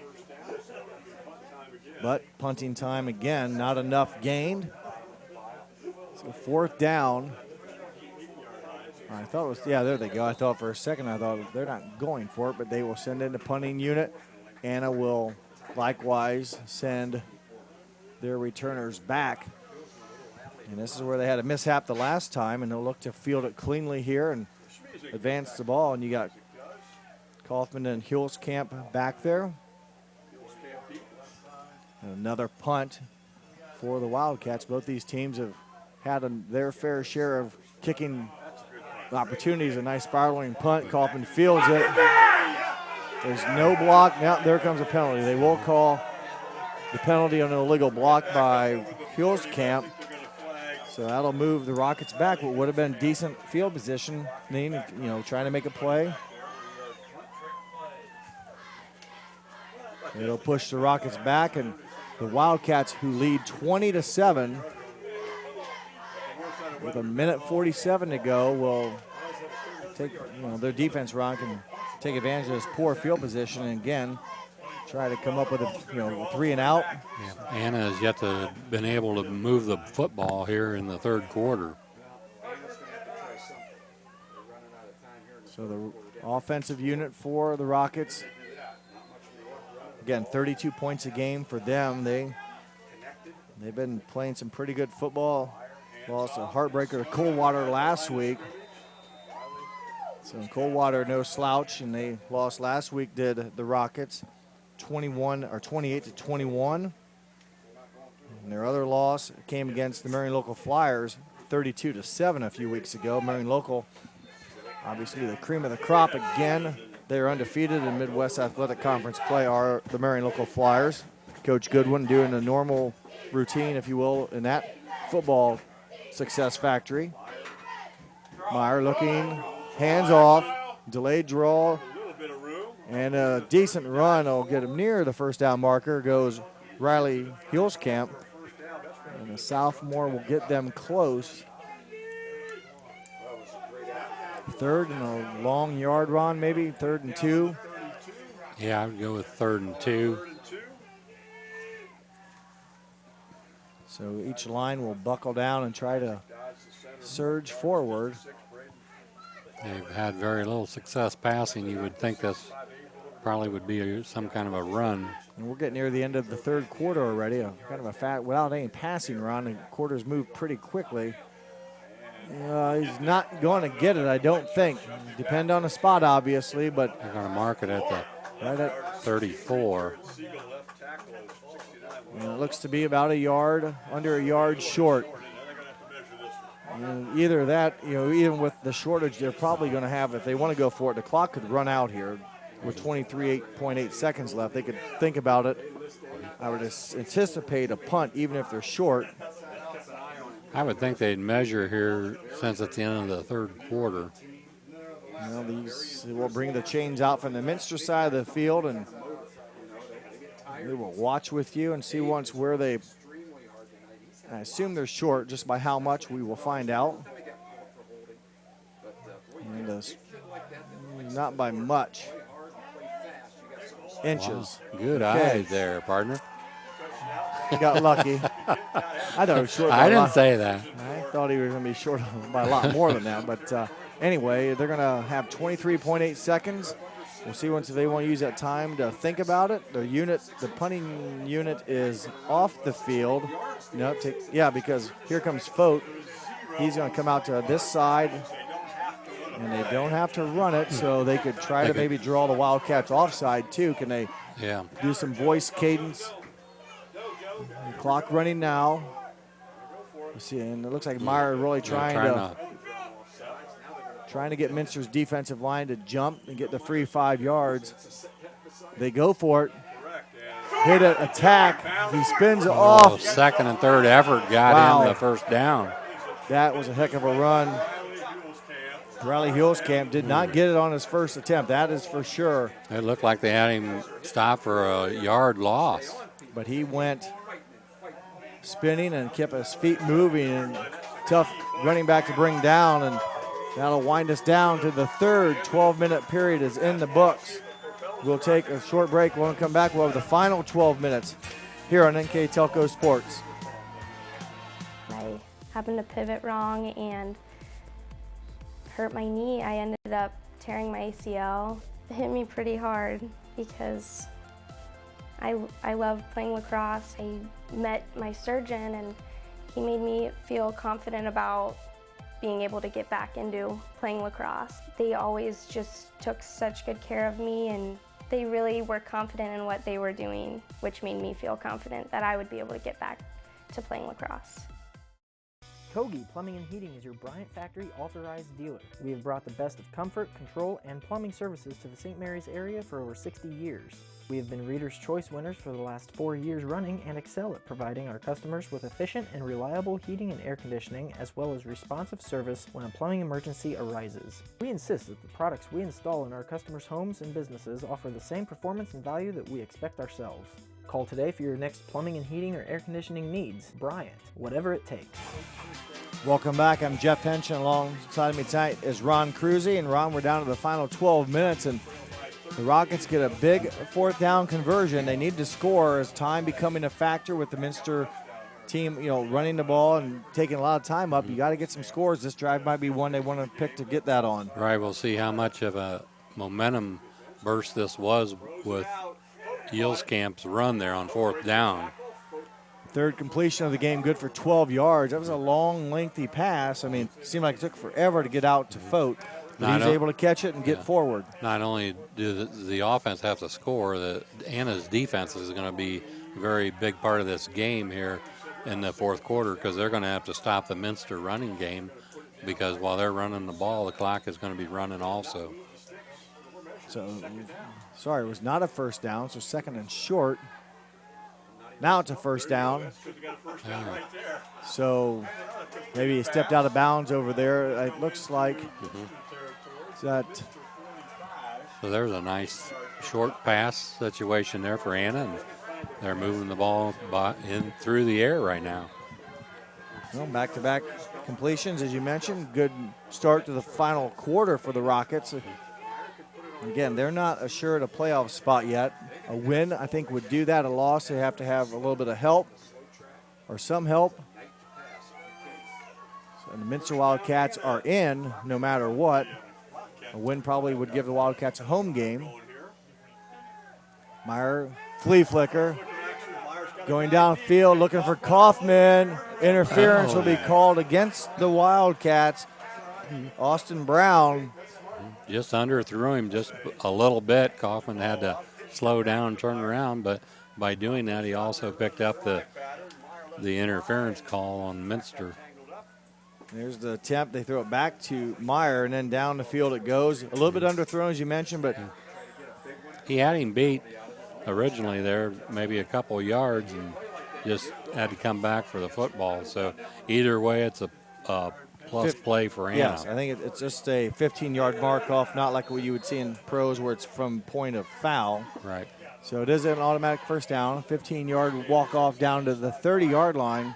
A: But punting time again, not enough gained. So 4th down. I thought it was, there they go. I thought for a second, they're not going for it, but they will send in the punting unit. Anna will likewise send their returners back. And this is where they had a mishap the last time, and they'll look to field it cleanly here and advance the ball. And you got Kaufman and Hillscamp back there. And another punt for the Wildcats. Both these teams have had their fair share of kicking opportunities. A nice spiraling punt. Kaufman fields it. There's no block. Now there comes a penalty. They will call the penalty on an illegal block by Hillscamp. So that'll move the Rockets back. What would have been decent field position, trying to make a play. It'll push the Rockets back, and the Wildcats, who lead 20-7, with 1:47 to go, will take their defense rock and take advantage of this poor field position, and again try to come up with a 3 and out.
B: Yeah. Anna has yet to been able to move the football here in the 3rd quarter.
A: So the offensive unit for the Rockets, again, 32 points a game for them. They've been playing some pretty good football. Lost a heartbreaker to Coldwater last week. So Coldwater, no slouch, and they lost last week, did the Rockets, 28-21. And their other loss came against the Marion Local Flyers, 32-7 a few weeks ago. Marion Local, obviously the cream of the crop again. They're undefeated in Midwest Athletic Conference play, are the Marion Local Flyers. Coach Goodwin doing a normal routine, if you will, in that football success factory. Meyer looking, hands off, delayed draw, and a decent run will get him near the first down marker. Goes Riley Hillscamp, and the sophomore will get them close. 3rd and a long yard run, maybe 3rd and 2.
B: Yeah, I would go with 3rd and 2.
A: So each line will buckle down and try to surge forward.
B: They've had very little success passing. You would think this probably would be some kind of a run.
A: And we're getting near the end of the 3rd quarter already. Kind of a without any passing run, and quarters move pretty quickly. He's not going to get it, I don't think. Depend on the spot, obviously, but
B: they're going to mark it at the right at 34.
A: And it looks to be about under a yard short. And either that, even with the shortage, they're probably going to have, if they want to go for it, the clock could run out here with 23.8 seconds left. They could think about it. I would anticipate a punt, even if they're short.
B: I would think they'd measure here since it's the end of the 3rd quarter.
A: These will bring the chains out from the Minster side of the field, and we will watch with you and see once where they. I assume they're short, just by how much we will find out. And not by much. inches.
B: Wow. Good
A: Okay.
B: eyes there, partner.
A: He got lucky. I thought he was short by
B: I
A: a
B: didn't
A: lot.
B: say that.
A: I thought he was going to be short by a lot more than that. But anyway, they're going to have 23.8 seconds. We'll see once if they want to use that time to think about it. The punting unit is off the field. No, because here comes Fote. He's going to come out to this side, and they don't have to run it, so they could try to maybe draw the Wildcats offside too. Can they do some voice cadence? The clock running now. Let's see, and it looks like Meyer really trying to get Minster's defensive line to jump and get the free 5 yards. They go for it. Hit it, attack. He spins it off.
B: Second and third effort got him the first down.
A: That was a heck of a run. Riley Hillscamp did not get it on his first attempt. That is for sure.
B: It looked like they had him stopped for a yard loss.
A: But he went spinning and kept his feet moving, and tough running back to bring down, and that'll wind us down to the third 12-minute period is in the books. We'll take a short break. When we come back, we'll have the final 12 minutes here on NKTelco Sports.
S: I happened to pivot wrong and hurt my knee. I ended up tearing my ACL. It hit me pretty hard because I love playing lacrosse. I met my surgeon and he made me feel confident about being able to get back into playing lacrosse. They always just took such good care of me, and they really were confident in what they were doing, which made me feel confident that I would be able to get back to playing lacrosse.
T: Kogi Plumbing and Heating is your Bryant Factory authorized dealer. We have brought the best of comfort, control, and plumbing services to the St. Mary's area for over 60 years. We have been Reader's Choice winners for the last 4 years running and excel at providing our customers with efficient and reliable heating and air conditioning, as well as responsive service when a plumbing emergency arises. We insist that the products we install in our customers' homes and businesses offer the same performance and value that we expect ourselves. Call today for your next plumbing and heating or air conditioning needs. Bryant, whatever it takes.
A: Welcome back. I'm Jeff Hench, and alongside me tonight is Ron Cruzy. And Ron, we're down to the final 12 minutes, and the Rockets get a big fourth down conversion. They need to score as time becoming a factor with the Minster team, running the ball and taking a lot of time up. You got to get some scores. This drive might be one they want to pick to get that on.
B: Right, we'll see how much of a momentum burst this was with Yilscamp's run there on fourth down.
A: Third completion of the game, good for 12 yards. That was a long, lengthy pass. I mean, it seemed like it took forever to get out to Fote. But he was able to catch it and get forward.
B: Not only do the offense have to score, Anna's defense is going to be a very big part of this game here in the fourth quarter, because they're going to have to stop the Minster running game, because while they're running the ball, the clock is going to be running also.
A: So, sorry, it was not a first down, so second and short. Now it's a first down. So maybe he stepped out of bounds over there. It looks like that.
B: So there's a nice short pass situation there for Anna, and they're moving the ball in through the air right now.
A: Well, back-to-back completions, as you mentioned. Good start to the final quarter for the Rockets. Again, they're not assured a playoff spot yet. A win, I think, would do that. A loss, they have to have a little bit of help or some help. So the Minster Wildcats are in no matter what. A win probably would give the Wildcats a home game. Meyer, flea flicker. Going downfield, looking for Kaufman. Interference will be called against the Wildcats. Austin Brown
B: just underthrew him just a little bit. Kaufman had to slow down and turn around, but by doing that, he also picked up the interference call on Minster.
A: There's the attempt. They throw it back to Meyer, and then down the field it goes. A little bit underthrown, as you mentioned, but
B: he had him beat originally there, maybe a couple yards, and just had to come back for the football. So either way, it's a plus play for Anna.
A: Yes, I think it's just a 15-yard mark-off, not like what you would see in pros where it's from point of foul.
B: Right.
A: So it is an automatic first down, 15-yard walk-off down to the 30-yard line.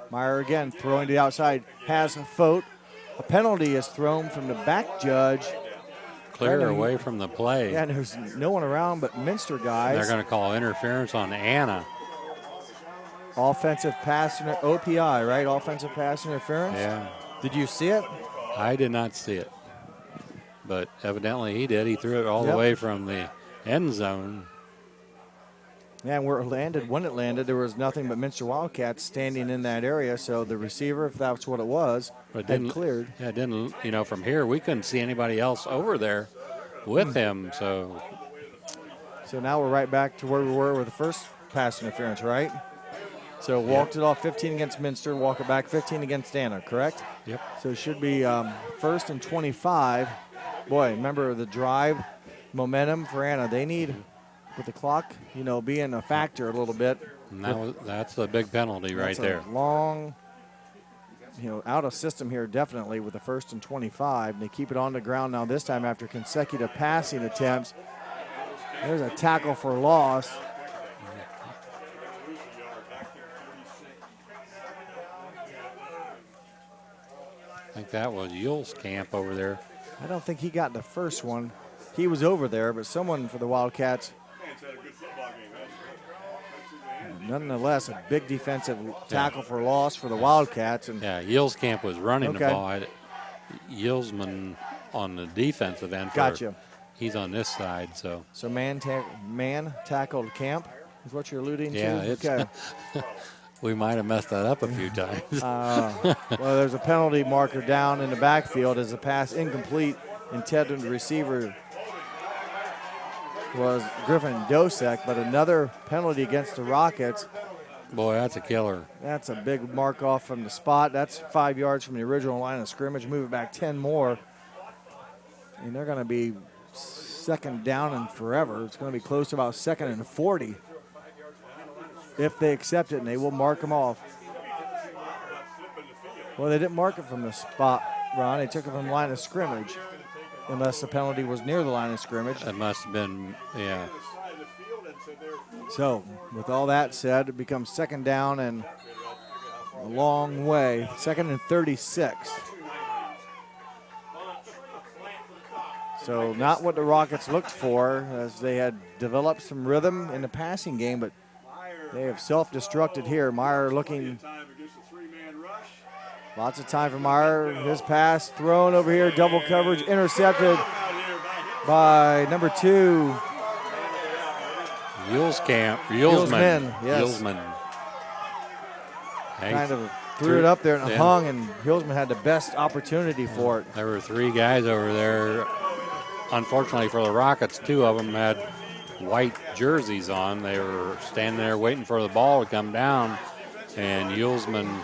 A: Meyer again throwing to the outside, has Fote. A penalty is thrown from the back judge.
B: clear away from the play.
A: Yeah, and there's no one around but Minster guys.
B: They're going to call interference on Anna.
A: Offensive pass, OPI, right? Offensive pass interference?
B: Yeah.
A: Did you see it?
B: I did not see it. But evidently he did. He threw it all the way from the end zone.
A: Yeah, and where it landed, when it landed, there was nothing but Minster Wildcats standing in that area. So the receiver, if that's what it was, had cleared.
B: Yeah, it didn't, from here, we couldn't see anybody else over there with him. So
A: now we're right back to where we were with the first pass interference, right? So walked it off 15 against Minster, walk it back 15 against Anna, correct?
B: Yep.
A: So it should be 1st and 25. Boy, remember the drive momentum for Anna. They need, with the clock, being a factor a little bit.
B: And that's a big penalty right there.
A: Long, out of system here definitely with the 1st and 25. They keep it on the ground now this time after consecutive passing attempts. There's a tackle for loss.
B: I think that was Yule's camp over there.
A: I don't think he got the first one. He was over there, but someone for the Wildcats. Nonetheless, a big defensive tackle for loss for the Wildcats. And
B: Yule's camp was running the ball. Yulesman on the defensive end.
A: Gotcha.
B: He's on this side, so.
A: So man tackled camp is what you're alluding to?
B: Yeah, it's we might have messed that up a few times.
A: Well, there's a penalty marker down in the backfield as a pass incomplete. Intended receiver was Griffin Dosek, but another penalty against the Rockets.
B: Boy, that's a killer.
A: That's a big mark off from the spot. That's 5 yards from the original line of scrimmage. Move it back 10 more. And they're going to be 2nd down and forever. It's going to be close to about 2nd and 40. If they accept it, and they will mark them off. Well, they didn't mark it from the spot, Ron. They took it from the line of scrimmage, unless the penalty was near the line of scrimmage.
B: That must have been, yeah.
A: So, with all that said, it becomes 2nd down and a long way. 2nd and 36. So, not what the Rockets looked for, as they had developed some rhythm in the passing game, but they have self-destructed here. Meyer looking. Lots of time for Meyer. His pass thrown over here. Double coverage. Intercepted by number 2.
B: Yulesman.
A: Yes.
B: Yulesman.
A: Kind of threw it up there and hung, and Yulesman had the best opportunity for it.
B: There were 3 guys over there. Unfortunately for the Rockets, 2 of them had white jerseys on. They were standing there waiting for the ball to come down, and Yulesman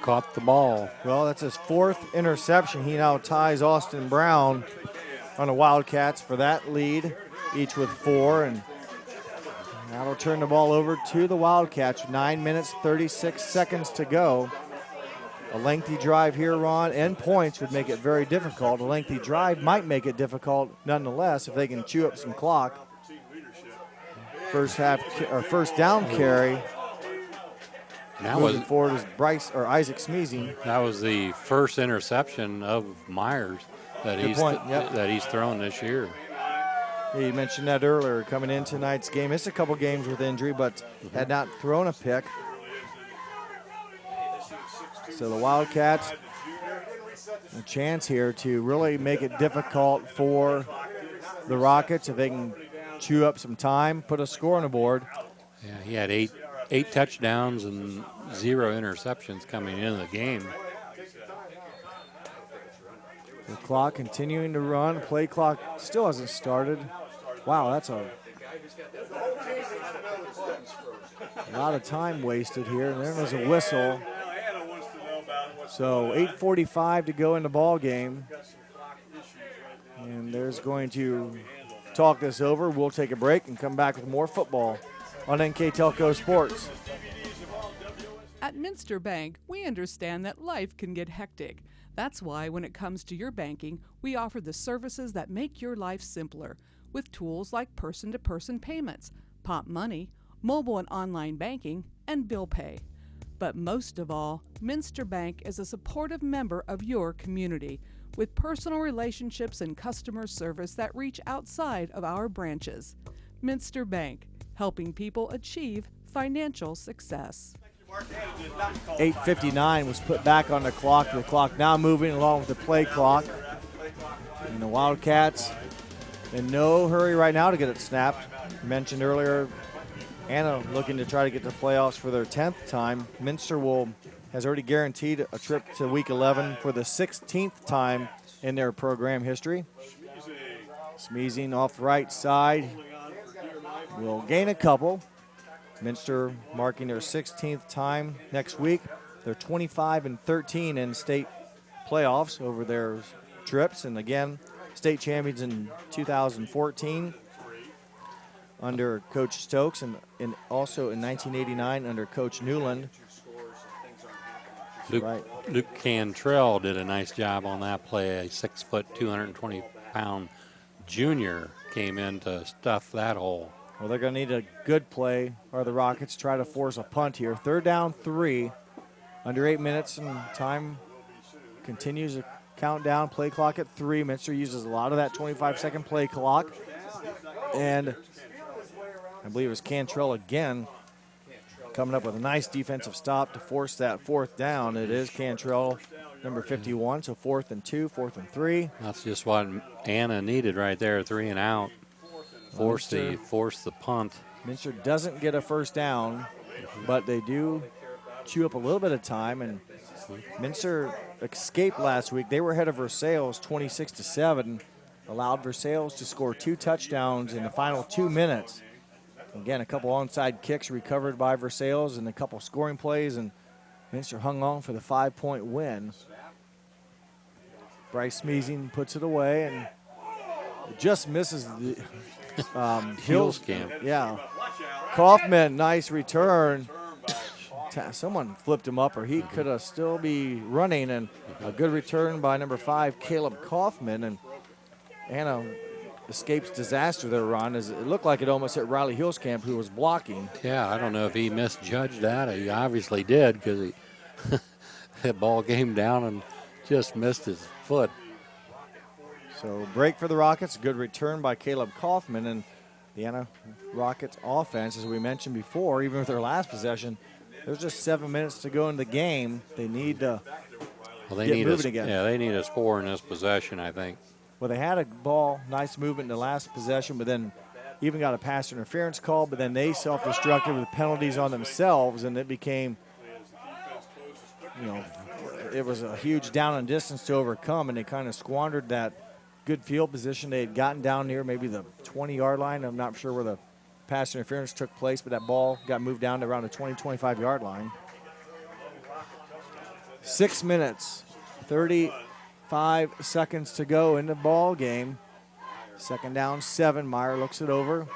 B: caught the ball.
A: Well, that's his 4th interception. He now ties Austin Brown on the Wildcats for that lead, each with 4, and that'll turn the ball over to the Wildcats. 9 minutes, 36 seconds to go. A lengthy drive here, Ron, and points would make it very difficult. A lengthy drive might make it difficult nonetheless if they can chew up some clock. First down carry. Moving forward is Isaac Smeezing.
B: That was the first interception of Myers that he's thrown this year.
A: Yeah, you mentioned that earlier, coming in tonight's game. Missed a couple games with injury, but had not thrown a pick. So the Wildcats, a chance here to really make it difficult for the Rockets if they can chew up some time, put a score on the board.
B: Yeah, he had eight touchdowns and 0 interceptions coming into the game.
A: The clock continuing to run. Play clock still hasn't started. Wow, that's a lot of time wasted here. And there was a whistle. So 8:45 to go in the ball game. And there's going to talk this over. We'll take a break and come back with more football on NKTelco Sports.
U: At Minster Bank, we understand that life can get hectic. That's why when it comes to your banking, we offer the services that make your life simpler with tools like person-to-person payments, Pop Money, mobile and online banking, and bill pay. But most of all, Minster Bank is a supportive member of your community with personal relationships and customer service that reach outside of our branches. Minster Bank, helping people achieve financial success.
A: 8:59 was put back on the clock. The clock now moving along with the play clock. And the Wildcats in no hurry right now to get it snapped. Mentioned earlier, Anna looking to try to get to playoffs for their 10th time. Minster has already guaranteed a trip to Week 11 for the 16th time in their program history. Smeezing off the right side will gain a couple. Minster marking their 16th time next week. They're 25-13 in state playoffs over their trips, and again, state champions in 2014 under Coach Stokes, and also in 1989 under Coach Newland.
B: Luke Cantrell did a nice job on that play. A 6', 220-pound junior came in to stuff that hole.
A: Well, they're going to need a good play, or the Rockets try to force a punt here. 3rd down, 3, under 8 minutes, and time continues to count down. Play clock at 3. Minster uses a lot of that 25-second play clock. And I believe it was Cantrell again coming up with a nice defensive stop to force that 4th down. It is Cantrell, number 51, so 4th and 2, 4th and 3.
B: That's just what Anna needed right there, 3 and out. Force the punt.
A: Minster doesn't get a first down, but they do chew up a little bit of time, and Minster escaped last week. They were ahead of Versailles 26-7, allowed Versailles to score 2 touchdowns in the final 2 minutes. Again, a couple onside kicks recovered by Versailles and a couple scoring plays, and Minster hung on for the 5-point win. Bryce Smeezing puts it away and just misses the
B: Hills camp.
A: Yeah. Kaufman, nice return. Someone flipped him up, or he could have still be running, and a good return by number 5, Caleb Kaufman, and Anna escapes disaster there, Ron, as it looked like it almost hit Riley Hillscamp, who was blocking.
B: Yeah, I don't know if he misjudged that. He obviously did, because he that ball came down and just missed his foot.
A: So break for the Rockets, good return by Caleb Kaufman, and the Anna Rockets offense, as we mentioned before, even with their last possession, there's just 7 minutes to go in the game. They need to get moving again.
B: Yeah, they need a score in this possession, I think.
A: Well, they had a ball, nice movement in the last possession, but then even got a pass interference call, but then they self-destructed with penalties on themselves, and it became, it was a huge down and distance to overcome, and they kind of squandered that good field position. They had gotten down near maybe the 20-yard line. I'm not sure where the pass interference took place, but that ball got moved down to around the 20, 25-yard line. 6 minutes, 35 seconds to go in the ball game. 2nd down, 7. Meyer looks it over.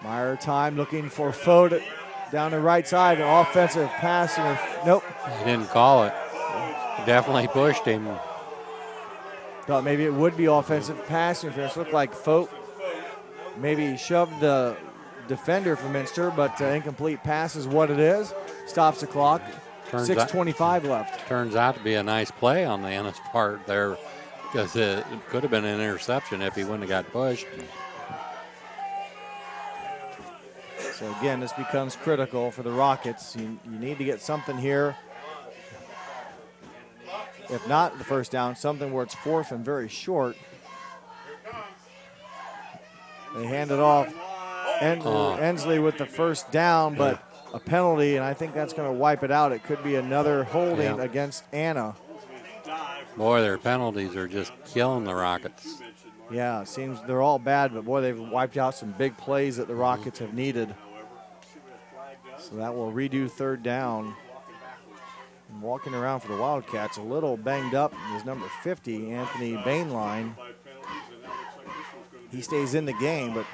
A: Meyer time looking for Foden down the right side. An offensive pass. Nope.
B: He didn't call it. He definitely pushed him.
A: Thought maybe it would be offensive pass interference. Looked like Fote maybe shoved the defender for Minster, but incomplete pass is what it is. Stops the clock. 6:25 left.
B: Turns out to be a nice play on the Anna's part there, because it could have been an interception if he wouldn't have got pushed.
A: So again, this becomes critical for the Rockets. You need to get something here. If not the first down, something where it's 4th and very short. They hand it off. Ensley with the first down, but a penalty, and I think that's going to wipe it out. It could be another holding against Anna.
B: Boy, their penalties are just killing the Rockets.
A: Yeah, it seems they're all bad, but boy, they've wiped out some big plays that the Rockets have needed. So that will redo 3rd down. And walking around for the Wildcats, a little banged up, is number 50, Anthony Bainline. He stays in the game, but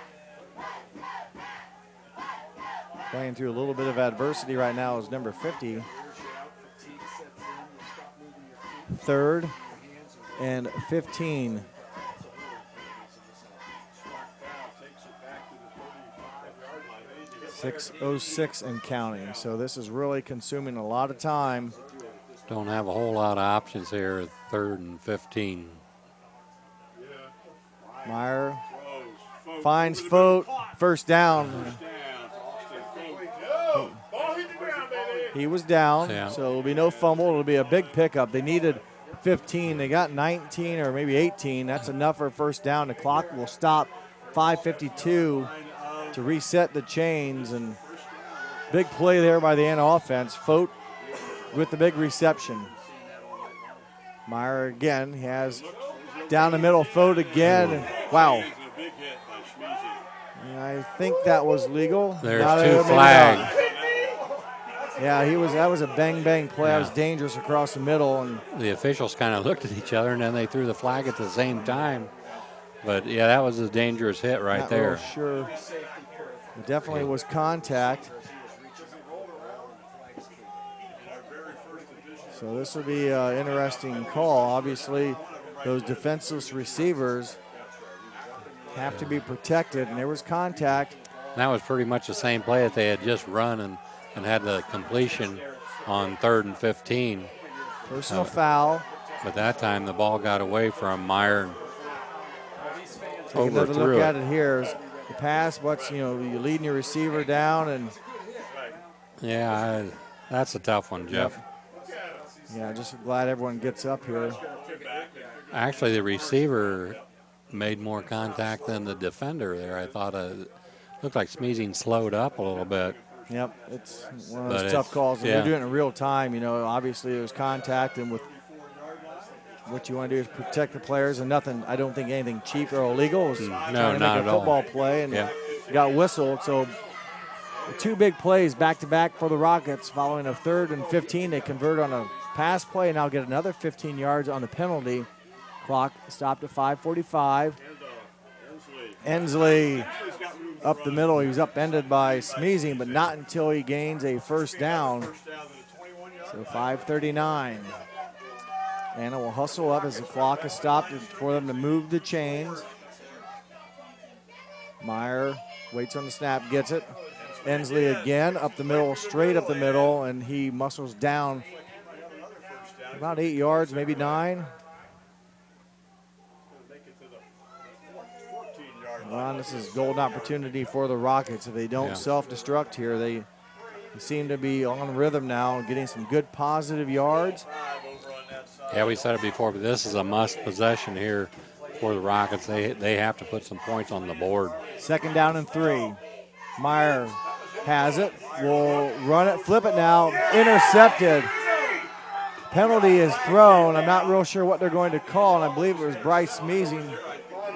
A: playing through a little bit of adversity right now is number 50. 3rd and 15. .606 and counting. So this is really consuming a lot of time
B: Don't have a whole lot of options here at 3rd and 15.
A: Meyer finds Fote, first down. He was down,
B: Yeah.
A: so it'll be no fumble. It'll be a big pickup. They needed 15. They got 19 or maybe 18. That's enough for a first down. The clock will stop. 5:52 to reset the chains, and big play there by the Anna offense. Fote with the big reception. Meyer again has down the middle. Fote again. Wow. I think that was legal.
B: There's
A: Not
B: two
A: maybe
B: flags.
A: not. Yeah, that was a bang play. That was
B: Yeah.
A: dangerous across the middle, and
B: The officials kind of looked at each other, and then they threw the flag at the same time. But, yeah, that was a dangerous hit right
A: not
B: there.
A: real sure. It definitely was contact. So this will be an interesting call. Obviously, those defenseless receivers have to be protected, and there was contact.
B: That was pretty much the same play that they had just run and had the completion on 3rd and 15.
A: Personal foul.
B: But that time the ball got away from Meyer and
A: Take another
B: overthrew
A: look
B: it.
A: at it here. The pass, you're leading your receiver down, and
B: Yeah, that's a tough one, Jeff.
A: yeah, just glad everyone gets up here.
B: Actually, the receiver made more contact than the defender there. I thought it looked like Smeezing slowed up a little bit.
A: Yep, it's one of
B: But
A: those tough calls. And
B: yeah.
A: they're doing it in real time. Obviously there's contact, and with what you want to do is protect the players, and nothing. I don't think anything cheap or illegal. It was trying to
B: not
A: make
B: at
A: a
B: all.
A: football play, and
B: Yeah.
A: got whistled. So two big plays back to back for the Rockets. Following a 3rd and 15, they convert on a pass play, and now get another 15 yards on the penalty. Clock stopped at 5:45. Ensley up the middle. He was upended by Smeezing, but not until he gains a first down. So 5:39. Anna will hustle up as the clock is stopped for them to move the chains. Meyer waits on the snap, gets it. Ensley again up the middle, straight up the middle, and he muscles down about 8 yards, maybe 9. Ron, this is a golden opportunity for the Rockets. If they don't
B: Yeah.
A: self-destruct here, they seem to be on rhythm now, getting some good positive yards.
B: Yeah, we said it before, but this is a must possession here for the Rockets. They have to put some points on the board.
A: 2nd down and 3. Meyer has it. Will run it, flip it now. Intercepted. Penalty is thrown. I'm not real sure what they're going to call, and I believe it was Bryce Smeezing.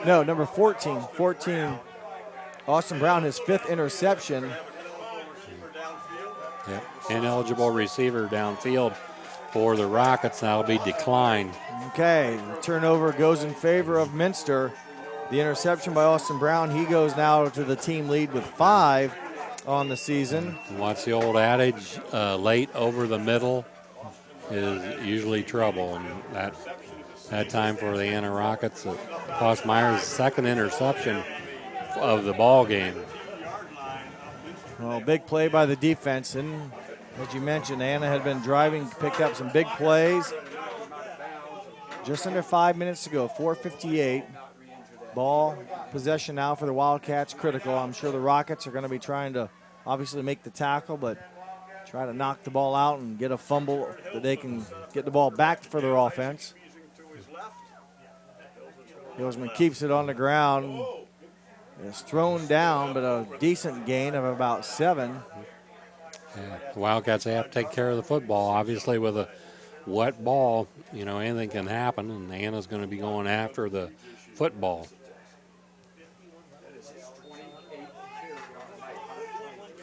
A: No, number 14. 14. Austin Brown, his 5th interception.
B: Yeah. Ineligible receiver downfield for the Rockets. That'll be declined.
A: Okay, the turnover goes in favor of Minster. The interception by Austin Brown, he goes now to the team lead with 5 on the season.
B: And what's the old adage? Late over the middle is usually trouble. And that time for the Anna Rockets, it cost Myers' 2nd interception of the ball game.
A: Well, big play by the defense, and as you mentioned, Anna had been driving, picked up some big plays. Just under 5 minutes to go, 4:58. Ball possession now for the Wildcats, critical. I'm sure the Rockets are going to be trying to obviously make the tackle, but try to knock the ball out and get a fumble that they can get the ball back for their offense. Hillsman keeps it on the ground. It's thrown down, but a decent gain of about 7.
B: Yeah, the Wildcats have to take care of the football. Obviously, with a wet ball, anything can happen, and Anna's going to be going after the football.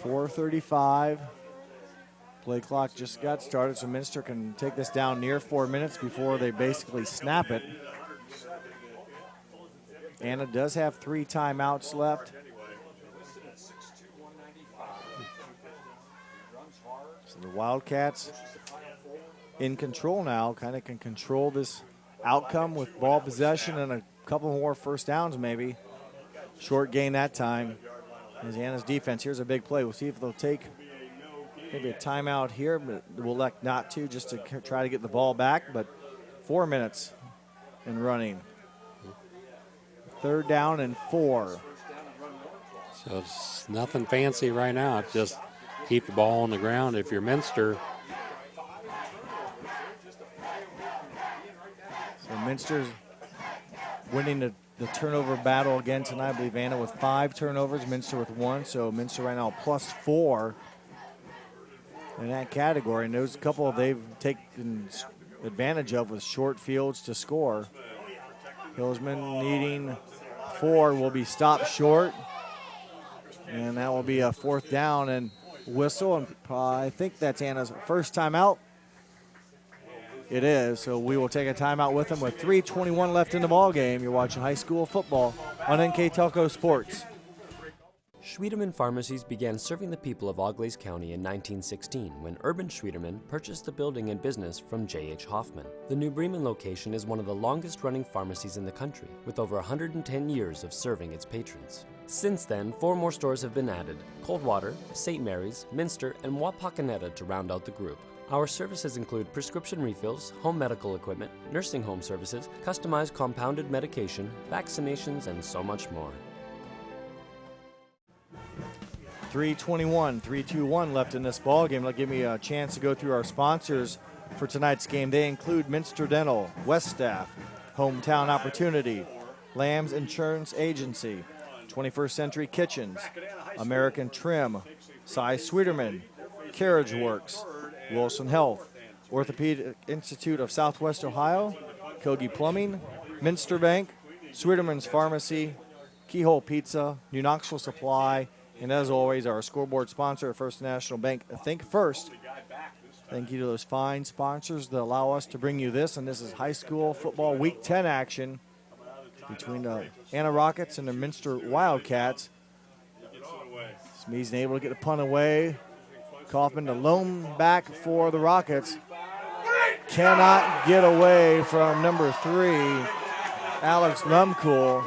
A: 4:35. Play clock just got started, so Minster can take this down near 4 minutes before they basically snap it. Anna does have 3 timeouts left. So the Wildcats in control now, kind of can control this outcome with ball possession and a couple more first downs maybe. Short gain that time. As Anna's defense, here's a big play. We'll see if they'll take maybe a timeout here, but we'll elect not to, just to try to get the ball back. But 4 minutes in running. 3rd down and 4.
B: So it's nothing fancy right now. It's just keep the ball on the ground if you're Minster.
A: So Minster's winning the turnover battle again tonight. I believe Anna with 5 turnovers, Minster with 1. So Minster right now +4 in that category. And those couple they've taken advantage of with short fields to score. Hillsman needing 4 will be stopped short. And that will be a 4th down and whistle. And I think that's Anna's first timeout. It is, so we will take a timeout with them with 3:21 left in the ball game. You're watching high school football on NKTelco Sports.
C: Schwiedemann Pharmacies began serving the people of Auglaize County in 1916 when Urban Schwiedemann purchased the building and business from J.H. Hoffman. The New Bremen location is one of the longest-running pharmacies in the country, with over 110 years of serving its patrons. Since then, 4 more stores have been added: Coldwater, St. Mary's, Minster, and Wapakoneta to round out the group. Our services include prescription refills, home medical equipment, nursing home services, customized compounded medication, vaccinations, and so much more.
A: 3:21 left in this ball game. That'll give me a chance to go through our sponsors for tonight's game. They include Minster Dental, West Staff, Hometown Opportunity, Lamb's Insurance Agency, 21st Century Kitchens, American Trim, Cy Sweeterman, Carriage Works, Wilson Health, Orthopedic Institute of Southwest Ohio, Kogi Plumbing, Minster Bank, Sweeterman's Pharmacy, Keyhole Pizza, New Knoxville Supply, and as always, our scoreboard sponsor, First National Bank. Think First. Thank you to those fine sponsors that allow us to bring you this, and this is high school football Week 10 action between the Anna Rockets and the Minster Wildcats. Smeason able to get the punt away. Kaufman, the lone back for the Rockets. Cannot get away from number 3, Alex Lumcool.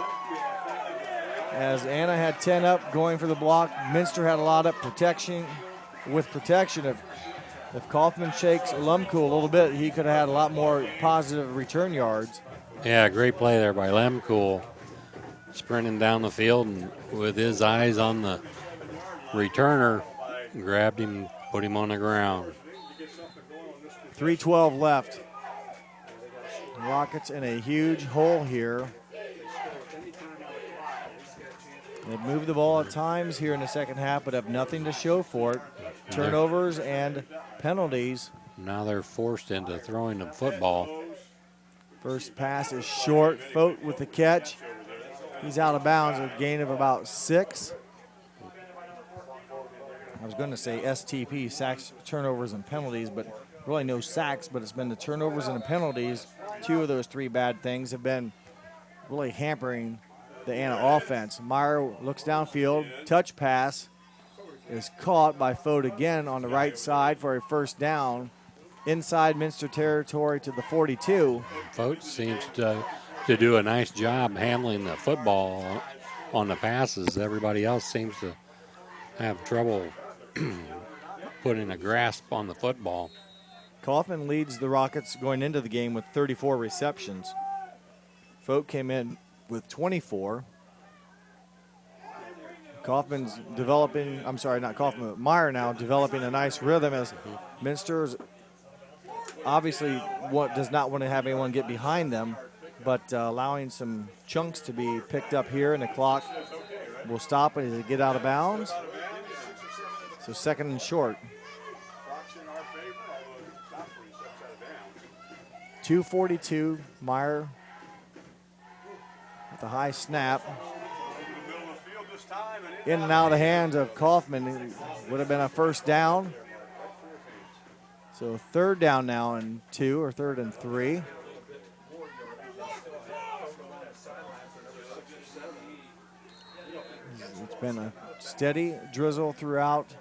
A: As Anna had 10 up going for the block, Minster had a lot up protection. With protection, if Kaufman shakes Lumcool a little bit, he could have had a lot more positive return yards.
B: Yeah, great play there by Lemcool. Sprinting down the field and with his eyes on the returner, grabbed him, put him on the ground.
A: 3:12 left. Rockets in a huge hole here. They've moved the ball at times here in the second half, but have nothing to show for it. Turnovers and penalties.
B: Now they're forced into throwing the football.
A: First pass is short. Fote with the catch. He's out of bounds, a gain of about 6. I was going to say STP, sacks, turnovers, and penalties, but really no sacks, but it's been the turnovers and the penalties. 2 of those 3 bad things have been really hampering the Anna offense. Meyer looks downfield. Touch pass is caught by Fote again on the right side for a first down. Inside Minster territory to the 42.
B: Fote seems to do a nice job handling the football on the passes. Everybody else seems to have trouble putting a grasp on the football.
A: Kaufman leads the Rockets going into the game with 34 receptions. Fote came in with 24. Kaufman's developing, I'm sorry, not Kaufman, but Meyer now developing a nice rhythm as Minster's obviously does not want to have anyone get behind them, but allowing some chunks to be picked up here, and the clock will stop as they get out of bounds. So second and short. 2:42, Meyer with a high snap. In and out of the hands of Kaufman. It would have been a first down. So third down now and 2, or third and 3. It's been a steady drizzle throughout.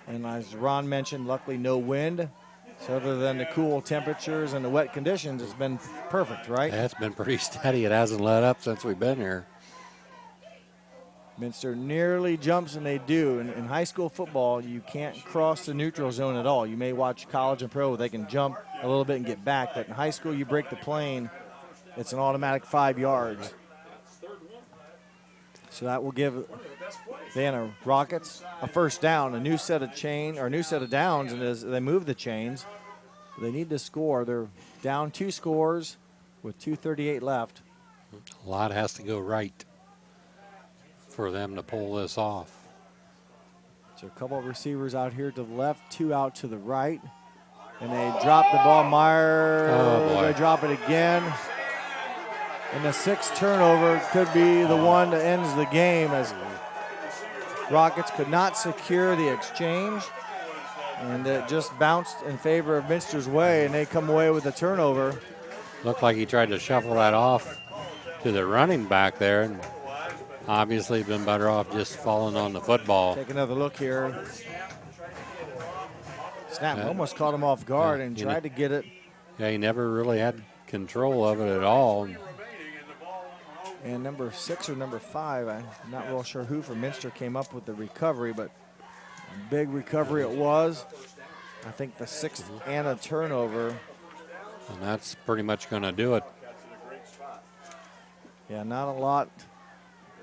A: And as Ron mentioned, luckily no wind. So other than the cool temperatures and the wet conditions, it's been perfect, right?
B: Yeah, it's been pretty steady. It hasn't let up since we've been here.
A: Minster nearly jumps, and they do. In high school football, you can't cross the neutral zone at all. You may watch college and pro, they can jump a little bit and get back, but in high school, you break the plane, it's an automatic 5 yards. So that will give the Anna Rockets a first down, a new set of downs, and as they move the chains, they need to score. They're down 2 scores with 2:38 left.
B: A lot has to go right for them to pull this off.
A: So a couple of receivers out here to the left, 2 out to the right. And they drop the ball. Meyer, they drop it again. And the 6th turnover could be the one that ends the game, as Rockets could not secure the exchange. And it just bounced in favor of Minster's way, and they come away with a turnover.
B: Looked like he tried to shuffle that off to the running back there, and obviously been better off just falling on the football.
A: Take another look here. Snap almost caught him off guard and tried to get it.
B: Yeah, he never really had control of it at all.
A: And number 6 or number 5, I'm not real sure who from Minster came up with the recovery, but a big recovery it was. I think the 6th and a turnover.
B: And that's pretty much going to do it.
A: Yeah, not a lot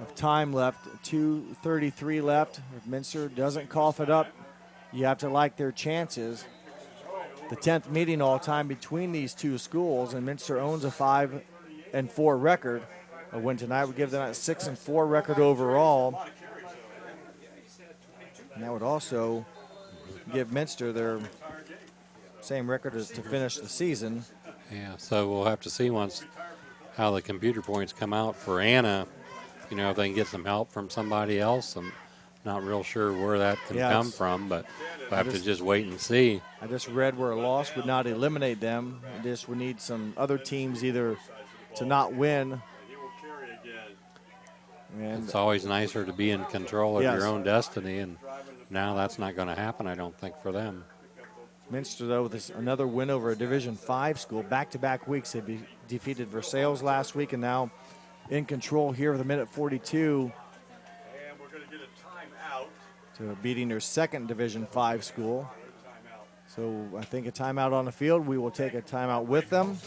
A: of time left. 2:33 left. If Minster doesn't cough it up, you have to like their chances. The 10th meeting all time between these two schools, and Minster owns a 5-4 record. A win tonight would give them a 6-4 record overall. And that would also give Minster their same record as to finish the season.
B: Yeah, so we'll have to see once how the computer points come out for Anna. You know, if they can get some help from somebody else. I'm not real sure where that can come from, but we'll have to just wait and see.
A: I just read where a loss would not eliminate them. I just would need some other teams either to not win. And
B: it's always nicer to be in control of your own destiny, and now that's not going to happen, I don't think, for them.
A: Minster, though, with another win over a Division V school. Back-to-back weeks, they defeated Versailles last week, and now in control here with a minute 42.
D: And we're going to get a timeout.
A: To beating their second Division V school. So I think a timeout on the field. We will take a timeout with them.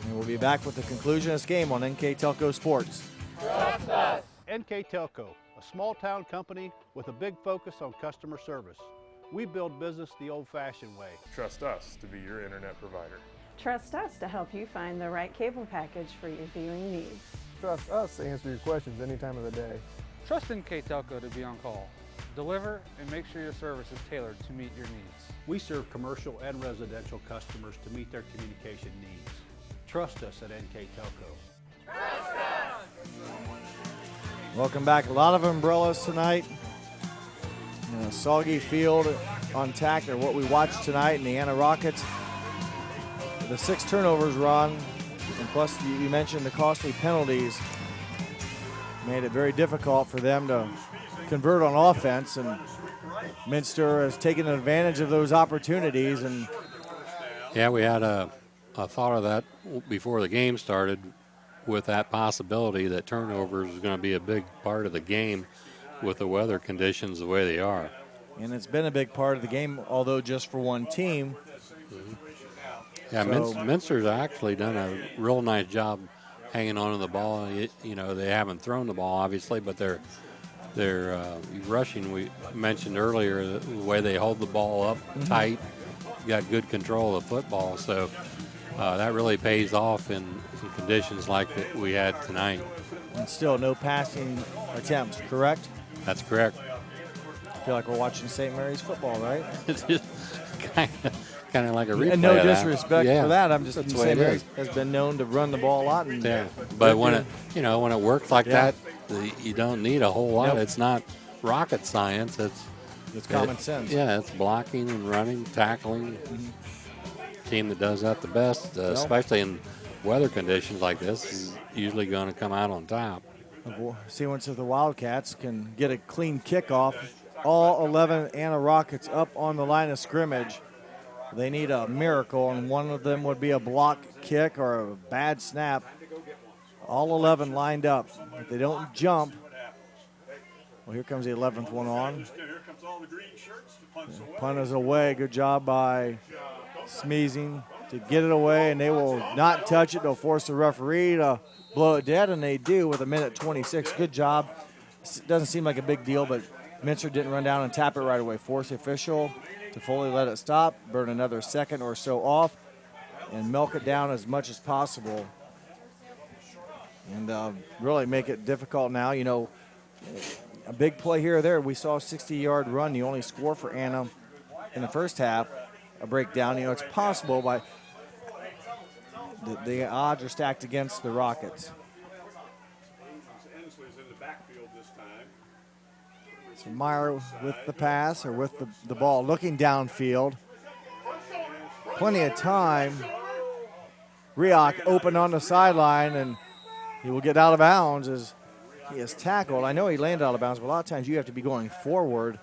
A: And we'll be back with the conclusion of this game on NKTelco Sports.
D: Trust us. NKTelco, a small-town company with a big focus on customer service. We build business the old-fashioned way.
E: Trust us to be your internet provider.
V: Trust us to help you find the right cable package for your viewing needs.
W: Trust us to answer your questions any time of the day.
X: Trust NKTelco to be on call. Deliver and make sure your service is tailored to meet your needs.
D: We serve commercial and residential customers to meet their communication needs. Trust us at NKTelco.
A: Trust us! Welcome back. A lot of umbrellas tonight. A soggy field on tack are what we watched tonight in the Anna Rockets. The 6 turnovers, Ron, and plus you mentioned the costly penalties made it very difficult for them to convert on offense, and Minster has taken advantage of those opportunities. And
B: yeah, we had a thought of that before the game started, with that possibility that turnovers is going to be a big part of the game with the weather conditions the way they are.
A: And it's been a big part of the game, although just for one team.
B: Yeah, so Minster's actually done a real nice job hanging on to the ball. You know, they haven't thrown the ball, obviously, but they're rushing. We mentioned earlier the way they hold the ball up tight, got good control of the football. So that really pays off in conditions like that we had tonight.
A: And still no passing attempts, correct?
B: That's correct.
A: I feel like we're watching St. Mary's football, right?
B: It's just kind of like a replay.
A: And no
B: of
A: disrespect
B: that.
A: for that. I'm just
B: That's
A: St. Mary's has been known to run the ball a lot. And
B: but when it works like that, you don't need a whole lot. It's not rocket science.
A: It's common sense.
B: Yeah, it's blocking and running, tackling. Team that does that the best, especially in weather conditions like this, is usually going to come out on top.
A: See, once if the Wildcats can get a clean kickoff, all 11 Anna Rockets up on the line of scrimmage. They need a miracle, and one of them would be a block kick or a bad snap. All 11 lined up. If they don't jump, Well, here comes the 11th one on. Punt is away. Good job by Smeezing to get it away, and they will not touch it. They'll force the referee to blow it dead, and they do with 1:26. Good job. Doesn't seem like a big deal, but Minster didn't run down and tap it right away. Force the official to fully let it stop, burn another second or so off, and milk it down as much as possible. And really make it difficult now. You know, a big play here or there. We saw a 60-yard run. The only score for Anna in the first half, a breakdown. You know, it's possible, but the odds are stacked against the Rockets. So Meyer with the pass, or with the ball, looking downfield. Plenty of time. Rioch open on the sideline, and he will get out of bounds as he is tackled. I know he landed out of bounds, but a lot of times you have to be going forward,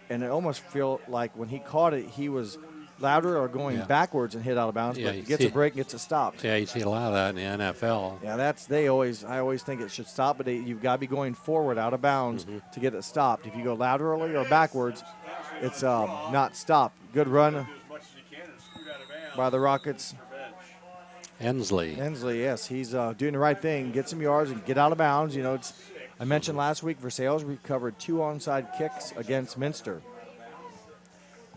A: and it almost feel like when he caught it, he was louder or going backwards and hit out of bounds, but gets a break, gets it stopped.
B: Yeah, you see a lot of that in the NFL.
A: Yeah, I always think it should stop, but you've got to be going forward out of bounds to get it stopped. If you go laterally or backwards, it's not stopped. Good run by the Rockets.
B: Hensley,
A: yes, he's doing the right thing. Get some yards and get out of bounds. You know, I mentioned last week Versailles recovered 2 onside kicks against Minster.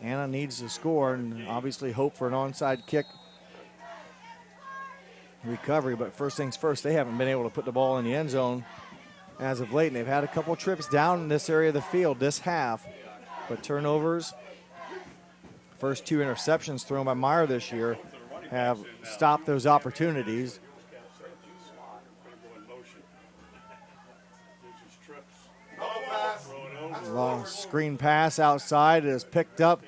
A: Anna needs to score and obviously hope for an onside kick recovery. But first things first, they haven't been able to put the ball in the end zone as of late. And they've had a couple trips down in this area of the field this half. But turnovers, first 2 interceptions thrown by Meyer this year, have stopped those opportunities. Long screen pass outside is picked up.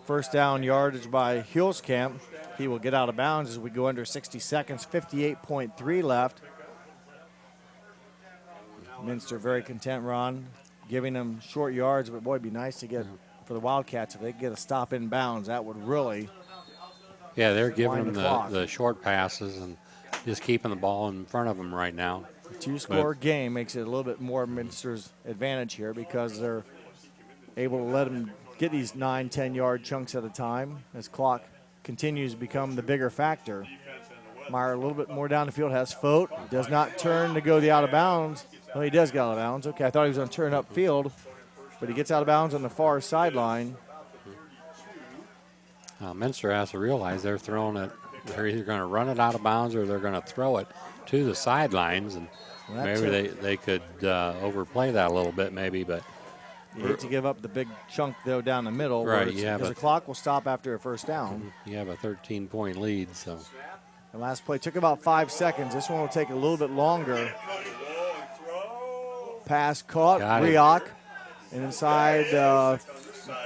A: First down yardage by Hulskamp. He will get out of bounds as we go under 60 seconds, 58.3 left. Minster very content, Ron, giving them short yards, but boy, it'd be nice to get, for the Wildcats, if they could get a stop in bounds, that would really
B: they're giving them the short passes and just keeping the ball in front of them right now.
A: A 2-score game makes it a little bit more Minster's advantage here because they're able to let them get these 9, 10-yard chunks at a time as clock continues to become the bigger factor. Meyer a little bit more down the field, has Fote, does not turn to go the out of bounds. Oh, he does get out of bounds. Okay, I thought he was going to turn upfield, but he gets out of bounds on the far sideline.
B: Minster has to realize they're throwing it. They're either going to run it out of bounds or they're going to throw it to the sidelines, and maybe they could overplay that a little bit, maybe. But
A: you hate to give up the big chunk though down the middle,
B: right?
A: Because the clock will stop after a first down.
B: You have a 13-point lead, so.
A: The last play took about 5 seconds. This one will take a little bit longer. Pass caught, Rioch, and inside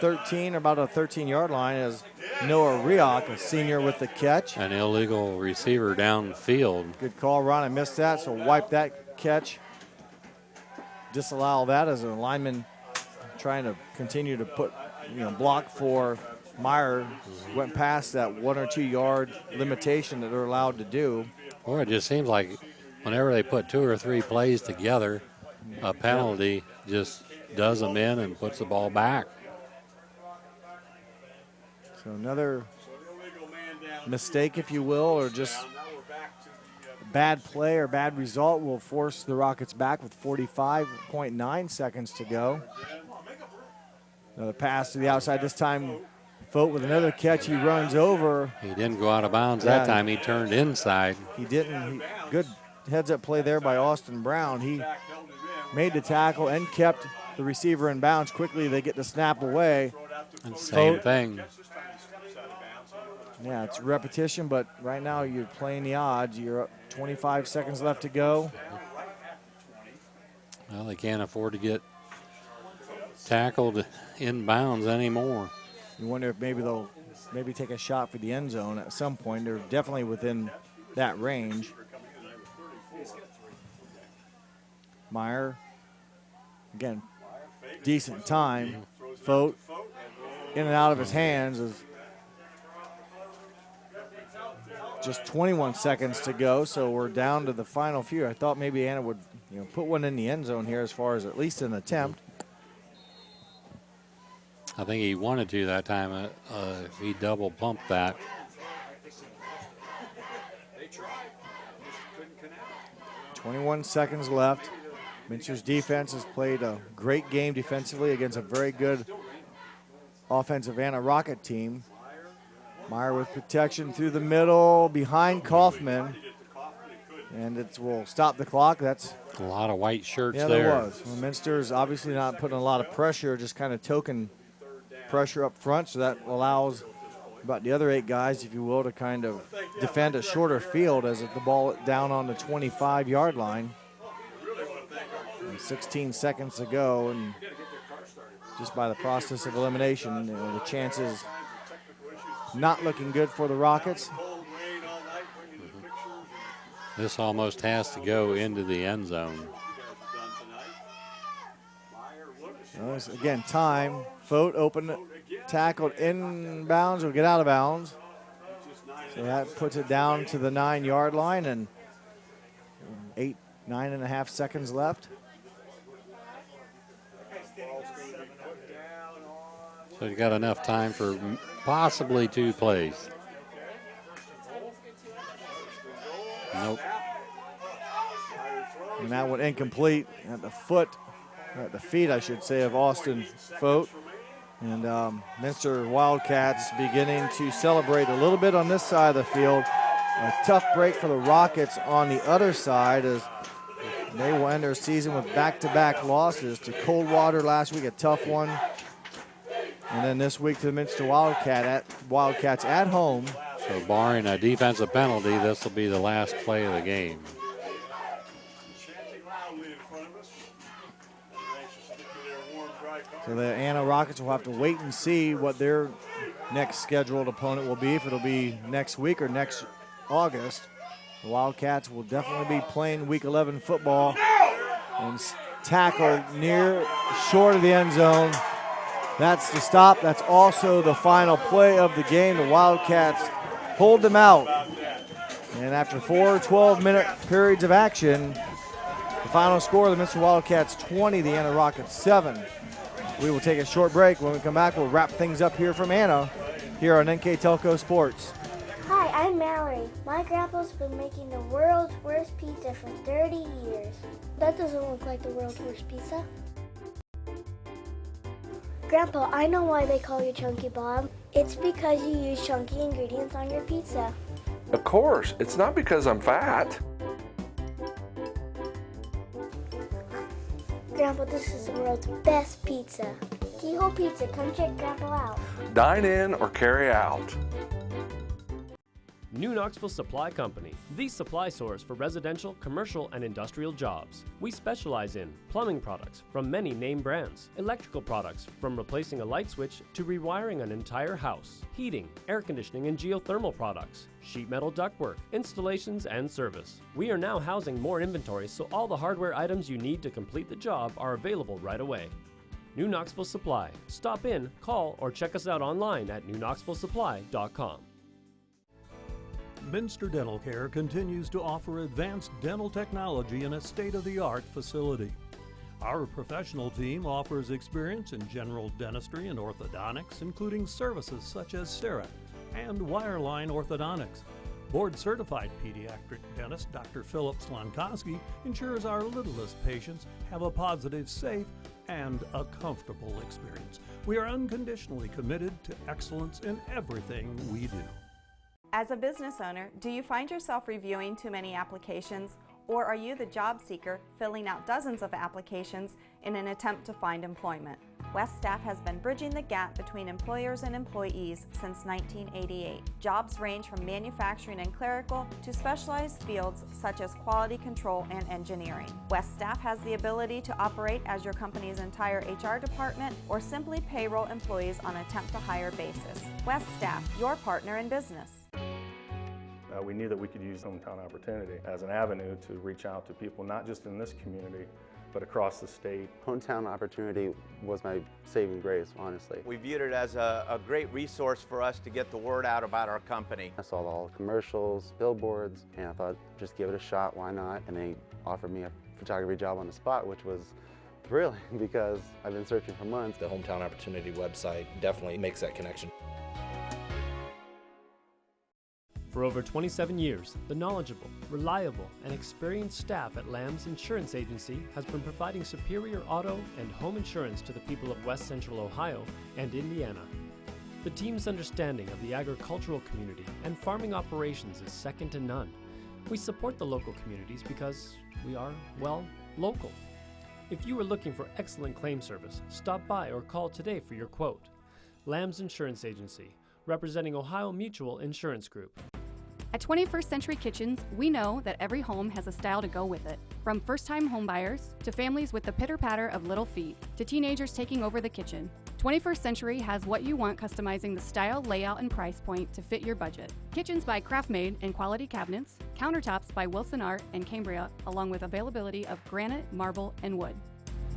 A: 13, about a 13-yard line, is Noah Rioch, a senior, with the catch.
B: An illegal receiver downfield.
A: Good call, Ron. I missed that, so wipe that catch. Disallow that as a lineman trying to continue to put, block for Meyer. Went past that 1 or 2 yard limitation that they're allowed to do.
B: Well, it just seems like whenever they put 2 or 3 plays together, a penalty just does them in and puts the ball back.
A: So another mistake, if you will, or just bad play or bad result will force the Rockets back with 45.9 seconds to go. Another pass to the outside, this time Fote with another catch. He runs over.
B: He didn't go out of bounds that time. He turned inside.
A: He didn't. Good heads-up play there by Austin Brown. He made the tackle and kept the receiver in bounds. Quickly they get the snap away.
B: And same thing.
A: Yeah, it's repetition, but right now you're playing the odds. You're up 25 seconds left to go.
B: Well, they can't afford to get tackled in bounds anymore.
A: You wonder if maybe they'll take a shot for the end zone at some point. They're definitely within that range. Meyer, again, decent time. Fote in and out of his hands is just 21 seconds to go, so we're down to the final few. I thought maybe Anna would put one in the end zone here as far as at least an attempt.
B: I think he wanted to that time. He double pumped that.
A: 21 seconds left. Minster's defense has played a great game defensively against a very good offensive Anna Rocket team. Meyer with protection through the middle, behind Kaufman. And it will stop the clock. That's
B: a lot of white shirts
A: there. Yeah, there was. Well, Minster's obviously not putting a lot of pressure, just kind of token pressure up front, so that allows about the other 8 guys, if you will, to kind of defend a shorter field as the ball down on the 25-yard line. And 16 seconds to go, and just by the process of elimination, the chances not looking good for the Rockets.
B: This almost has to go into the end zone.
A: Again, time. Fote open, tackled inbounds, will get out of bounds. So that puts it down to the 9-yard line, and 9.5 seconds left.
B: So you got enough time for possibly 2 plays. Nope.
A: And that one incomplete at the feet, I should say, of Austin Fote. And Minster Wildcats beginning to celebrate a little bit on this side of the field. A tough break for the Rockets on the other side as they will end their season with back-to-back losses to Coldwater last week, a tough one. And then this week to the Minster Wildcats at home.
B: So barring a defensive penalty, this will be the last play of the game.
A: So the Anna Rockets will have to wait and see what their next scheduled opponent will be, if it'll be next week or next August. The Wildcats will definitely be playing Week 11 football and tackled short of the end zone. That's the stop. That's also the final play of the game. The Wildcats hold them out. And after 4 12-minute periods of action, the final score, the Minster Wildcats 20, the Anna Rockets 7. We will take a short break. When we come back, we'll wrap things up here from Anna, here on NKTelco Sports.
F: Hi, I'm Mallory. My grandpa's been making the world's worst pizza for 30 years. That doesn't look like the world's worst pizza. Grandpa, I know why they call you Chunky Bob. It's because you use chunky ingredients on your pizza.
G: Of course, it's not because I'm fat.
F: Grandpa, this is the world's best pizza. Keyhole Pizza, come check Grandpa out.
G: Dine in or carry out.
I: New Knoxville Supply Company, the supply source for residential, commercial, and industrial jobs. We specialize in plumbing products from many name brands, electrical products from replacing a light switch to rewiring an entire house, heating, air conditioning, and geothermal products, sheet metal ductwork, installations, and service. We are now housing more inventory, so all the hardware items you need to complete the job are available right away. New Knoxville Supply. Stop in, call, or check us out online at newknoxvillesupply.com.
H: Minster Dental Care continues to offer advanced dental technology in a state-of-the-art facility. Our professional team offers experience in general dentistry and orthodontics, including services such as CEREC and wireline orthodontics. Board-certified pediatric dentist Dr. Philip Slonkowski ensures our littlest patients have a positive, safe, and a comfortable experience. We are unconditionally committed to excellence in everything we do.
J: As a business owner, do you find yourself reviewing too many applications, or are you the job seeker filling out dozens of applications in an attempt to find employment? West Staff has been bridging the gap between employers and employees since 1988. Jobs range from manufacturing and clerical to specialized fields such as quality control and engineering. West Staff has the ability to operate as your company's entire HR department or simply payroll employees on a temp-to-hire basis. West Staff, your partner in business.
E: We knew that we could use hometown opportunity as an avenue to reach out to people, not just in this community, but across the state.
Y: Hometown opportunity was my saving grace, honestly.
Z: We viewed it as a great resource for us to get the word out about our company.
Y: I saw all the commercials, billboards, and I thought, just give it a shot, why not? And they offered me a photography job on the spot, which was thrilling because I've been searching for months.
K: The Hometown Opportunity website definitely makes that connection.
I: For over 27 years, the knowledgeable, reliable, and experienced staff at Lamb's Insurance Agency has been providing superior auto and home insurance to the people of West Central Ohio and Indiana. The team's understanding of the agricultural community and farming operations is second to none. We support the local communities because we are, well, local. If you are looking for excellent claim service, stop by or call today for your quote. Lamb's Insurance Agency, representing Ohio Mutual Insurance Group.
L: At 21st Century Kitchens, we know that every home has a style to go with it. From first-time homebuyers, to families with the pitter-patter of little feet, to teenagers taking over the kitchen, 21st Century has what you want, customizing the style, layout, and price point to fit your budget. Kitchens by Craftmade and quality cabinets, countertops by Wilson Art and Cambria, along with availability of granite, marble, and wood.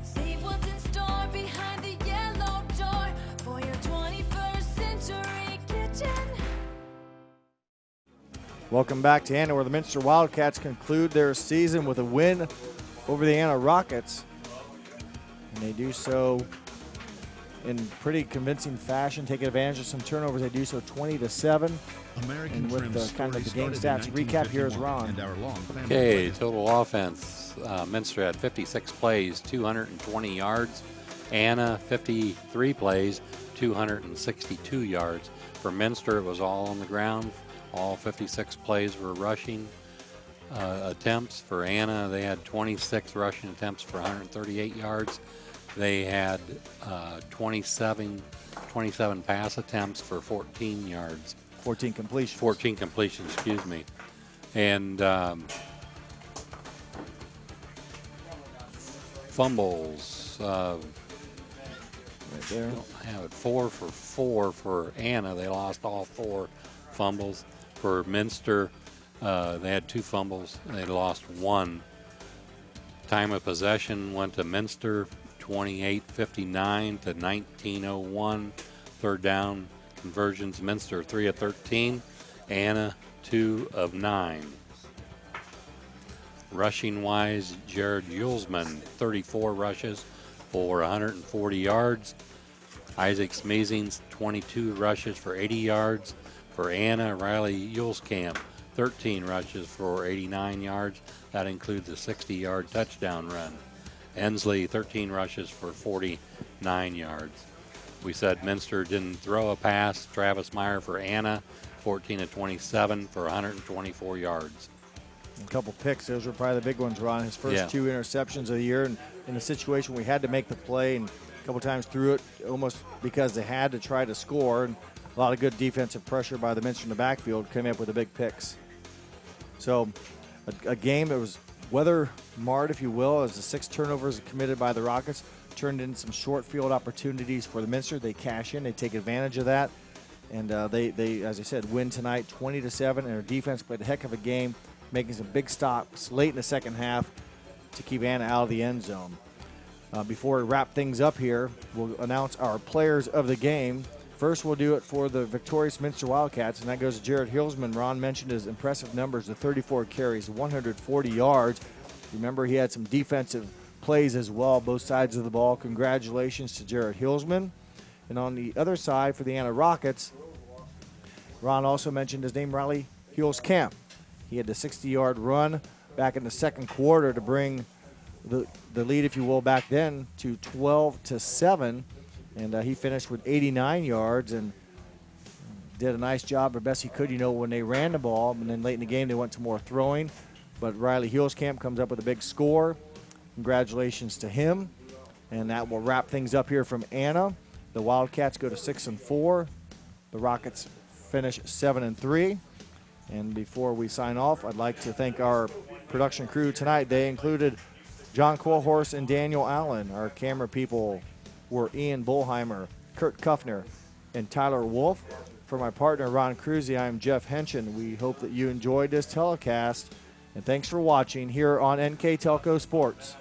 M: See what's in store behind the yellow door for your 21st Century Kitchen.
A: Welcome back to Anna, where the Minster Wildcats conclude their season with a win over the Anna Rockets. And they do so in pretty convincing fashion, taking advantage of some turnovers. They do so 20-7. And with the kind of the game stats recap, here is Ron.
B: Okay, total offense. Minster had 56 plays, 220 yards. Anna, 53 plays, 262 yards. For Minster, it was all on the ground. All 56 plays were rushing attempts. For Anna, they had 26 rushing attempts for 138 yards. They had 27 pass attempts for 14 yards.
A: 14 completions.
B: 14 completions, excuse me. And fumbles. Right
A: there.
B: Don't have it. 4 for 4 for Anna. They lost all 4 fumbles. For Minster, they had 2 fumbles. They lost 1. Time of possession went to Minster, 28:59 to 19:01. Third down conversions, Minster 3 of 13. Anna 2 of 9. Rushing wise, Jared Yulesman, 34 rushes for 140 yards. Isaac Smeezings, 22 rushes for 80 yards. For Anna, Riley Yuleskamp, 13 rushes for 89 yards. That includes a 60-yard touchdown run. Ensley, 13 rushes for 49 yards. We said Minster didn't throw a pass. Travis Meyer for Anna, 14 of 27 for 124 yards.
A: A couple picks. Those were probably the big ones, Ron. His first 2 interceptions of the year. And in a situation we had to make the play, and a couple times threw it almost because they had to try to score. And a lot of good defensive pressure by the Minster in the backfield came up with the big picks. So a game that was weather-marred, if you will, as the 6 turnovers committed by the Rockets turned in some short field opportunities for the Minster. They cash in. They take advantage of that. And they, as I said, win tonight 20-7. And their defense played a heck of a game, making some big stops late in the second half to keep Anna out of the end zone. Before we wrap things up here, we'll announce our players of the game. First, we'll do it for the victorious Minster Wildcats, and that goes to Jared Hilsman. Ron mentioned his impressive numbers, the 34 carries, 140 yards. Remember, he had some defensive plays as well, both sides of the ball. Congratulations to Jared Hilsman. And on the other side, for the Anna Rockets, Ron also mentioned his name, Riley Yuleskamp. He had the 60-yard run back in the second quarter to bring the lead, if you will, back then to 12-7. And he finished with 89 yards and did a nice job, the best he could, when they ran the ball. And then late in the game, they went to more throwing. But Riley Yuleskamp comes up with a big score. Congratulations to him. And that will wrap things up here from Anna. The Wildcats go to 6-4. The Rockets finish 7-3. And before we sign off, I'd like to thank our production crew tonight. They included John Quillhorse and Daniel Allen. Our camera people were Ian Bullheimer, Kurt Kuffner, and Tyler Wolf. For my partner, Ron Cruzy, I'm Jeff Henshin. We hope that you enjoyed this telecast, and thanks for watching here on NKTelco Sports.